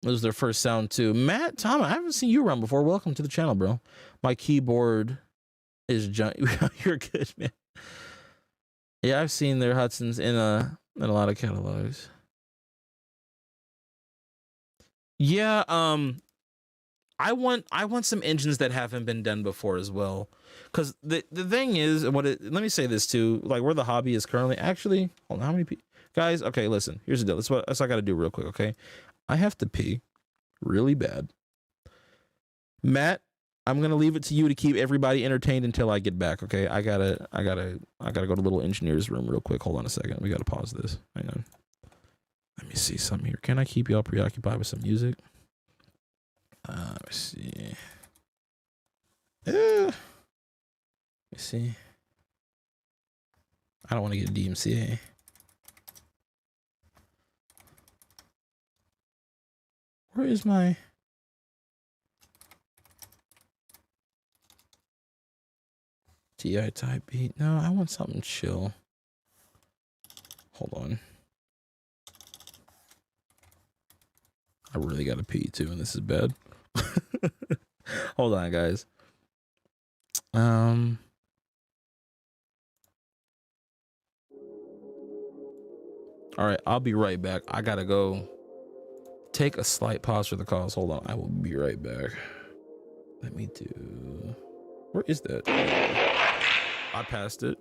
their first sound too. Matt, Tom, I haven't seen you around before. Welcome to the channel, bro. My keyboard is junk. You're good, man. Yeah, I've seen their Hudsons in a lot of catalogs. Yeah, I want some engines that haven't been done before as well, because the thing is, let me say this too, like where the hobby is currently. Actually, hold on, how many guys? Okay, listen. Here's the deal. That's what I got to do real quick. Okay, I have to pee, really bad. Matt, I'm gonna leave it to you to keep everybody entertained until I get back. Okay, I gotta go to little engineer's room real quick. Hold on a second. We gotta pause this. Hang on. Let me see something here. Can I keep y'all preoccupied with some music? Let me see. Let me see. I don't want to get a DMCA. Where is my... TI type beat? No, I want something chill. Hold on. I really got to pee too, and this is bad. Hold on, guys. All right, I'll be right back. I gotta go take a slight pause for the calls. Hold on, I will be right back. Let me do... Where is that? I passed it.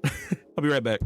I'll be right back.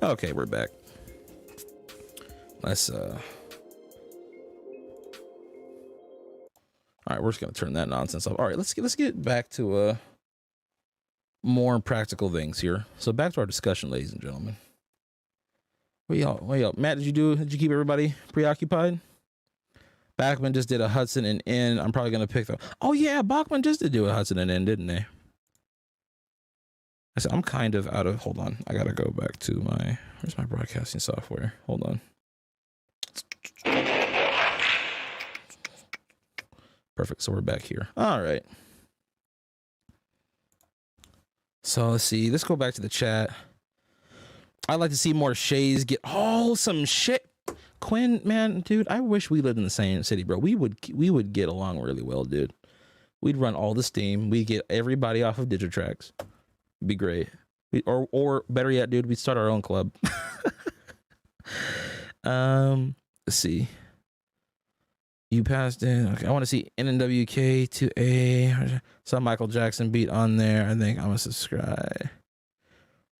Okay, we're back. Let's all right, we're just gonna turn that nonsense off. All right, let's get back to more practical things here. So back to our discussion, ladies and gentlemen. What y'all? Matt, did you keep everybody preoccupied? Bachman just did a Hudson and N. I'm probably gonna pick them. Oh yeah, Bachman just did do a Hudson and N, didn't they? I said, I'm kind of out of, hold on. I got to go back to where's my broadcasting software? Hold on. Perfect. So we're back here. All right. So let's see. Let's go back to the chat. I'd like to see more Shays get, some shit. Quinn, man, dude, I wish we lived in the same city, bro. We would get along really well, dude. We'd run all the steam. We'd get everybody off of Digitrax. It'd be great. Or better yet, dude, we'd start our own club. Let's see. You passed in. Okay, I want to see NNWK to A. Some Michael Jackson beat on there. I think I'm gonna subscribe.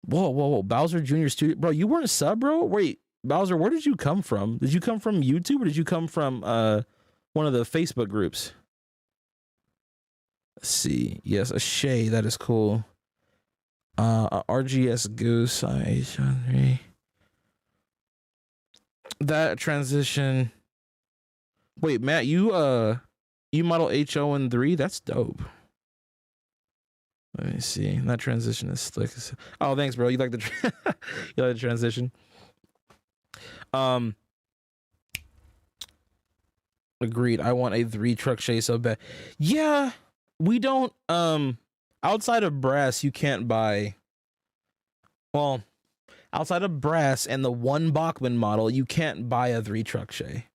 Whoa. Bowser Jr. Studio. Bro, you weren't a sub, bro? Wait, Bowser, where did you come from? Did you come from YouTube or did you come from one of the Facebook groups? Let's see. Yes, a Shay. That is cool. RGS Goose. H3. That transition. Wait, Matt, you model HO in 3? That's dope. Let me see. That transition is slick. Oh, thanks, bro. You like the you like the transition? Agreed. I want a 3-truck Shay so bad. Yeah, we don't. Outside of brass, you can't buy. Well, outside of brass and the one Bachmann model, you can't buy a 3-truck Shay.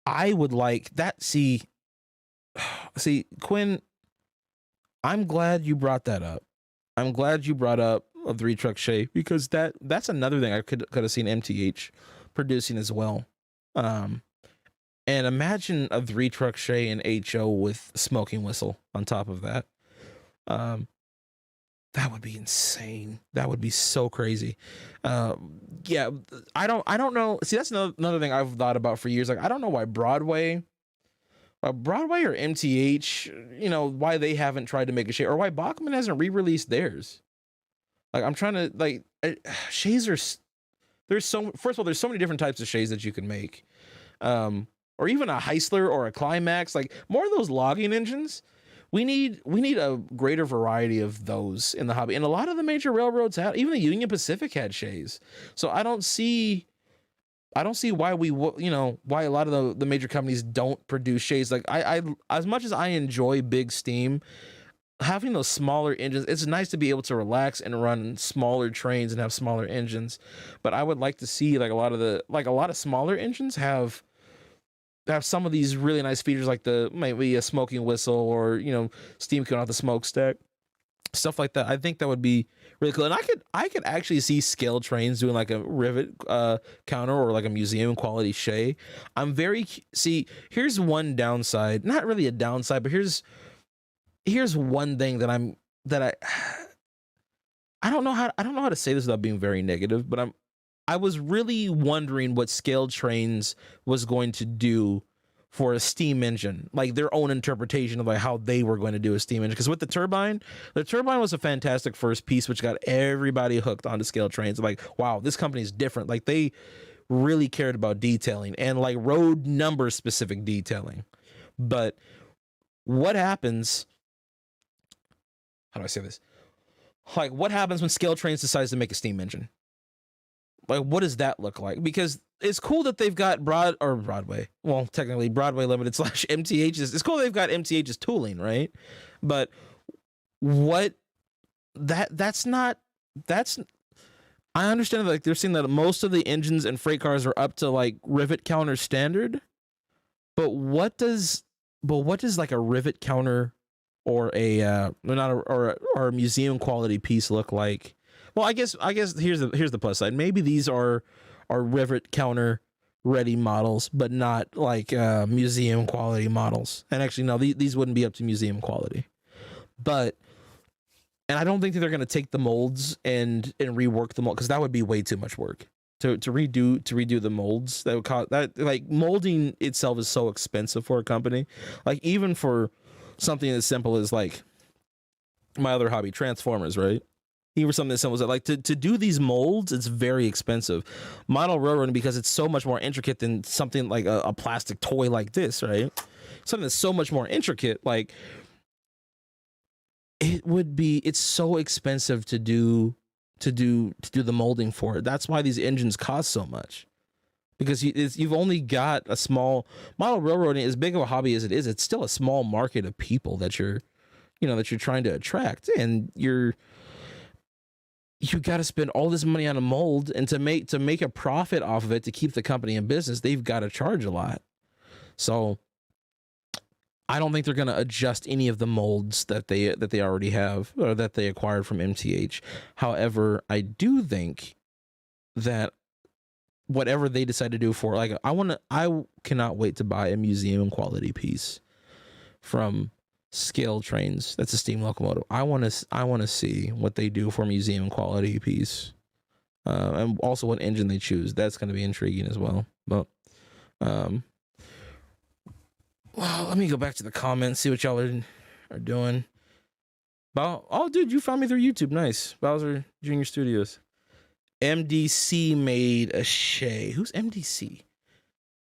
I would like that. See, Quinn, I'm glad you brought that up. I'm glad you brought up a 3-truck Shay because that's another thing I could have seen MTH producing as well. And imagine a 3-truck Shay and HO with smoking whistle on top of that. That would be insane. That would be so crazy. Yeah, I don't know. See, that's another thing I've thought about for years. Like, I don't know why Broadway or MTH, you know, why they haven't tried to make a Shay, or why Bachmann hasn't re-released theirs. Like, I'm trying to, like, Shays are, first of all, there's so many different types of Shays that you can make. Or even a Heisler or a Climax, like more of those logging engines. We need a greater variety of those in the hobby. And a lot of the major railroads had, even the Union Pacific had Shays. So I don't see why why a lot of the major companies don't produce Shays. Like I as much as I enjoy big steam, having those smaller engines, it's nice to be able to relax and run smaller trains and have smaller engines. But I would like to see like a lot of smaller engines have some of these really nice features, like maybe a smoking whistle or, you know, steam coming out the smokestack, stuff like that. I think that would be really cool. And I could actually see scale trains doing like a rivet counter or like a museum quality Shay. Here's one downside, not really a downside, but here's one thing that I don't know how to say this without being very negative, but I was really wondering what Scale Trains was going to do for a steam engine, like their own interpretation of like how they were going to do a steam engine. Because with the turbine was a fantastic first piece, which got everybody hooked onto Scale Trains. Like, wow, this company is different. Like, they really cared about detailing and like road number specific detailing. But what happens? How do I say this? Like, what happens when Scale Trains decides to make a steam engine? Like, what does that look like? Because it's cool that they've got Broadway. Well, technically Broadway Limited / MTH. It's cool they've got MTH's tooling, right? But that's I understand that, like, they're saying that most of the engines and freight cars are up to like rivet counter standard. But what does like a rivet counter or a museum quality piece look like? Well, I guess here's the plus side. Maybe these are rivet counter ready models, but not like museum quality models. And actually, no, these wouldn't be up to museum quality. And I don't think that they're going to take the molds and rework the mold, because that would be way too much work to redo the molds. That would cost, that, like, molding itself is so expensive for a company. Like, even for something as simple as like my other hobby, Transformers, right? Even something as simple as that, like to do these molds, it's very expensive. Model railroading, because it's so much more intricate than something like a plastic toy like this, right? Something that's so much more intricate, like it's so expensive to do the molding for it. That's why these engines cost so much, because you've only got a small model railroading. As big of a hobby as it is, it's still a small market of people that you're trying to attract, and you got to spend all this money on a mold, and to make a profit off of it, to keep the company in business, they've got to charge a lot. So I don't think they're going to adjust any of the molds that they already have or that they acquired from MTH. However, I do think that whatever they decide to do for, like, I cannot wait to buy a museum quality piece from Scale Trains. That's a steam locomotive. I want to see what they do for a museum quality piece, and also what engine they choose. That's going to be intriguing as well. But well, let me go back to the comments, see what y'all are doing. Oh, dude, you found me through YouTube. Nice. Bowser Junior Studios. MDC made a Shay. Who's MDC?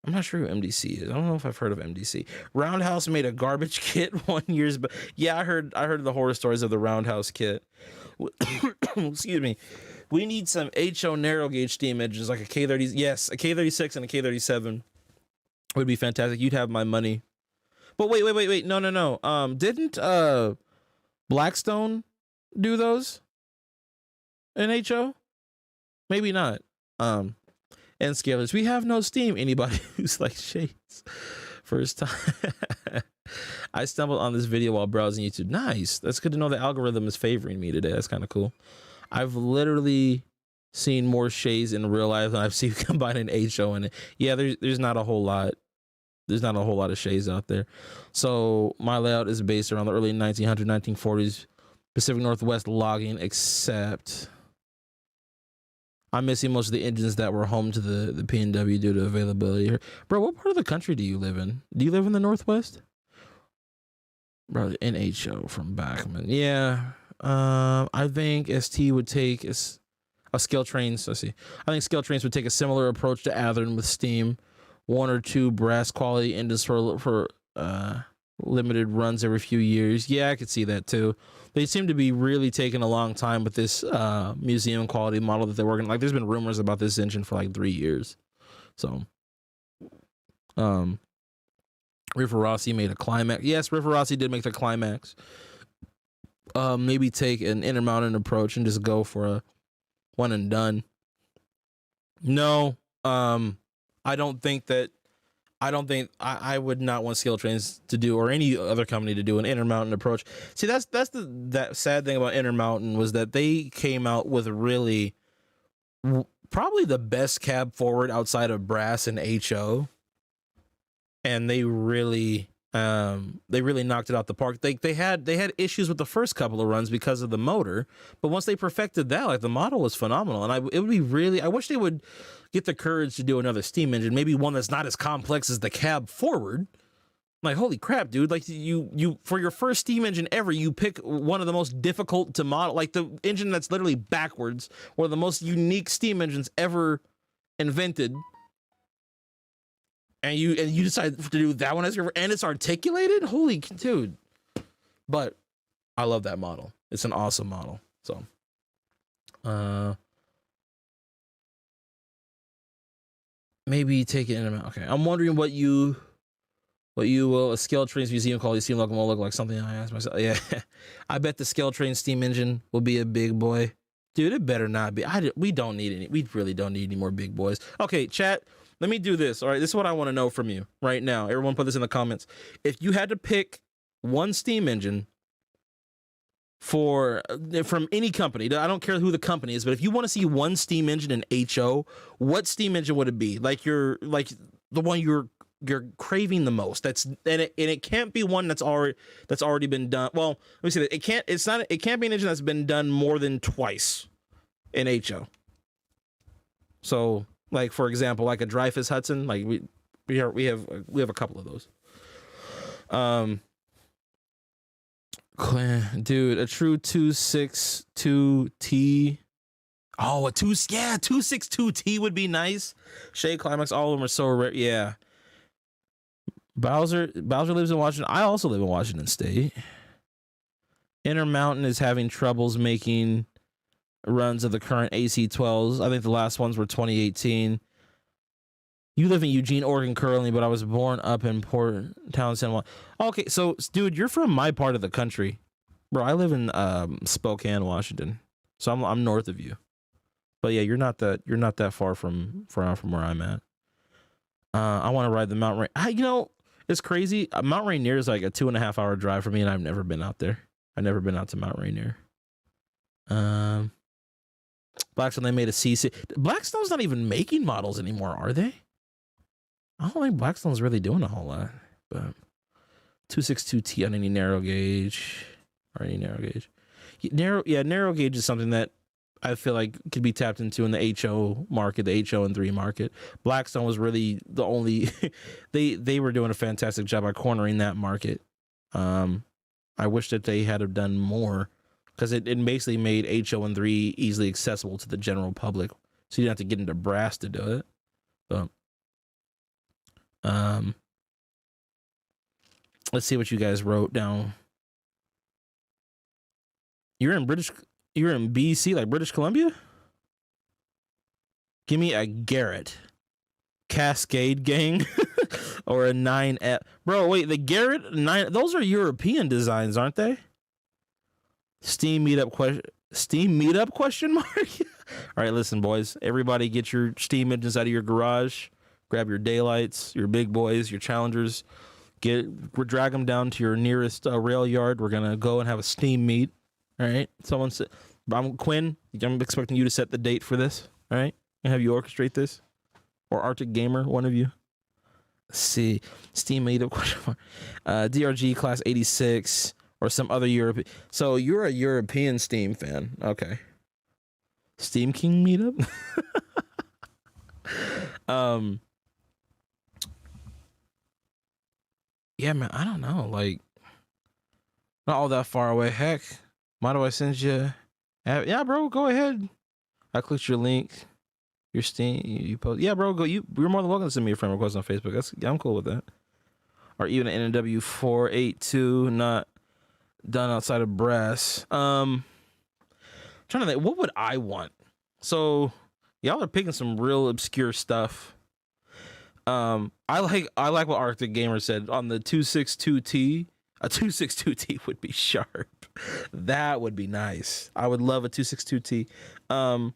I'm not sure who MDC is. I don't know if I've heard of MDC. Roundhouse made a garbage kit 1 year, but yeah, I heard the horror stories of the Roundhouse kit. Excuse me. We need some HO narrow gauge steam engines, like a K30. Yes, a K36 and a K37 would be fantastic. You'd have my money. But wait. No. Didn't Blackstone do those in HO? Maybe not. And scalers, we have no steam. Anybody who's like Shades? First time. I stumbled on this video while browsing YouTube. Nice. That's good to know the algorithm is favoring me today. That's kind of cool. I've literally seen more Shays in real life than I've seen combining HO in it. Yeah, there's not a whole lot. There's not a whole lot of Shays out there. So my layout is based around the early 1900s, 1940s Pacific Northwest logging, except I'm missing most of the engines that were home to the P&W due to availability here. Bro, what part of the country do you live in? Do you live in the Northwest? Bro, NHO from Bachman. Yeah. I think ST would take a Scale Trains. Let's see. I think Scale Trains would take a similar approach to Atherton with steam. 1 or 2 brass quality engines for limited runs every few years. Yeah, I could see that too. They seem to be really taking a long time with this museum quality model that they're working. Like, there's been rumors about this engine for like 3 years. So, River Rossi made a Climax. Yes, River Rossi did make the Climax. Maybe take an intermountain approach and just go for a one and done. No, I would not want Scale Trains to do, or any other company to do, an Intermountain approach. See, that's that sad thing about Intermountain was that they came out with probably the best cab forward outside of Brass and HO, and they really knocked it out the park. They had issues with the first couple of runs because of the motor, but once they perfected that, like, the model was phenomenal. And I wish they would get the courage to do another steam engine, maybe one that's not as complex as the cab forward. Like, holy crap, dude! Like, you for your first steam engine ever, you pick one of the most difficult to model, like the engine that's literally backwards, one of the most unique steam engines ever invented. And you decide to do that one as your, and it's articulated. Holy dude! But I love that model. It's an awesome model. So, maybe take it in a minute. Okay, I'm wondering what you will a Scale Trains museum quality steam locomotive look like. Something I asked myself. Yeah, I bet the Scale Train steam engine will be a big boy, dude. It better not be. We don't need any. We really don't need any more big boys. Okay, chat. Let me do this. All right, this is what I want to know from you right now. Everyone, put this in the comments. If you had to pick one steam engine from any company, I don't care who the company is, but if you want to see one steam engine in HO, what steam engine would it be? Like the one you're craving the most. It can't be one that's already been done. Well, let me say that it can't be an engine that's been done more than twice in HO. So, like, for example, like a Dreyfuss Hudson, like we have a couple of those. Dude, a true 262T. Oh, a 262T would be nice. Shay Climax, all of them are so rare. Yeah. Bowser lives in Washington. I also live in Washington State. Intermountain is having troubles making runs of the current AC-12s. I think the last ones were 2018. You live in Eugene, Oregon currently, but I was born up in Port Townsend. Okay, so, dude, you're from my part of the country. Bro, I live in Spokane, Washington. So I'm north of you. But yeah, you're not that far from where I'm at. I want to ride the mountain range. It's crazy. Mount Rainier is like a 2.5 hour drive for me, and I've never been out there. I've never been out to Mount Rainier. Blackstone, they made a CC. Blackstone's not even making models anymore, are they? I don't think Blackstone's really doing a whole lot. But 262T on any narrow gauge or any narrow gauge. Narrow gauge is something that I feel like could be tapped into in the HO market, the HO&3 market. Blackstone was really the only they were doing a fantastic job by cornering that market. I wish that they had have done more, because it basically made HO&3 easily accessible to the general public, so you didn't have to get into brass to do it. But let's see what you guys wrote down. You're in BC, like British Columbia? Give me a Garrett Cascade Gang or a 9F. Bro, wait, the Garrett 9, those are European designs, aren't they? Steam meetup question mark? All right, listen, boys. Everybody get your Steam engines out of your garage. Grab your daylights, your big boys, your challengers. Drag them down to your nearest rail yard. We're going to go and have a Steam meet. All right. Someone said, I'm Quinn. I'm expecting you to set the date for this. All right. And have you orchestrate this, or Arctic Gamer, one of you. Let's see. Steam meetup question mark. DRG class 86 or some other European. So you're a European Steam fan. Okay. Steam King meetup. Yeah, man. I don't know. Like, not all that far away. Heck. Why do I send you? Yeah, bro, go ahead. I clicked your link, your Steam. You post. Yeah, bro, go. You're more than welcome to send me a friend request on Facebook. I'm cool with that. Or even an NW 482, not done outside of brass. Trying to think, what would I want? So y'all are picking some real obscure stuff. I like what Arctic Gamer said on the 262T. A 262T would be sharp. That would be nice. I would love a 262T. The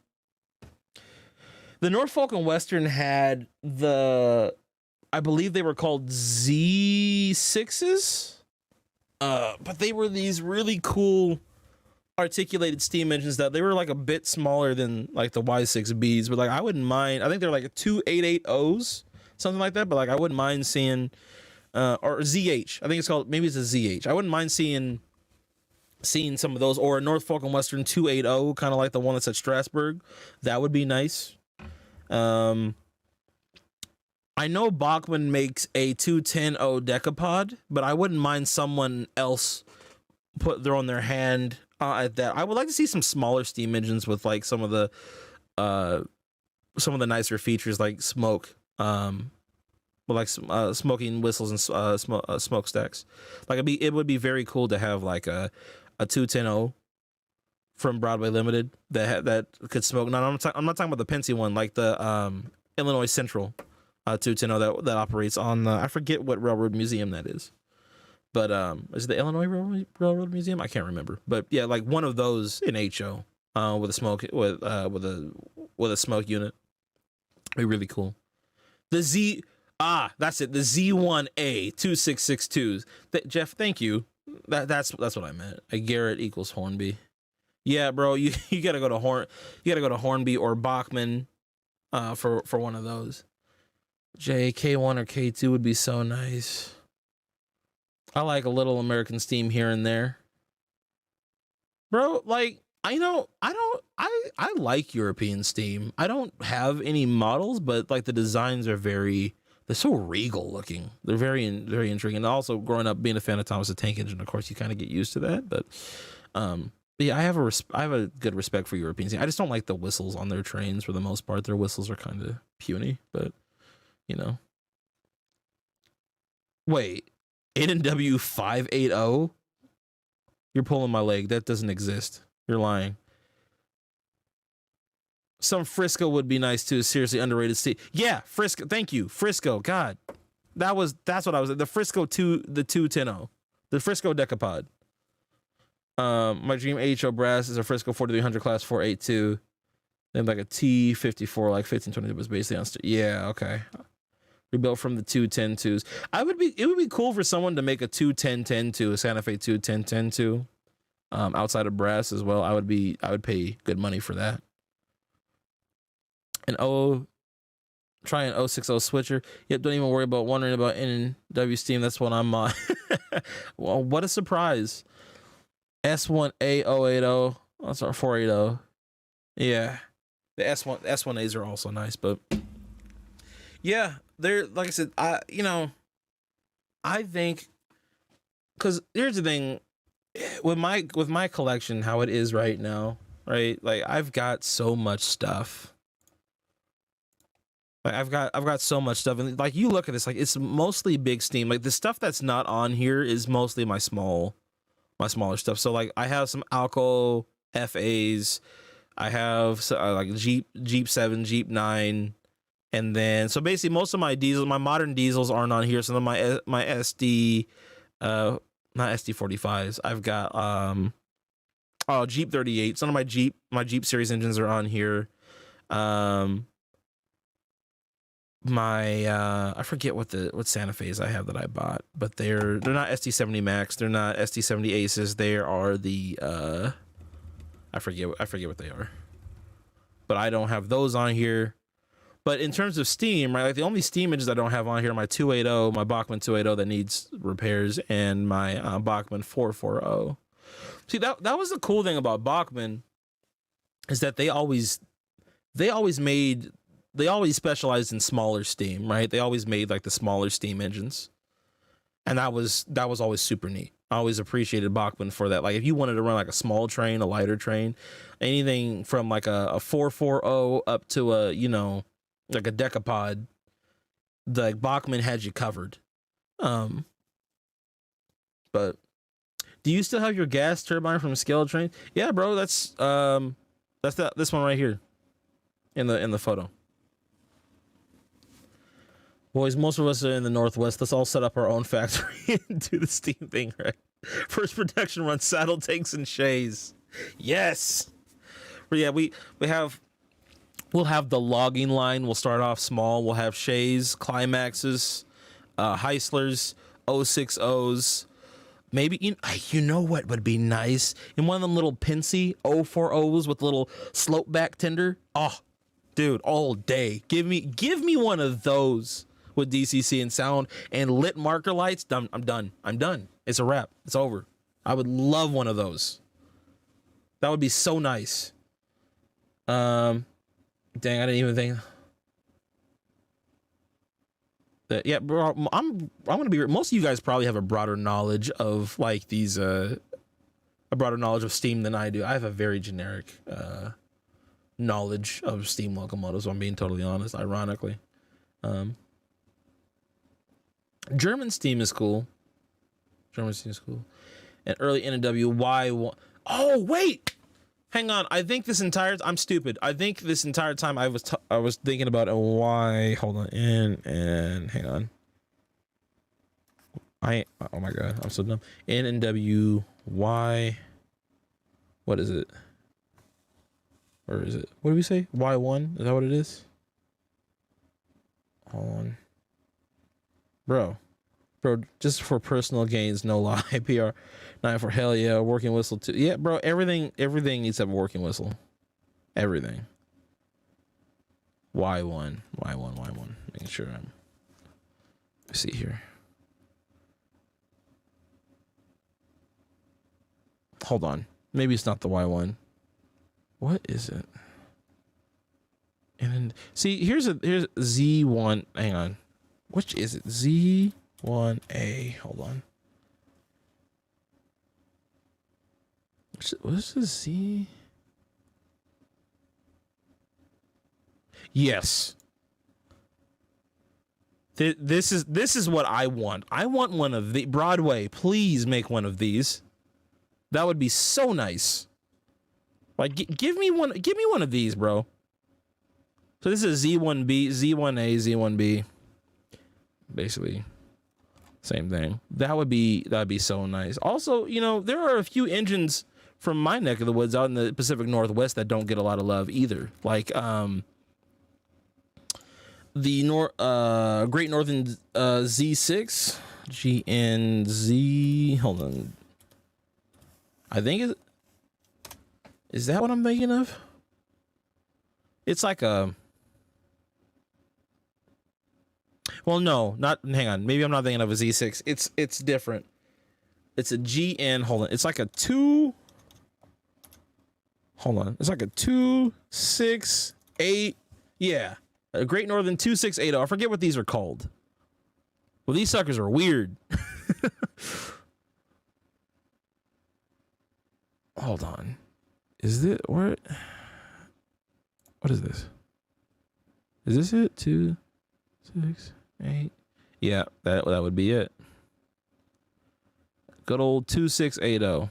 Norfolk and Western had I believe they were called Z6s. But they were these really cool articulated steam engines that they were like a bit smaller than like the Y6Bs, but like I wouldn't mind. I think they're like 2880s, something like that, but like I wouldn't mind seeing or ZH. I think it's called, maybe it's a ZH. I wouldn't mind seeing some of those, or a Norfolk and Western 280, kind of like the one that's at Strasbourg. That would be nice. I know Bachmann makes a 210 decapod, but I wouldn't mind someone else throwing their hand at that. I would like to see some smaller steam engines with like some of the nicer features, like smoke. Like smoking whistles and smokestacks. Like it would be very cool to have like a 210 from Broadway Limited that could smoke. No, I'm not talking about the Pensy one, like the Illinois Central 210 that operates on I forget what railroad museum that is, but is it the Illinois Railroad Museum? I can't remember, but yeah, like one of those in HO with a smoke with a smoke unit. It'd be really cool. That's it. The Z1A 2662s. Jeff, thank you. That's what I meant. A Garrett equals Hornby. Yeah, bro. You gotta go to Hornby or Bachmann, for one of those. K1 or K2 would be so nice. I like a little American Steam here and there, bro. Like I like European Steam. I don't have any models, but like the designs are they're so regal looking. They're very, very intriguing. And also, growing up being a fan of Thomas the Tank Engine, of course, you kind of get used to that. But yeah, I have a good respect for Europeans. I just don't like the whistles on their trains for the most part. Their whistles are kind of puny, but you know. Wait, NW 580? You're pulling my leg. That doesn't exist. You're lying. Some Frisco would be nice too. Seriously underrated steam. Yeah, Frisco. Thank you, Frisco. God, that's what I was. The Frisco the 210, the Frisco Decapod. My dream HO brass is a Frisco 4300 class 482. Then like a T54, like 1520 was basically on. Yeah, okay. rebuilt from the 210-2s. It would be cool for someone to make a 210-10-2, a Santa Fe 210-10-2, outside of brass as well. I would pay good money for that. Try an 060 switcher. Yep, don't even worry about wondering about NW Steam. That's what I'm on. Well, what a surprise. S1A080. That's our 480. Yeah. The S1As are also nice, but yeah, they're, like I said, I think, because here's the thing with my collection, how it is right now, right? Like, I've got so much stuff. Like, I've got so much stuff, and like, you look at this, like, it's mostly big Steam. Like, the stuff that's not on here is mostly my smaller stuff. So like, I have some Alco FAs, I have like Jeep 7, Jeep 9, and then so basically most of my modern diesels aren't on here. Some of my SD, not SD45s. I've got Jeep 38. Some of my Jeep series engines are on here. I forget what Santa Fe's I have that I bought, but they're not SD70 Max, they're not SD70 Aces, they are the I forget what they are. But I don't have those on here. But in terms of Steam, right, like, the only Steam engines I don't have on here are my 280, my Bachmann 280 that needs repairs, and my Bachmann 440. See, that was the cool thing about Bachmann, is that they always specialized in smaller Steam, right? They always made like the smaller Steam engines. And that was always super neat. I always appreciated Bachmann for that. Like, if you wanted to run like a small train, a lighter train, anything from like a 440 up to a, like a decapod, like, Bachmann had you covered. But do you still have your gas turbine from Scale Train? Yeah, bro, that's this one right here in the photo. Boys, most of us are in the Northwest. Let's all set up our own factory and do the Steam thing, right? First production run, saddle tanks and shays. Yes. But yeah, we'll have the logging line. We'll start off small. We'll have shays, climaxes, Heislers, 060s. Maybe, you know what would be nice? In one of them little Pincy 040s with little slope back tender. Oh, dude, all day. Give me one of those with DCC and sound and lit marker lights. I'm done. It's a wrap. It's over. I would love one of those. That would be so nice. Dang, I didn't even think. Yeah, bro, I'm gonna be. Most of you guys probably have a broader knowledge of like these, a broader knowledge of Steam than I do. I have a very generic knowledge of steam locomotives. I'm being totally honest. Ironically, German steam is cool. And early NW Oh wait, hang on. I think I'm stupid. I think this entire time I was thinking about a Y. Hold on, and hang on. Oh my god, I'm so dumb. NW Y. What is it? Or is it? What did we say? Y1? Is that what it is? Hold on. Bro, just for personal gains, no lie. PR 9 for hell yeah. Working whistle too. Yeah, bro, everything needs to have a working whistle. Everything. Y1. Making sure let's see here. Hold on. Maybe it's not the Y1. What is it? And then see, here's Z1. Hang on. Which is it? Z1A. Hold on. What's the Z? Yes. This is what I want. I want one of the Broadway. Please make one of these. That would be so nice. Like, give me one of these, bro. So this is Z1B, Z1A, Z1B. Basically, same thing. That'd be so nice. Also, there are a few engines from my neck of the woods out in the Pacific Northwest that don't get a lot of love either. Like, the Great Northern Z6 GNZ. Hold on. I think is that what I'm thinking of? It's like a. Well, no, not. Hang on. Maybe I'm not thinking of a Z6. It's different. It's a GN. Hold on. It's like a 2. Hold on. It's like a 268. Yeah. A Great Northern 2680. I forget what these are called. Well, these suckers are weird. Hold on. Is this where? What is this? Is this it? 2, 6, 8. Yeah, that would be it. Good old 2680.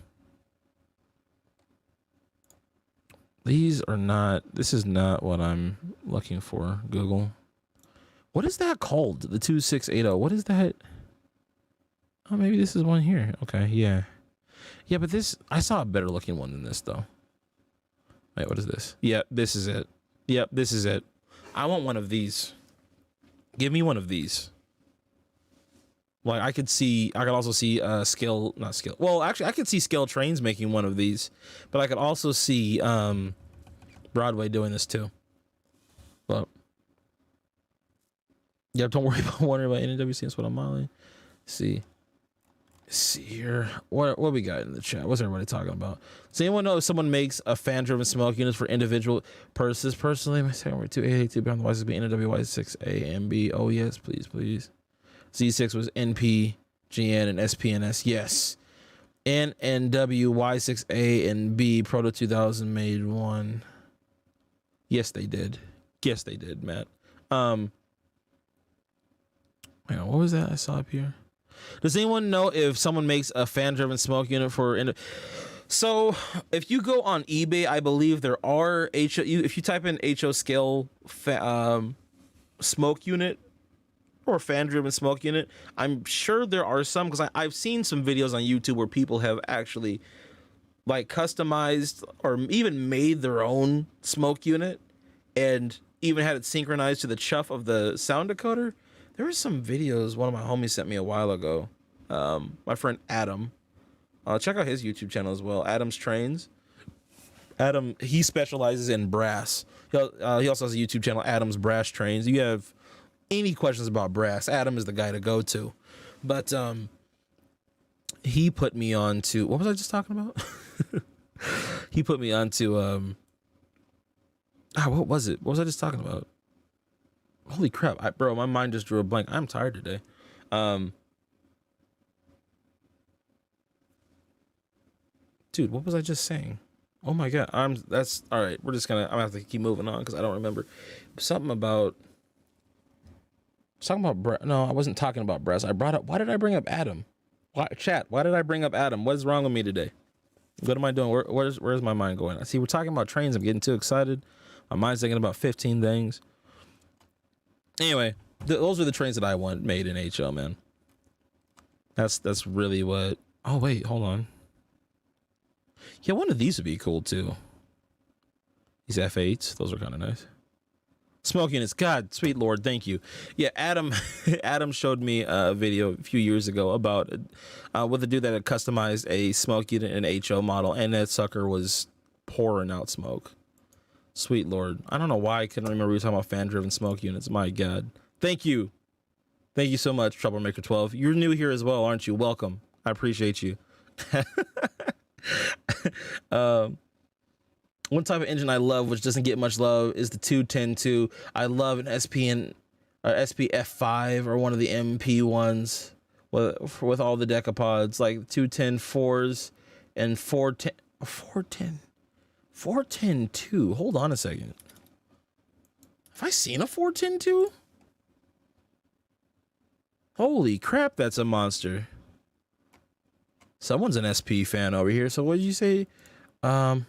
These are not. This is not what I'm looking for. Google. What is that called? The 2680. What is that? Oh, maybe this is one here. Okay, yeah. Yeah, but this, I saw a better looking one than this though. Wait, what is this? Yep, this is it. Yep, this is it. I want one of these. Give me one of these. Like I could also see not Scale. Well, actually I could see Scale Trains making one of these, but I could also see Broadway doing this too. But yeah, don't worry about NWC. That's what I'm modeling. See here. What we got in the chat? What's everybody talking about? Does anyone know if someone makes a fan-driven smoke units for individual purposes? Personally, my second word 282 beyond the devices be NWY6A and B. Oh yes, please. Z6 was NP, GN, and SPNS. Yes. NWY6A and B Proto 2000 made one. Yes, they did. Yes, they did, Matt. Hang on, what was that I saw up here? Does anyone know if someone makes a fan-driven smoke unit for? So, if you go on eBay, I believe there are HO. If you type in HO scale smoke unit or fan-driven smoke unit, I'm sure there are some because I've seen some videos on YouTube where people have actually like customized or even made their own smoke unit and even had it synchronized to the chuff of the sound decoder. There were some videos one of my homies sent me a while ago. My friend Adam. Check out his YouTube channel as well. Adam's Trains. Adam, he specializes in brass. He also has a YouTube channel, Adam's Brass Trains. You have any questions about brass, Adam is the guy to go to. But he put me on to, what was I just talking about? He put me on to, what was it? What was I just talking about? Holy crap, bro, my mind just drew a blank. I'm tired today. Dude, what was I just saying? Oh my god, that's all right. I'm gonna have to keep moving on because I don't remember. Something about no, I wasn't talking about brass. Why did I bring up Adam? Why did I bring up Adam? What is wrong with me today? What am I doing? Where's my mind going? See, we're talking about trains. I'm getting too excited. My mind's thinking about 15 things. Anyway, those are the trains that I want made in HL, man. That's really what. Oh wait, hold on. Yeah, one of these would be cool too. These F8s, those are kind of nice. Smoke units, God, sweet Lord, thank you. Yeah, Adam showed me a video a few years ago about with a dude that had customized a smoke unit in HO model, and that sucker was pouring out smoke. Sweet Lord. I don't know why I couldn't remember we were talking about fan-driven smoke units. My God. Thank you. Thank you so much, Troublemaker 12. You're new here as well, aren't you? Welcome. I appreciate you. One type of engine I love, which doesn't get much love, is the 210-2. I love an SPF5 or one of the MP ones with all the decapods, like 210-4s and 410-2. Hold on a second. Have I seen a 410-2? Holy crap, that's a monster. Someone's an SP fan over here. So what did you say? I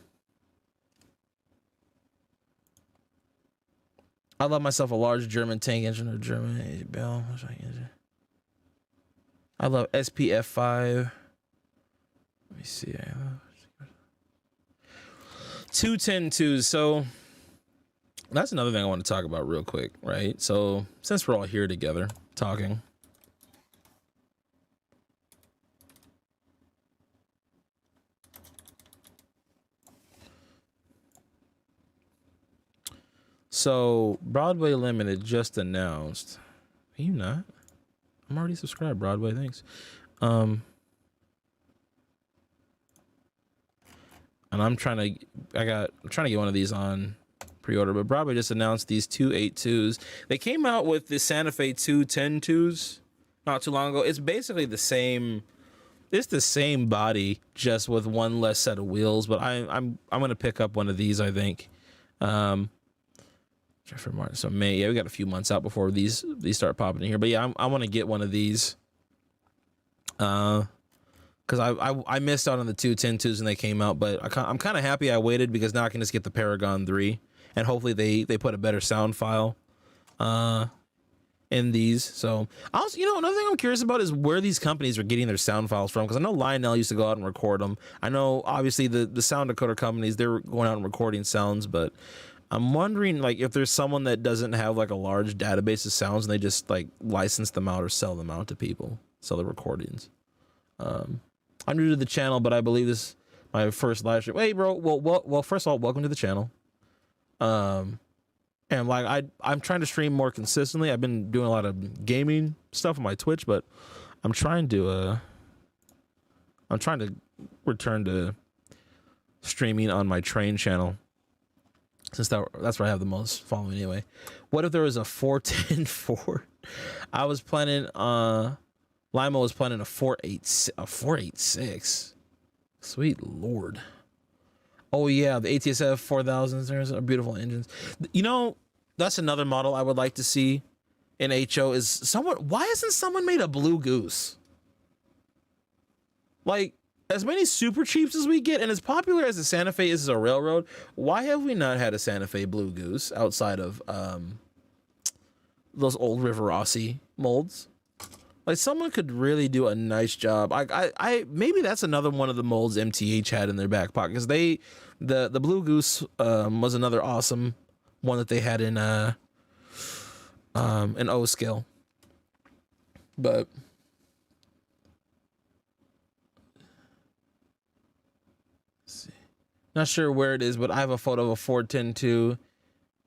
love myself a large German tank engine or German bell. I love SPF5. Let me see. 210-2s. So That's another thing I want to talk about real quick, right? So since we're all here together talking, so Broadway Limited just announced. Are you not? I'm already subscribed, Broadway. Thanks. And I'm trying to get one of these on pre-order, but Broadway just announced these 282s. They came out with the Santa Fe 210-2s not too long ago. It's basically the same. It's the same body, just with one less set of wheels. But I'm gonna pick up one of these, I think. Jeffrey Martin. So May, yeah, we got a few months out before these start popping in here. But yeah, I want to get one of these. Because I missed out on the 210-2s when they came out, but I'm kind of happy I waited, because now I can just get the Paragon 3, and hopefully they put a better sound file in these. So also, another thing I'm curious about is where these companies are getting their sound files from, because I know Lionel used to go out and record them. I know obviously the sound decoder companies, they're going out and recording sounds, but I'm wondering like if there's someone that doesn't have like a large database of sounds and they just like license them out or sell them out to people, sell the recordings. I'm new to the channel, but I believe this is my first live stream. Hey, bro. Well, first of all, welcome to the channel. And like I'm trying to stream more consistently. I've been doing a lot of gaming stuff on my Twitch, but I'm trying to return to streaming on my train channel, since that's where I have the most following anyway. What if there was a 410-4? I was planning Lima was planning a 486. Sweet Lord. Oh yeah, the ATSF 4000s, there's beautiful engines. That's another model I would like to see in HO is someone. Why hasn't someone made a Blue Goose? Like, as many super cheaps as we get, and as popular as the Santa Fe is as a railroad, why have we not had a Santa Fe Blue Goose outside of those old River Rossi molds? Like, someone could really do a nice job. I maybe that's another one of the molds MTH had in their back pocket, because the Blue Goose was another awesome one that they had in O scale. But let's see, not sure where it is, but I have a photo of a 410-2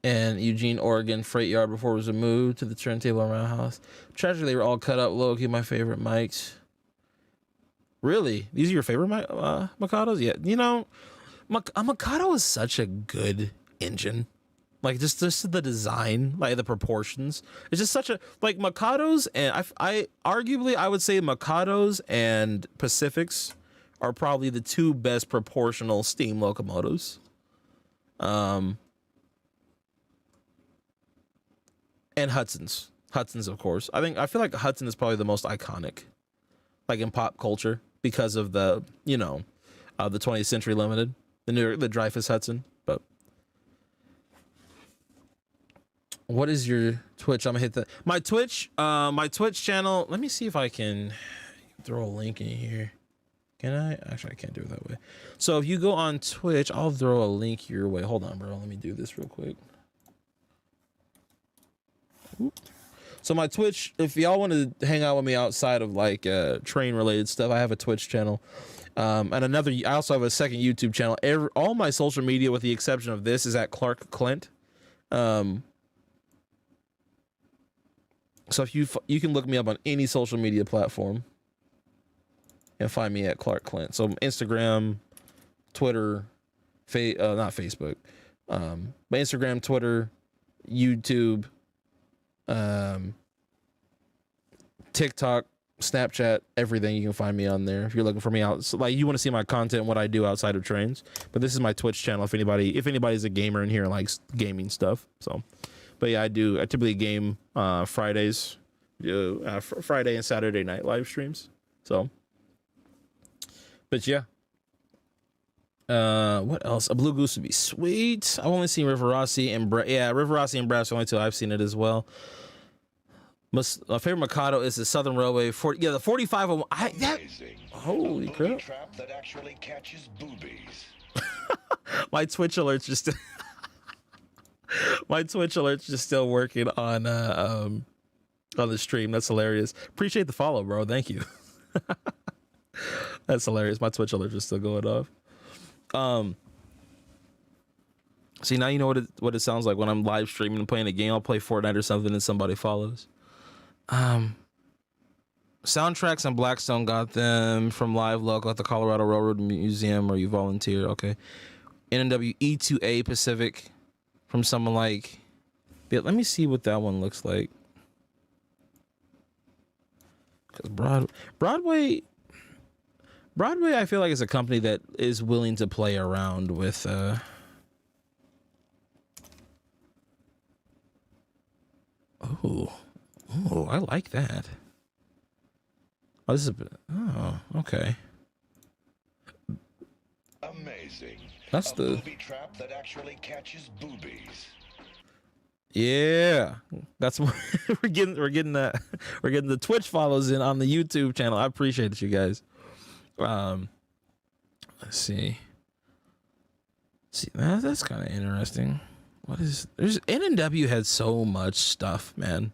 in Eugene, Oregon freight yard before it was removed to the turntable around the house. Tragically, they were all cut up. Low-key, my favorite mics. Really? These are your favorite Mikados? Yeah. A Mikado is such a good engine. Like, just the design, like the proportions. It's just such a, like, Mikados, and I arguably, I would say Mikados and Pacifics are probably the two best proportional steam locomotives. And Hudson's, of course. I feel like Hudson is probably the most iconic, like in pop culture, because of the the 20th Century Limited, the Dreyfuss Hudson. But what is your Twitch? I'm gonna hit my Twitch channel. Let me see if I can throw a link in here. Can I? Actually, I can't do it that way. So if you go on Twitch, I'll throw a link your way. Hold on, bro. Let me do this real quick. So my Twitch, if y'all want to hang out with me outside of like train related stuff, I have a Twitch channel, and I also have a second YouTube channel. All my social media, with the exception of this, is at Clark Clint. So if you can look me up on any social media platform and find me at Clark Clint. So Instagram, Twitter, not Facebook, but Instagram, Twitter, YouTube, TikTok, Snapchat, everything. You can find me on there if you're looking for me out. So, like, you want to see my content, what I do outside of trains. But this is my Twitch channel if anybody's a gamer in here and likes gaming stuff. So, but yeah, I typically game Fridays, Friday and Saturday night live streams. So, but yeah. What else? A Blue Goose would be sweet. I've only seen River Rossi and River Rossi and Brass, only two I've seen it as well. My favorite Mikado is the Southern Railway. The 45. Holy crap! Trap that actually catches boobies. My Twitch alerts just. My Twitch alert's just still working on the stream. That's hilarious. Appreciate the follow, bro. Thank you. That's hilarious. My Twitch alert is still going off. See, now you know what it sounds like when I'm live streaming and playing a game. I'll play Fortnite or something and somebody follows. Soundtracks and Blackstone got them from Live Local at the Colorado Railroad Museum, or you volunteered. Okay. NNW E2A Pacific from someone like... Let me see what that one looks like. Because Broadway, I feel like is a company that is willing to play around with... Oh, I like that. Oh, this is a bit... Oh, okay. Amazing. That's a the booby trap that actually catches boobies. Yeah, that's what we're getting the Twitch follows in on the YouTube channel. I appreciate it, you guys. Let's see. That's kind of interesting. There's NNW had so much stuff, man.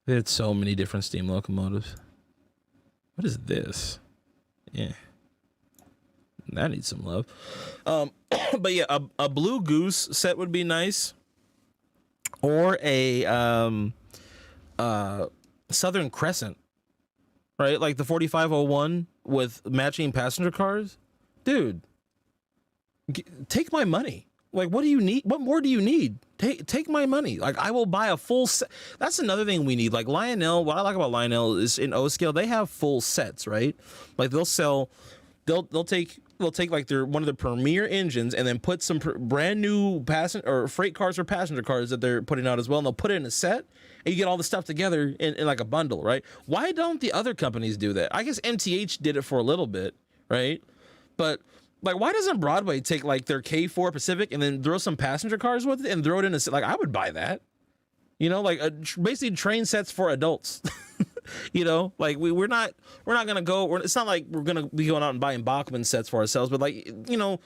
They had so many different steam locomotives. What is this? Yeah. That needs some love. But yeah, a Blue Goose set would be nice. Or a Southern Crescent. Right? Like the 4501 with matching passenger cars. Dude. Take my money. Like, what do you need? What more do you need? Take my money. Like, I will buy a full set. That's another thing we need. Like Lionel, what I like about Lionel is in O scale, they have full sets, right? Like they'll take like one of the premier engines and then put some brand new passenger or freight cars or passenger cars that they're putting out as well, and they'll put it in a set and you get all the stuff together in like a bundle, right? Why don't the other companies do that? I guess MTH did it for a little bit, right? But like, why doesn't Broadway take like their K4 Pacific and then throw some passenger cars with it and throw it in a set? Like, I would buy that. You know, like basically train sets for adults. You know, like we're not gonna go. It's not like we're gonna be going out and buying Bachmann sets for ourselves, but like, you know,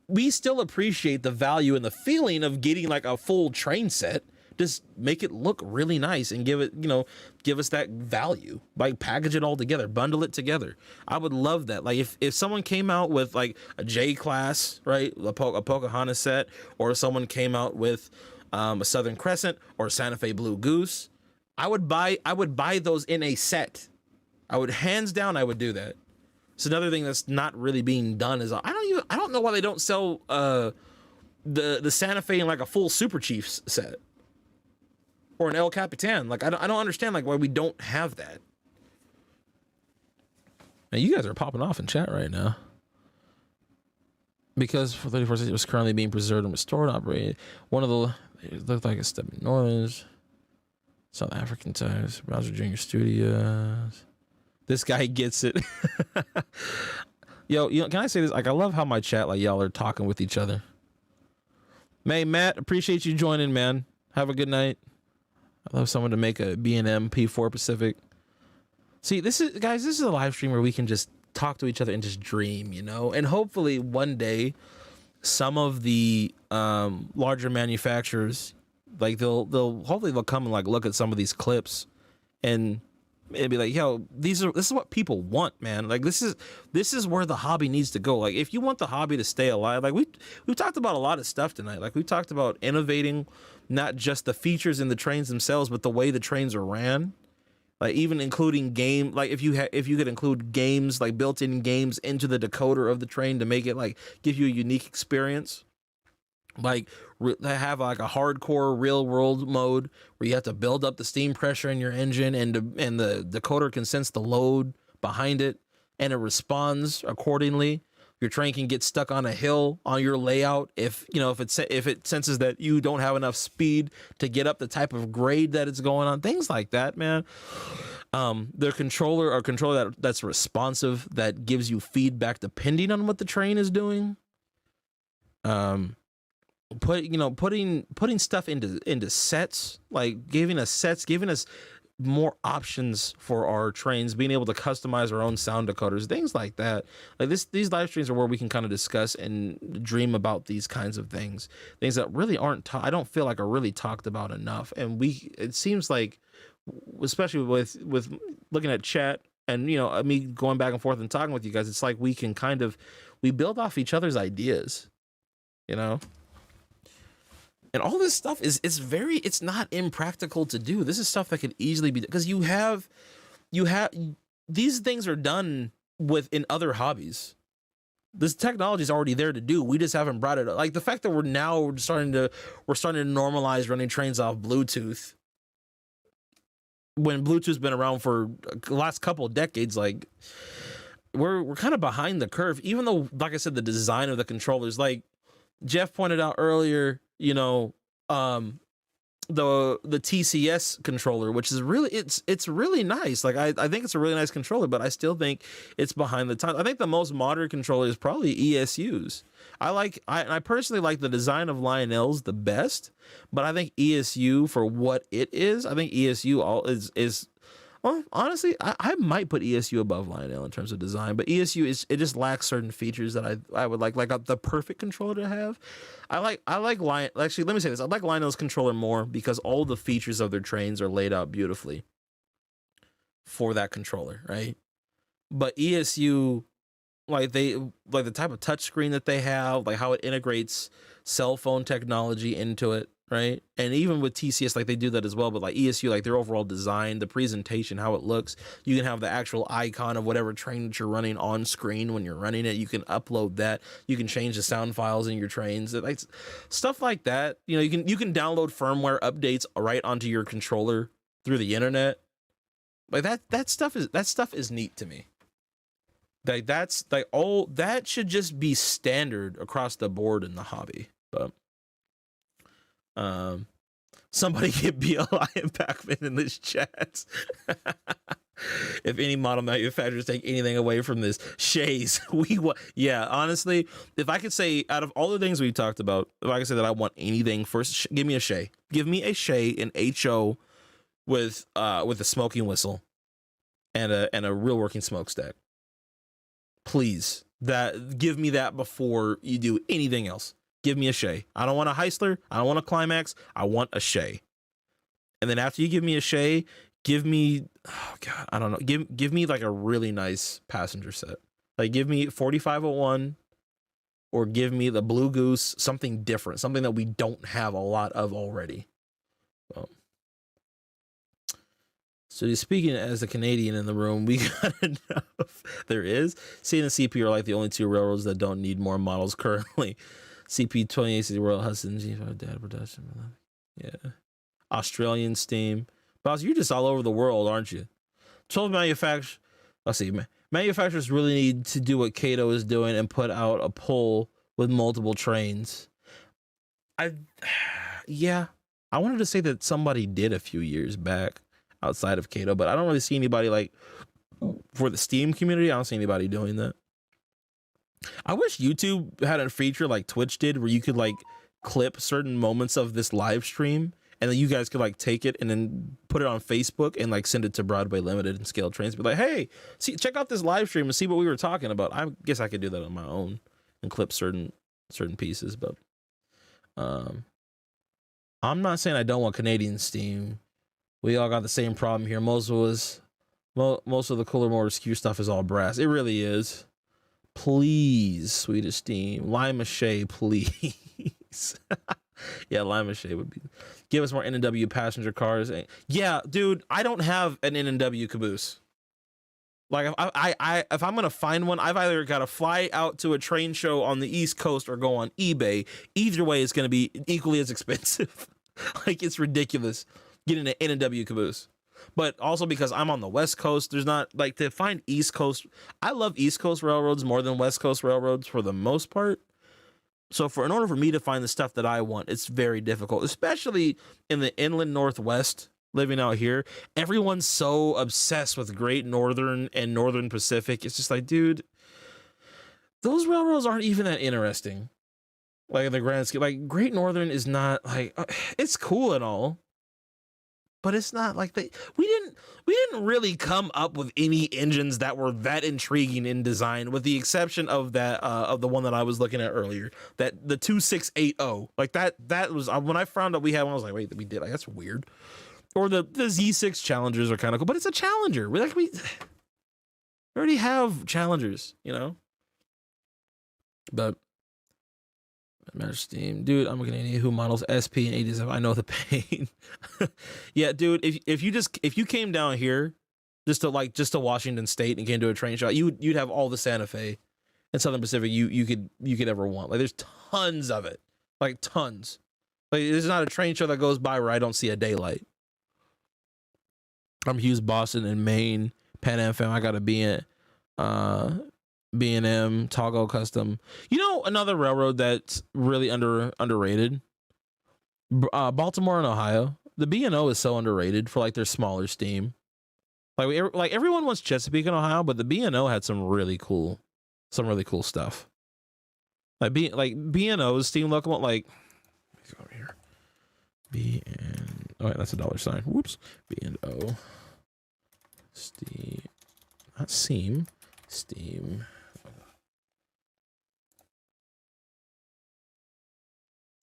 we still appreciate the value and the feeling of getting like a full train set. Just make it look really nice and give us that value. Like package it all together, bundle it together. I would love that. Like if someone came out with like a J class, right, a Pocahontas set, or someone came out with a Southern Crescent or Santa Fe Blue Goose, I would buy those in a set. I would hands down. I would do that. It's another thing that's not really being done. Is I don't know why they don't sell the Santa Fe in like a full Super Chiefs set. Or an El Capitan. Like, I don't understand, like, why we don't have that. Now, you guys are popping off in chat right now. Because for 34 it was currently being preserved and restored and operated. One of the... It looked like a stepping noise. South African Times. Browser Junior Studios. This guy gets it. Yo, can I say this? Like, I love how my chat, like, y'all are talking with each other. Hey, Matt, appreciate you joining, man. Have a good night. I love someone to make a B&M P4 Pacific. See, this is a live stream where we can just talk to each other and just dream, you know? And hopefully one day some of the larger manufacturers, like hopefully they'll come and like look at some of these clips and be like, yo, this is what people want, man. Like this is where the hobby needs to go. Like if you want the hobby to stay alive, like we've talked about a lot of stuff tonight. Like we talked about innovating not just the features in the trains themselves, but the way the trains are ran. Like even including game, like if you could include games, like built-in games into the decoder of the train to make it like give you a unique experience. Like have like a hardcore real world mode where you have to build up the steam pressure in your engine and the decoder can sense the load behind it and it responds accordingly. Your train can get stuck on a hill on your layout if it senses that you don't have enough speed to get up the type of grade that it's going on. Things like that, man. The controller that's responsive, that gives you feedback depending on what the train is doing. Putting stuff into sets, like giving us more options for our trains, being able to customize our own sound decoders, things like that. Like these live streams are where we can kind of discuss and dream about these kinds of things that really aren't, I don't feel like are really talked about enough. And it seems like, especially with looking at chat and, you know, me going back and forth and talking with you guys, it's like we can we build off each other's ideas, you know? And all this stuff it's not impractical to do. This is stuff that could easily be, because you have these things are done in other hobbies. This technology is already there to do. We just haven't brought it up. Like the fact that we're starting to normalize running trains off Bluetooth, when Bluetooth's been around for the last couple of decades. Like we're kind of behind the curve, even though, like I said, the design of the controllers, like Jeff pointed out earlier, you know, the TCS controller, which is really, it's really nice. Like I think it's a really nice controller, but I still think it's behind the times. I think the most modern controller is probably ESU's. I personally like the design of Lionel's the best, but I think ESU, for what it is, I think ESU is well, honestly, I might put ESU above Lionel in terms of design, but ESU it just lacks certain features that I would like the perfect controller to have. I like actually, let me say this. I like Lionel's controller more because all the features of their trains are laid out beautifully for that controller, right? But ESU, like the type of touchscreen that they have, like how it integrates cell phone technology into it, right? And even with TCS, like they do that as well, but like ESU, like their overall design, the presentation, how it looks, you can have the actual icon of whatever train that you're running on screen when you're running it. You can upload that. You can change the sound files in your trains, like stuff like that. You know, you can download firmware updates right onto your controller through the internet. Like that stuff is neat to me. Like that's like all that should just be standard across the board in the hobby. But somebody get BLI and Pac-Man in this chat. If any model manufacturers take anything away from this, Shays. Yeah, honestly, if I could say, out of all the things we've talked about, if I could say that I want anything, first, give me a Shay. Give me a Shay in HO with a smoking whistle and a real working smokestack. Please, give me that before you do anything else. Give me a Shay. I don't want a Heisler. I don't want a Climax. I want a Shay. And then after you give me a Shay, give me, oh God, I don't know. Give me like a really nice passenger set. Like give me 4501 or give me the Blue Goose, something different, something that we don't have a lot of already. So speaking as a Canadian in the room, we got enough. There is. C and CP are like the only two railroads that don't need more models currently. CP 2860 Royal Hudson G5 data production. Yeah. Australian Steam. Boss, you're just all over the world, aren't you? 12 manufacturers. Let's see. Manufacturers really need to do what Kato is doing and put out a poll with multiple trains. Yeah. I wanted to say that somebody did a few years back outside of Kato, but I don't really see anybody like for the Steam community. I don't see anybody doing that. I wish YouTube had a feature like Twitch did where you could like clip certain moments of this live stream and then you guys could like take it and then put it on Facebook and like send it to Broadway Limited and Scale Trains. Be like, hey, check out this live stream and see what we were talking about. I guess I could do that on my own and clip certain pieces, but I'm not saying I don't want Canadian Steam. We all got the same problem here. Most of the cooler, more obscure stuff is all brass. It really is. Please, Swedish Steam. Lima Shea, please. Yeah, Lima Shea would be. Give us more N&W passenger cars. Yeah, dude, I don't have an N&W caboose. Like, if I'm going to find one, I've either got to fly out to a train show on the East Coast or go on eBay. Either way, it's going to be equally as expensive. Like, it's ridiculous getting an N&W caboose. But also because I'm on the West Coast, there's not, like, to find East Coast. I love East Coast railroads more than West Coast railroads for the most part. So in order for me to find the stuff that I want, it's very difficult, especially in the inland Northwest, living out here. Everyone's so obsessed with Great Northern and Northern Pacific. It's just like, dude, those railroads aren't even that interesting. Like in the grand scheme, like Great Northern is not like, it's cool and all, but it's not like we didn't really come up with any engines that were that intriguing in design, with the exception of that of the one that I was looking at earlier, that the 2680. Like that was when I found out we had one, I was like, wait, we did, like, that's weird. Or the Z6 Challengers are kind of cool, but it's a Challenger. We already have Challengers, you know. But Matter Steam, dude, I'm looking at any who models SP and 87. I know the pain. Yeah, dude, if you came down here just to Washington State and came to a train shot, you'd have all the Santa Fe and Southern Pacific you could ever want. Like, there's tons of it, like tons. Like, there's not a train show that goes by where I don't see a daylight. I'm Hughes, Boston, and Maine, Pan Am fam. I gotta be in B&M, Toggle Custom. You know, another railroad that's really underrated? Baltimore and Ohio. The B&O is so underrated for like their smaller steam. Like everyone wants Chesapeake and Ohio, but the B&O had some really cool stuff. Like B&O's steam locomotive. Like, let's go over here. Oh wait, that's a $. Whoops. B&O steam, not seam, steam.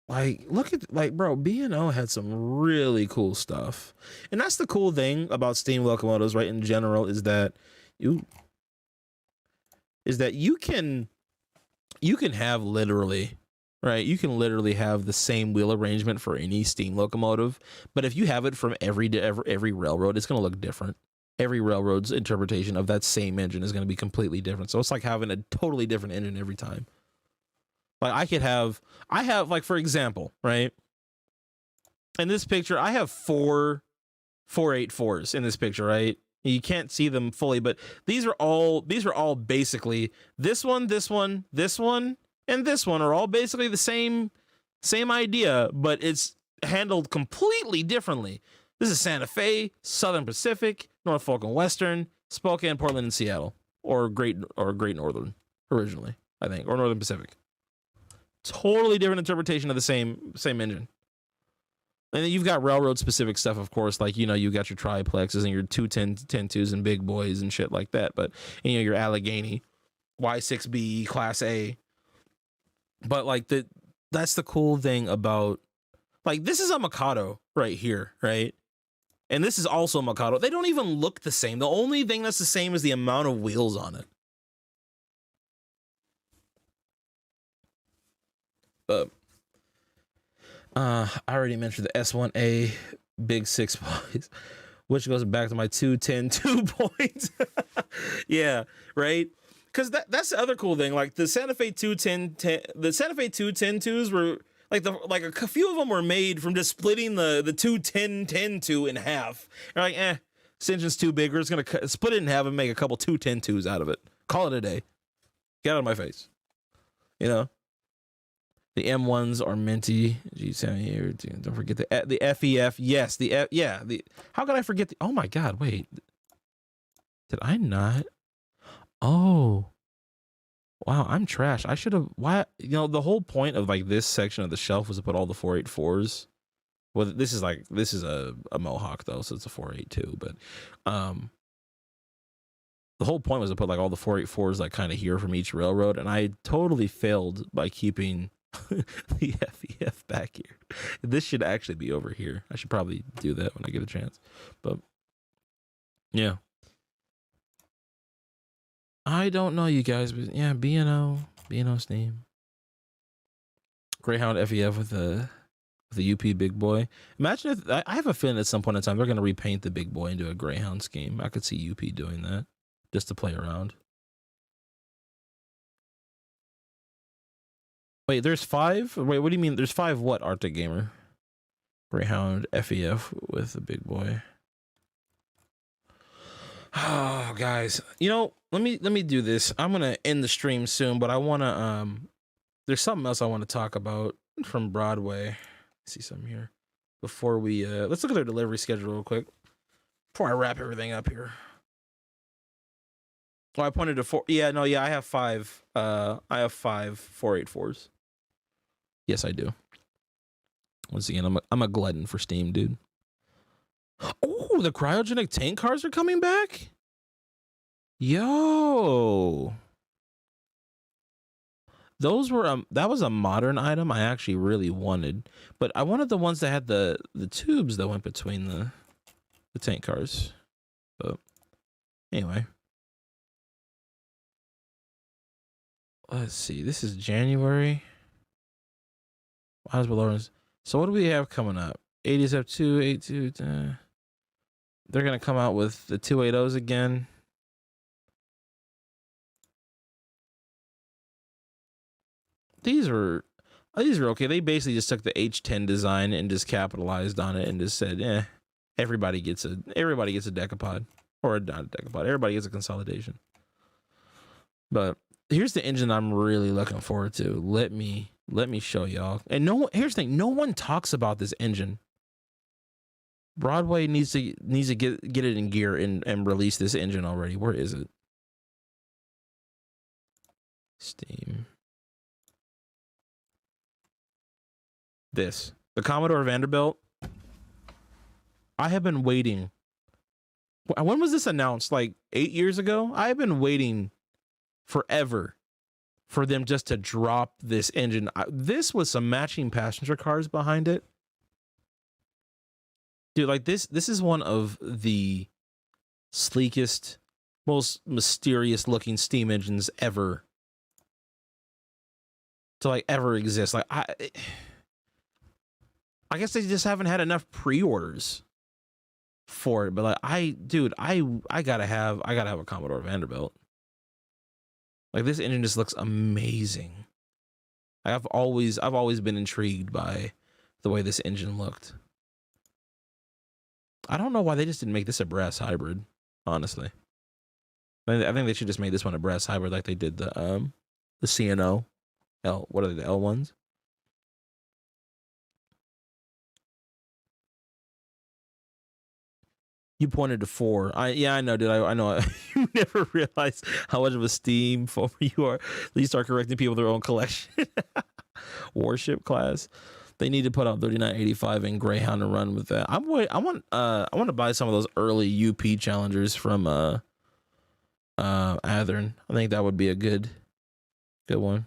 Like, look at, like, bro, B&O had some really cool stuff. And that's the cool thing about steam locomotives, right, in general, is that you can have literally, right, you can literally have the same wheel arrangement for any steam locomotive, but if you have it from every railroad, it's going to look different. Every railroad's interpretation of that same engine is going to be completely different. So it's like having a totally different engine every time. Like, I have, like, for example, right? In this picture, I have 4 484s in this picture, right? You can't see them fully, but these are all basically this one, and this one are all basically the same idea, but it's handled completely differently. This is Santa Fe, Southern Pacific, Norfolk and Western, Spokane, Portland, and Seattle, or Great Northern originally, I think, or Northern Pacific. Totally different interpretation of the same engine. And then you've got railroad specific stuff, of course, like, you know, you got your triplexes and your 210-2s and big boys and shit like that. But, you know, your Allegheny, Y6B, Class A. But like that's the cool thing about, like, this is a Mikado right here, right? And this is also a Mikado. They don't even look the same. The only thing that's the same is the amount of wheels on it. But I already mentioned the S1A Big 6 boys, which goes back to my 210-2 points. Yeah, right? Because that's the other cool thing. Like, the Santa Fe 210-2s were like a few of them were made from just splitting the 210-10-2 in half. You're like, this engine's too big. We're just gonna split it in half and make a couple 210-2s out of it. Call it a day. Get out of my face. You know. The M1s are minty. Geez, here. Don't forget the FEF. Yes, how could I forget oh my God, wait. Did I not? Oh. Wow, I'm trash. I should have, why, you know, the whole point of like this section of the shelf was to put all the 484s. Well, this is a Mohawk though, so it's a 482, but the whole point was to put like all the 484s like kind of here from each railroad, and I totally failed by keeping the FEF back here. This should actually be over here. I should probably do that when I get a chance. But yeah, I don't know, you guys, but yeah, B&O steam, Greyhound FEF with the UP big boy. Imagine if, I have a feeling at some point in time they're going to repaint the big boy into a Greyhound scheme. I could see UP doing that just to play around. Wait, there's 5? Wait, what do you mean? There's 5 what, Arctic Gamer? Greyhound FEF with the big boy. Oh, guys. You know, let me do this. I'm going to end the stream soon, but I want to, there's something else I want to talk about from Broadway. See something here. Before we, let's look at their delivery schedule real quick. Before I wrap everything up here. Oh, I pointed to 4. Yeah, no, yeah, I have 5. I have 5 484s. Yes, I do. Once again, I'm a glutton for steam, dude. Oh, the cryogenic tank cars are coming back? Yo. Those were that was a modern item I actually really wanted, but I wanted the ones that had the tubes that went between the tank cars. But anyway, let's see. This is January. So what do we have coming up? 80s up 282. They're gonna come out with the 280s again. These are okay. They basically just took the H10 design and just capitalized on it and just said, everybody gets a decapod, or not a decapod. Everybody gets a consolidation. But here's the engine I'm really looking forward to. Let me show y'all. And here's the thing. No one talks about this engine. Broadway needs to get it in gear and release this engine already. Where is it? Steam. The Commodore Vanderbilt. I have been waiting. When was this announced? Like 8 years ago? I have been waiting forever for them just to drop this engine. This was some matching passenger cars behind it. Dude, like this is one of the sleekest, most mysterious looking steam engines ever to like ever exist. Like I guess they just haven't had enough pre-orders for it, but like I gotta have a Commodore Vanderbilt. Like this engine just looks amazing. I've always been intrigued by the way this engine looked. I don't know why they just didn't make this a brass hybrid, honestly. I think they should just make this one a brass hybrid like they did the CNO. What are they, the L1s? You pointed to 4. I know, dude. I know. You never realize how much of a steam foamer you are. You start correcting people their own collection. Warship class. They need to put out 3985 and Greyhound to run with that. I want to buy some of those early UP Challengers from Athearn. I think that would be a good one.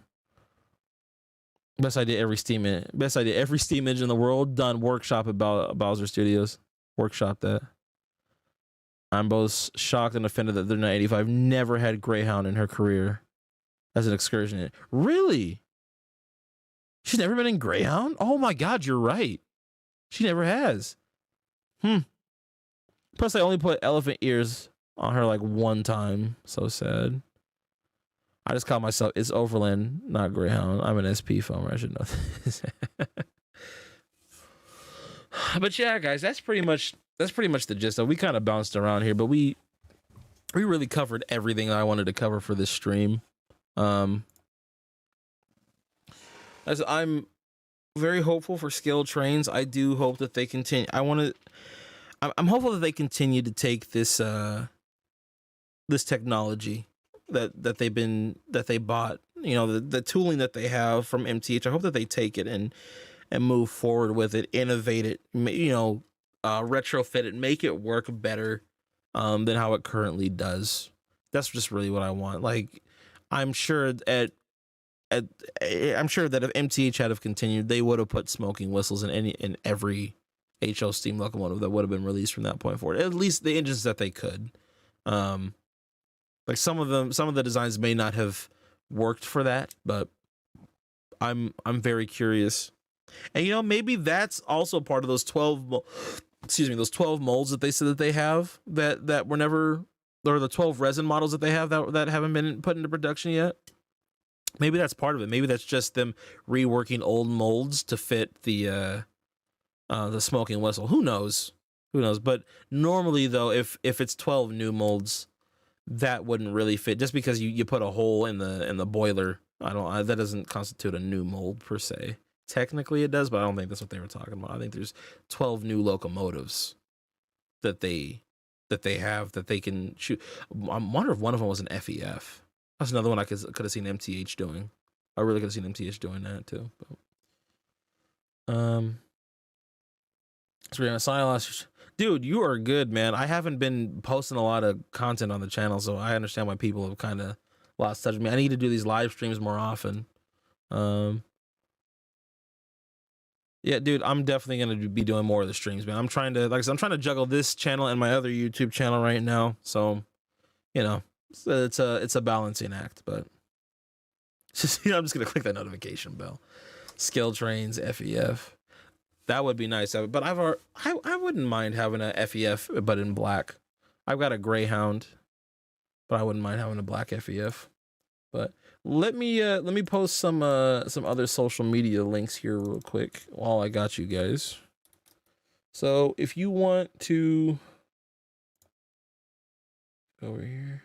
Best idea every steam engine in the world. Done. Workshop at Bowser Studios. Workshop that. I'm both shocked and offended that 3985 never had Greyhound in her career as an excursion. Really? She's never been in Greyhound? Oh my God, you're right. She never has. Plus, I only put elephant ears on her like one time. So sad. I just call myself, it's Overland, not Greyhound. I'm an SP foamer. I should know this. But yeah, guys, that's pretty much the gist of it. We kind of bounced around here, but we really covered everything I wanted to cover for this stream. As I'm very hopeful for Skilled Trains. I do hope that they continue. I'm hopeful that they continue to take this this technology that they bought, you know, the tooling that they have from MTH. I hope that they take it and move forward with it, innovate it, you know, retrofit it, make it work better than how it currently does. That's just really what I want. Like, I'm sure that if MTH had have continued, they would have put smoking whistles in every HO steam locomotive that would have been released from that point forward. At least the engines that they could. Like some of the designs may not have worked for that, but I'm very curious. And you know, maybe that's also part of those 12 molds that they said that they have that were never, or the 12 resin models that they have that haven't been put into production yet. Maybe that's part of it. Maybe that's just them reworking old molds to fit the smoking whistle. Who knows? But normally though, if it's 12 new molds, that wouldn't really fit. Just because you put a hole in the boiler, that doesn't constitute a new mold per se. Technically it does, but I don't think that's what they were talking about. I think there's 12 new locomotives that they have that they can shoot. I wonder if one of them was an FEF. That's another one I could have seen MTH doing. I really could have seen MTH doing that too. But, so we're gonna sign last. Dude, you are good, man. I haven't been posting a lot of content on the channel, so I understand why people have kind of lost touch with me. I need to do these live streams more often. Yeah, dude, I'm definitely gonna be doing more of the streams, man. I'm trying to, like I said, I'm trying to juggle this channel and my other YouTube channel right now. So, you know, it's a balancing act, but just, you know, I'm just gonna click that notification bell. Skill trains, FEF. That would be nice. But I wouldn't mind having a FEF, but in black. I've got a Greyhound, but I wouldn't mind having a black FEF. But let me post some other social media links here real quick while I got you guys. So if you want to over here.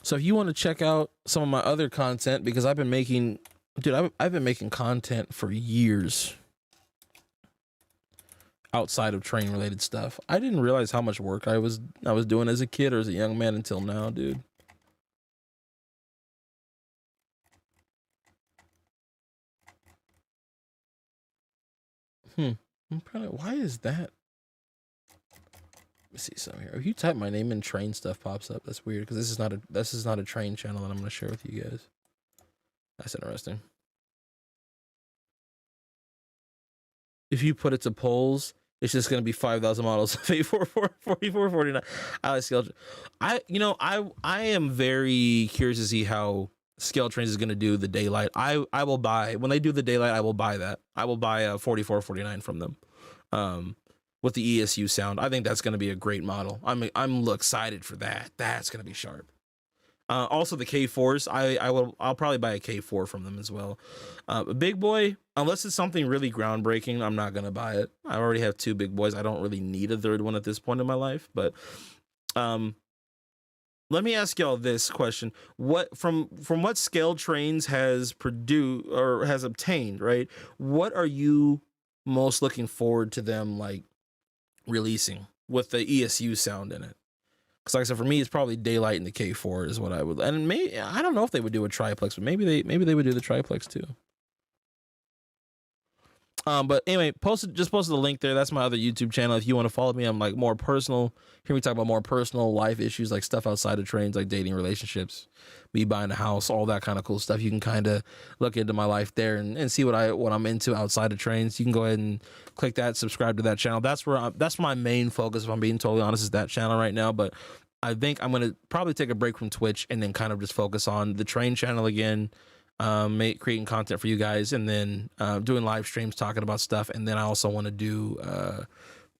So if you want to check out some of my other content, because I've been making, dude, I've been making content for years outside of train related stuff. I didn't realize how much work I was doing as a kid or as a young man until now, dude. I'm probably, why is that? Let me see something here. If you type my name in, train stuff pops up. That's weird because this is not a train channel that I'm going to share with you guys. That's interesting. If you put it to polls, it's just going to be 5,000 models of 4449. I like scale. I am very curious to see how Scale Trains is going to do the daylight. I will buy, when they do the daylight, I will buy that. I will buy a 4449 from them. With the ESU sound. I think that's going to be a great model. I'm excited for that. That's going to be sharp. Also the K4s, I'll probably buy a K4 from them as well. Big Boy, unless it's something really groundbreaking, I'm not going to buy it. I already have 2 Big Boys. I don't really need a third one at this point in my life, but let me ask y'all this question. What from what Scale Trains has produced or has obtained, right? What are you most looking forward to them like releasing with the ESU sound in it? Because like I said, for me, it's probably Daylight and the K4 is what I would, and maybe, I don't know if they would do a triplex, but maybe they would do the triplex too. But anyway, just posted the link there. That's my other YouTube channel. If you want to follow me, I'm like more personal. Hear me talk about more personal life issues, like stuff outside of trains, like dating, relationships, me buying a house, all that kind of cool stuff. You can kind of look into my life there and see what I'm into outside of trains. You can go ahead and click that, subscribe to that channel. That's my main focus, if I'm being totally honest, is that channel right now. But I think I'm gonna probably take a break from Twitch and then kind of just focus on the train channel again. Creating content for you guys, and then doing live streams talking about stuff, and then I also want to do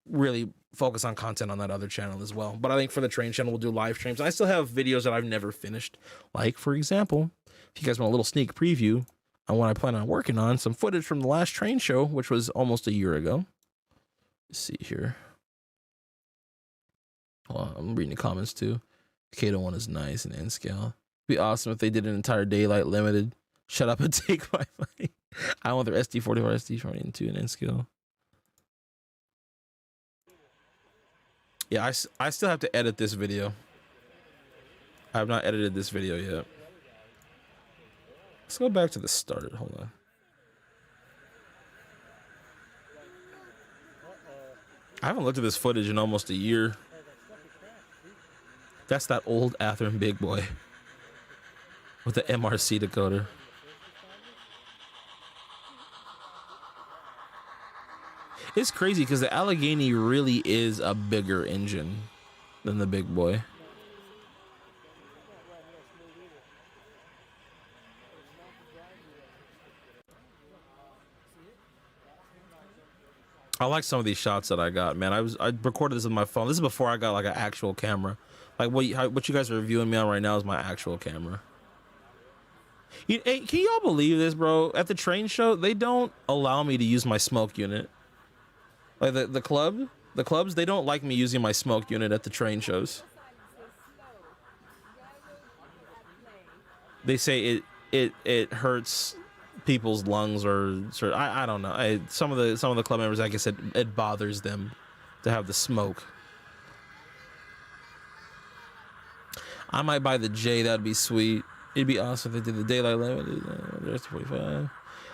really focus on content on that other channel as well. But I think for the train channel, we'll do live streams. I still have videos that I've never finished, like for example, if you guys want a little sneak preview on what I plan on working on, some footage from the last train show, which was almost a year ago. Let's see here. Hold on, I'm reading the comments too. Kato one is nice and N scale. Be awesome if they did an entire Daylight limited. Shut up and take my money. I want their SD44, SD42, and N skill. Yeah, I still have to edit this video. I have not edited this video yet. Let's go back to the start. Hold on. I haven't looked at this footage in almost a year. That's that old Athearn Big Boy with the MRC decoder. It's crazy because the Allegheny really is a bigger engine than the Big Boy. I like some of these shots that I got, man. I recorded this with my phone. This is before I got like an actual camera. Like what you guys are reviewing me on right now is my actual camera. Hey, can y'all believe this, bro? At the train show, they don't allow me to use my smoke unit. Like the clubs, they don't like me using my smoke unit at the train shows. They say it hurts people's lungs, or I don't know. Some of the club members, like I said, it bothers them to have the smoke. I might buy the J. That'd be sweet. It'd be awesome if they did the Daylight Limited. 45.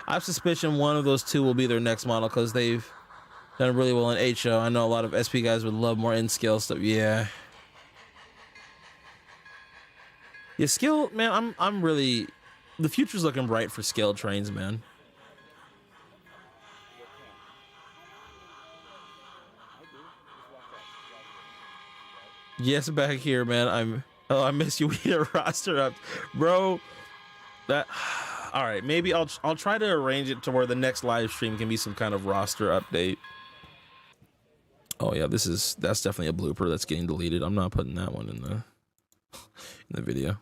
I have suspicion one of those two will be their next model because they've done really well in HO. I know a lot of SP guys would love more in scale stuff. Yeah. Yeah, skill, man, I'm really, the future's looking bright for scale trains, man. Yes, back here, man. I miss you. We need a roster up, bro. That, all right, maybe I'll try to arrange it to where the next live stream can be some kind of roster update. Oh yeah, that's definitely a blooper that's getting deleted. I'm not putting that one in the video.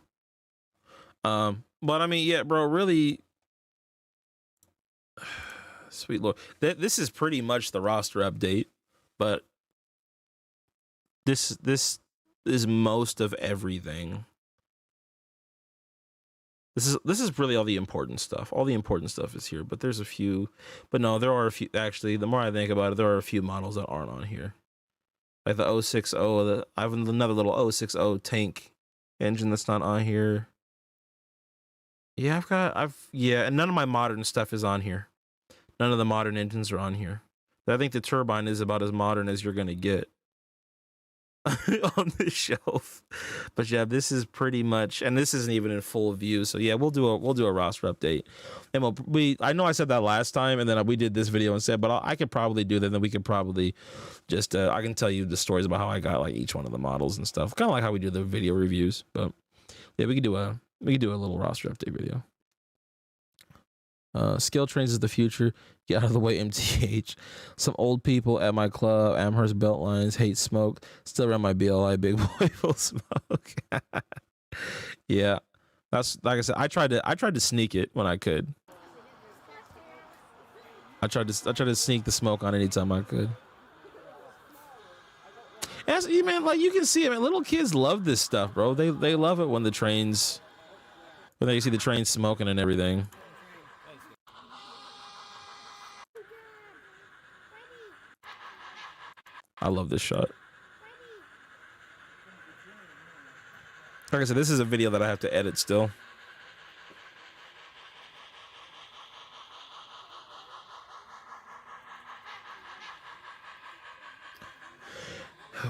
But I mean, yeah, bro, really, sweet Lord, this is pretty much the roster update, but this is most of everything. This is really all the important stuff. All the important stuff is here, but there's a few. But no, there are a few. Actually, the more I think about it, there are a few models that aren't on here, like the 060. I have another little 060 tank engine that's not on here. Yeah, and none of my modern stuff is on here. None of the modern engines are on here. I think the turbine is about as modern as you're gonna get on the shelf. But yeah, this is pretty much, and this isn't even in full view. So yeah, we'll do a roster update, and I know I said that last time, and then we did this video instead. But I could probably do that. Then we could probably just I can tell you the stories about how I got like each one of the models and stuff, kind of like how we do the video reviews. But yeah, we could do a little roster update video. Scale trains is the future. Get out of the way, MTH. Some old people at my club, Amherst Beltlines, hate smoke. Still run my BLI, big boy full smoke. Yeah, that's like I said. I tried to sneak it when I could. I tried to sneak the smoke on anytime I could. As man, like you can see, I mean, little kids love this stuff, bro. They love it when they see the trains smoking and everything. I love this shot. Like I said, this is a video that I have to edit still.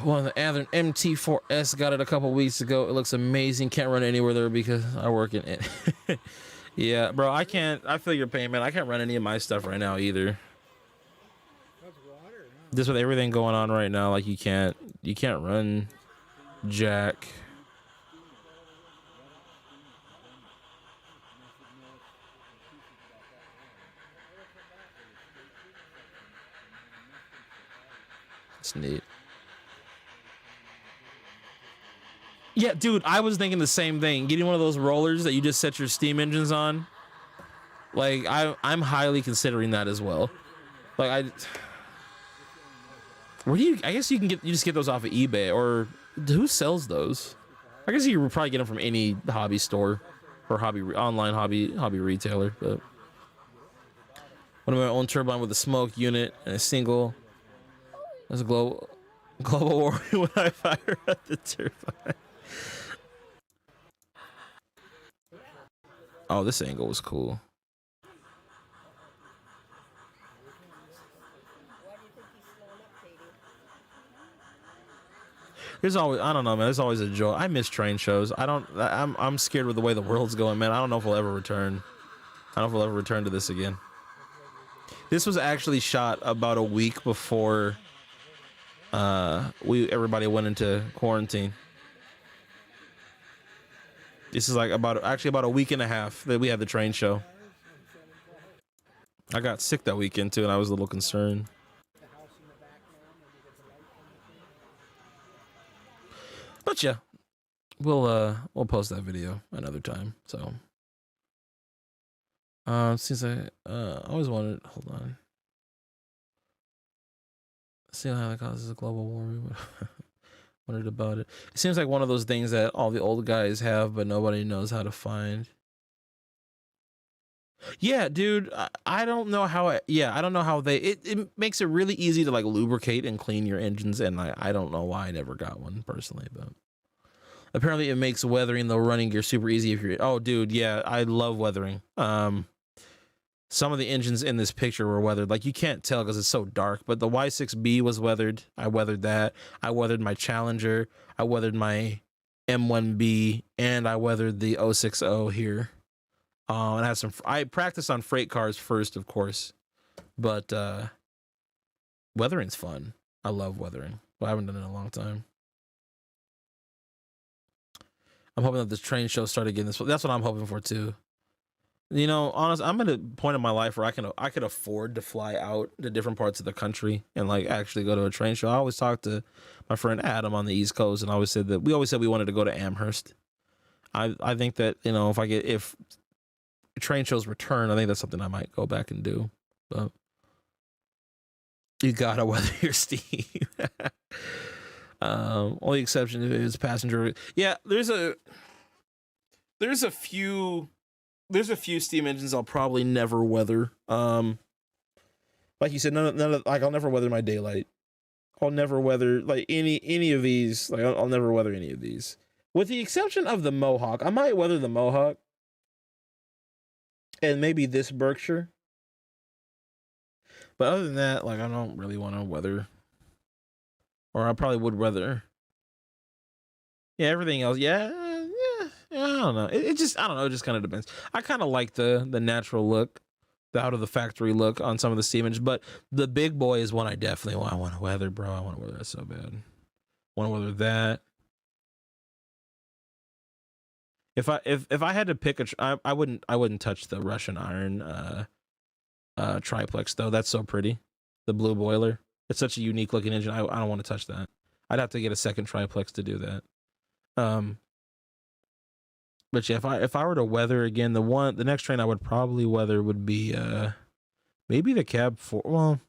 One of the Athearn MT4S, got it a couple weeks ago. It looks amazing. Can't run anywhere there because I work in it. Yeah, bro, I feel your pain, man. I can't run any of my stuff right now either. Just with everything going on right now, like you can't run jack. It's neat. Yeah, dude, I was thinking the same thing. Getting one of those rollers that you just set your steam engines on. Like I'm highly considering that as well. Like I guess you just get those off of eBay, or who sells those? I guess you can probably get them from any hobby store or online hobby retailer. But one of my own turbine with a smoke unit and a single. That's a global warming when I fire up the turbine. Oh, this angle was cool. There's always, I don't know, man. There's always a joy. I miss train shows. I'm scared with the way the world's going, man. I don't know if we'll ever return. I don't know if we'll ever return to this again. This was actually shot about a week before everybody went into quarantine. This is like about a week and a half that we had the train show. I got sick that weekend too, and I was a little concerned. But yeah, we'll post that video another time. So since I always wanted, hold on. See how that causes a global warming. Wondered about it. It seems like one of those things that all the old guys have, but nobody knows how to find. Yeah, dude, I don't know how. I don't know how it makes it really easy to like lubricate and clean your engines, and I don't know why I never got one personally, but apparently it makes weathering the running gear super easy if you're. Oh, dude, yeah, I love weathering. some of the engines in this picture were weathered. Like, you can't tell because it's so dark, but the Y6B was weathered. I weathered that. I weathered my Challenger. I weathered my M1B, and I weathered the 060 here. And I had I practiced on freight cars first, of course, but weathering's fun. I love weathering. Well, I haven't done it in a long time. I'm hoping that this train show started getting this. That's what I'm hoping for too. You know, honestly, I'm at a point in my life where I could afford to fly out to different parts of the country and like actually go to a train show. I always talk to my friend Adam on the East Coast, and we always said we wanted to go to Amherst. I think that, you know, if train shows return, I think that's something I might go back and do. But you gotta weather your steam. Only exception is passenger. Yeah, there's a few steam engines I'll probably never weather. Like you said, none of like I'll never weather my Daylight. I'll never weather like any of these. Like I'll never weather any of these, with the exception of the Mohawk. I might weather the Mohawk, and maybe this Berkshire. But other than that, like I don't really want to weather. Or I probably would weather. Yeah, everything else. Yeah. I don't know. It just, I don't know. It just kind of depends. I kind of like the natural look, the out of the factory look on some of the steam engines, but the big boy is one I definitely want to weather, bro. I want to weather that so bad. Want to weather that. If I had to pick I wouldn't touch the Russian iron triplex though. That's so pretty. The blue boiler. It's such a unique looking engine. I don't want to touch that. I'd have to get a second triplex to do that. But yeah, if I were to weather again, the next train I would probably weather would be maybe the cab forward. Well,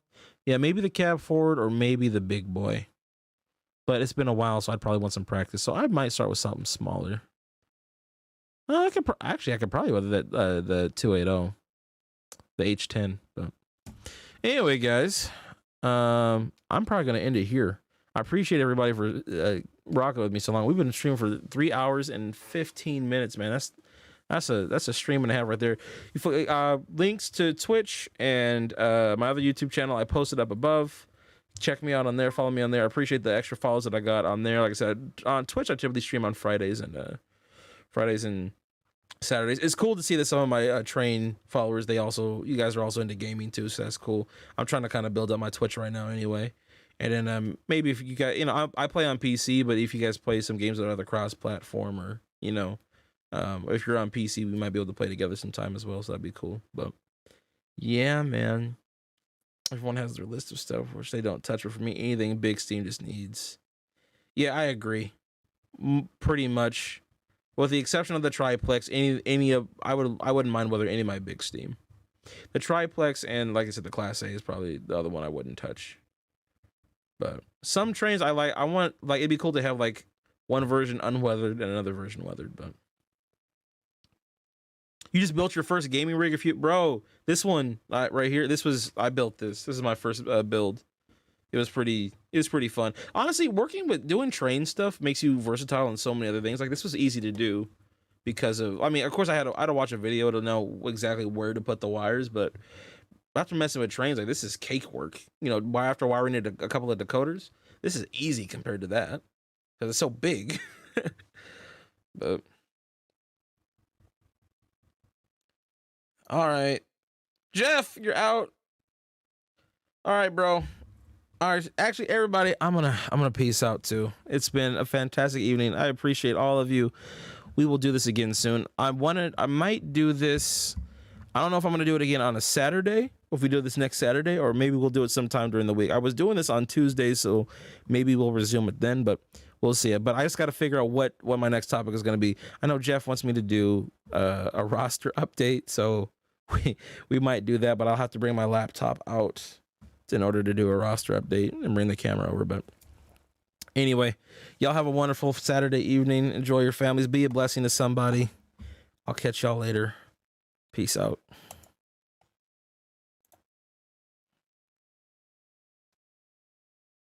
yeah, maybe the cab forward or maybe the big boy. But it's been a while, so I'd probably want some practice. So I might start with something smaller. I could probably weather that the 280, the H10. But anyway, guys. I'm probably going to end it here. I appreciate everybody for rocking with me so long. We've been streaming for 3 hours and 15 minutes, man. That's a stream and a half right there. Links to Twitch and my other YouTube channel I posted up above. Check me out on there. Follow me on there. I appreciate the extra follows that I got on there. Like I said, on Twitch I typically stream on Fridays and Saturdays. It's cool to see that some of my train followers, you guys are also into gaming too, so that's cool. I'm trying to kind of build up my Twitch right now anyway. And then maybe if you guys, you know, I play on PC, but if you guys play some games that are other cross-platform or, you know, if you're on PC, we might be able to play together sometime as well, so that'd be cool. But yeah, man. Everyone has their list of stuff which they don't touch, but for me, anything big Steam just needs. Yeah, I agree. Pretty much. With the exception of the triplex, I wouldn't mind whether any of my big Steam. The triplex and, like I said, the Class A is probably the other one I wouldn't touch. But some trains I want it'd be cool to have like one version unweathered and another version weathered. But you just built your first gaming rig, bro. This one right here. I built this. This is my first build. It was pretty fun. Honestly, doing train stuff makes you versatile in so many other things. Like this was easy to do because of course I had to watch a video to know exactly where to put the wires, but after messing with trains, like this is cake work. You know, after wiring it a couple of decoders, this is easy compared to that because it's so big. But all right, Jeff, you're out. All right, bro. All right, actually, everybody, I'm gonna peace out too. It's been a fantastic evening. I appreciate all of you. We will do this again soon. I might do this. I don't know if I'm gonna do it again on a Saturday. If we do this next Saturday, or maybe we'll do it sometime during the week. I was doing this on Tuesday, so maybe we'll resume it then. But we'll see. But I just got to figure out what my next topic is gonna be. I know Jeff wants me to do a roster update, so we might do that. But I'll have to bring my laptop out in order to do a roster update and bring the camera over. But anyway, y'all have a wonderful Saturday evening. Enjoy your families. Be a blessing to somebody. I'll catch y'all later. Peace out.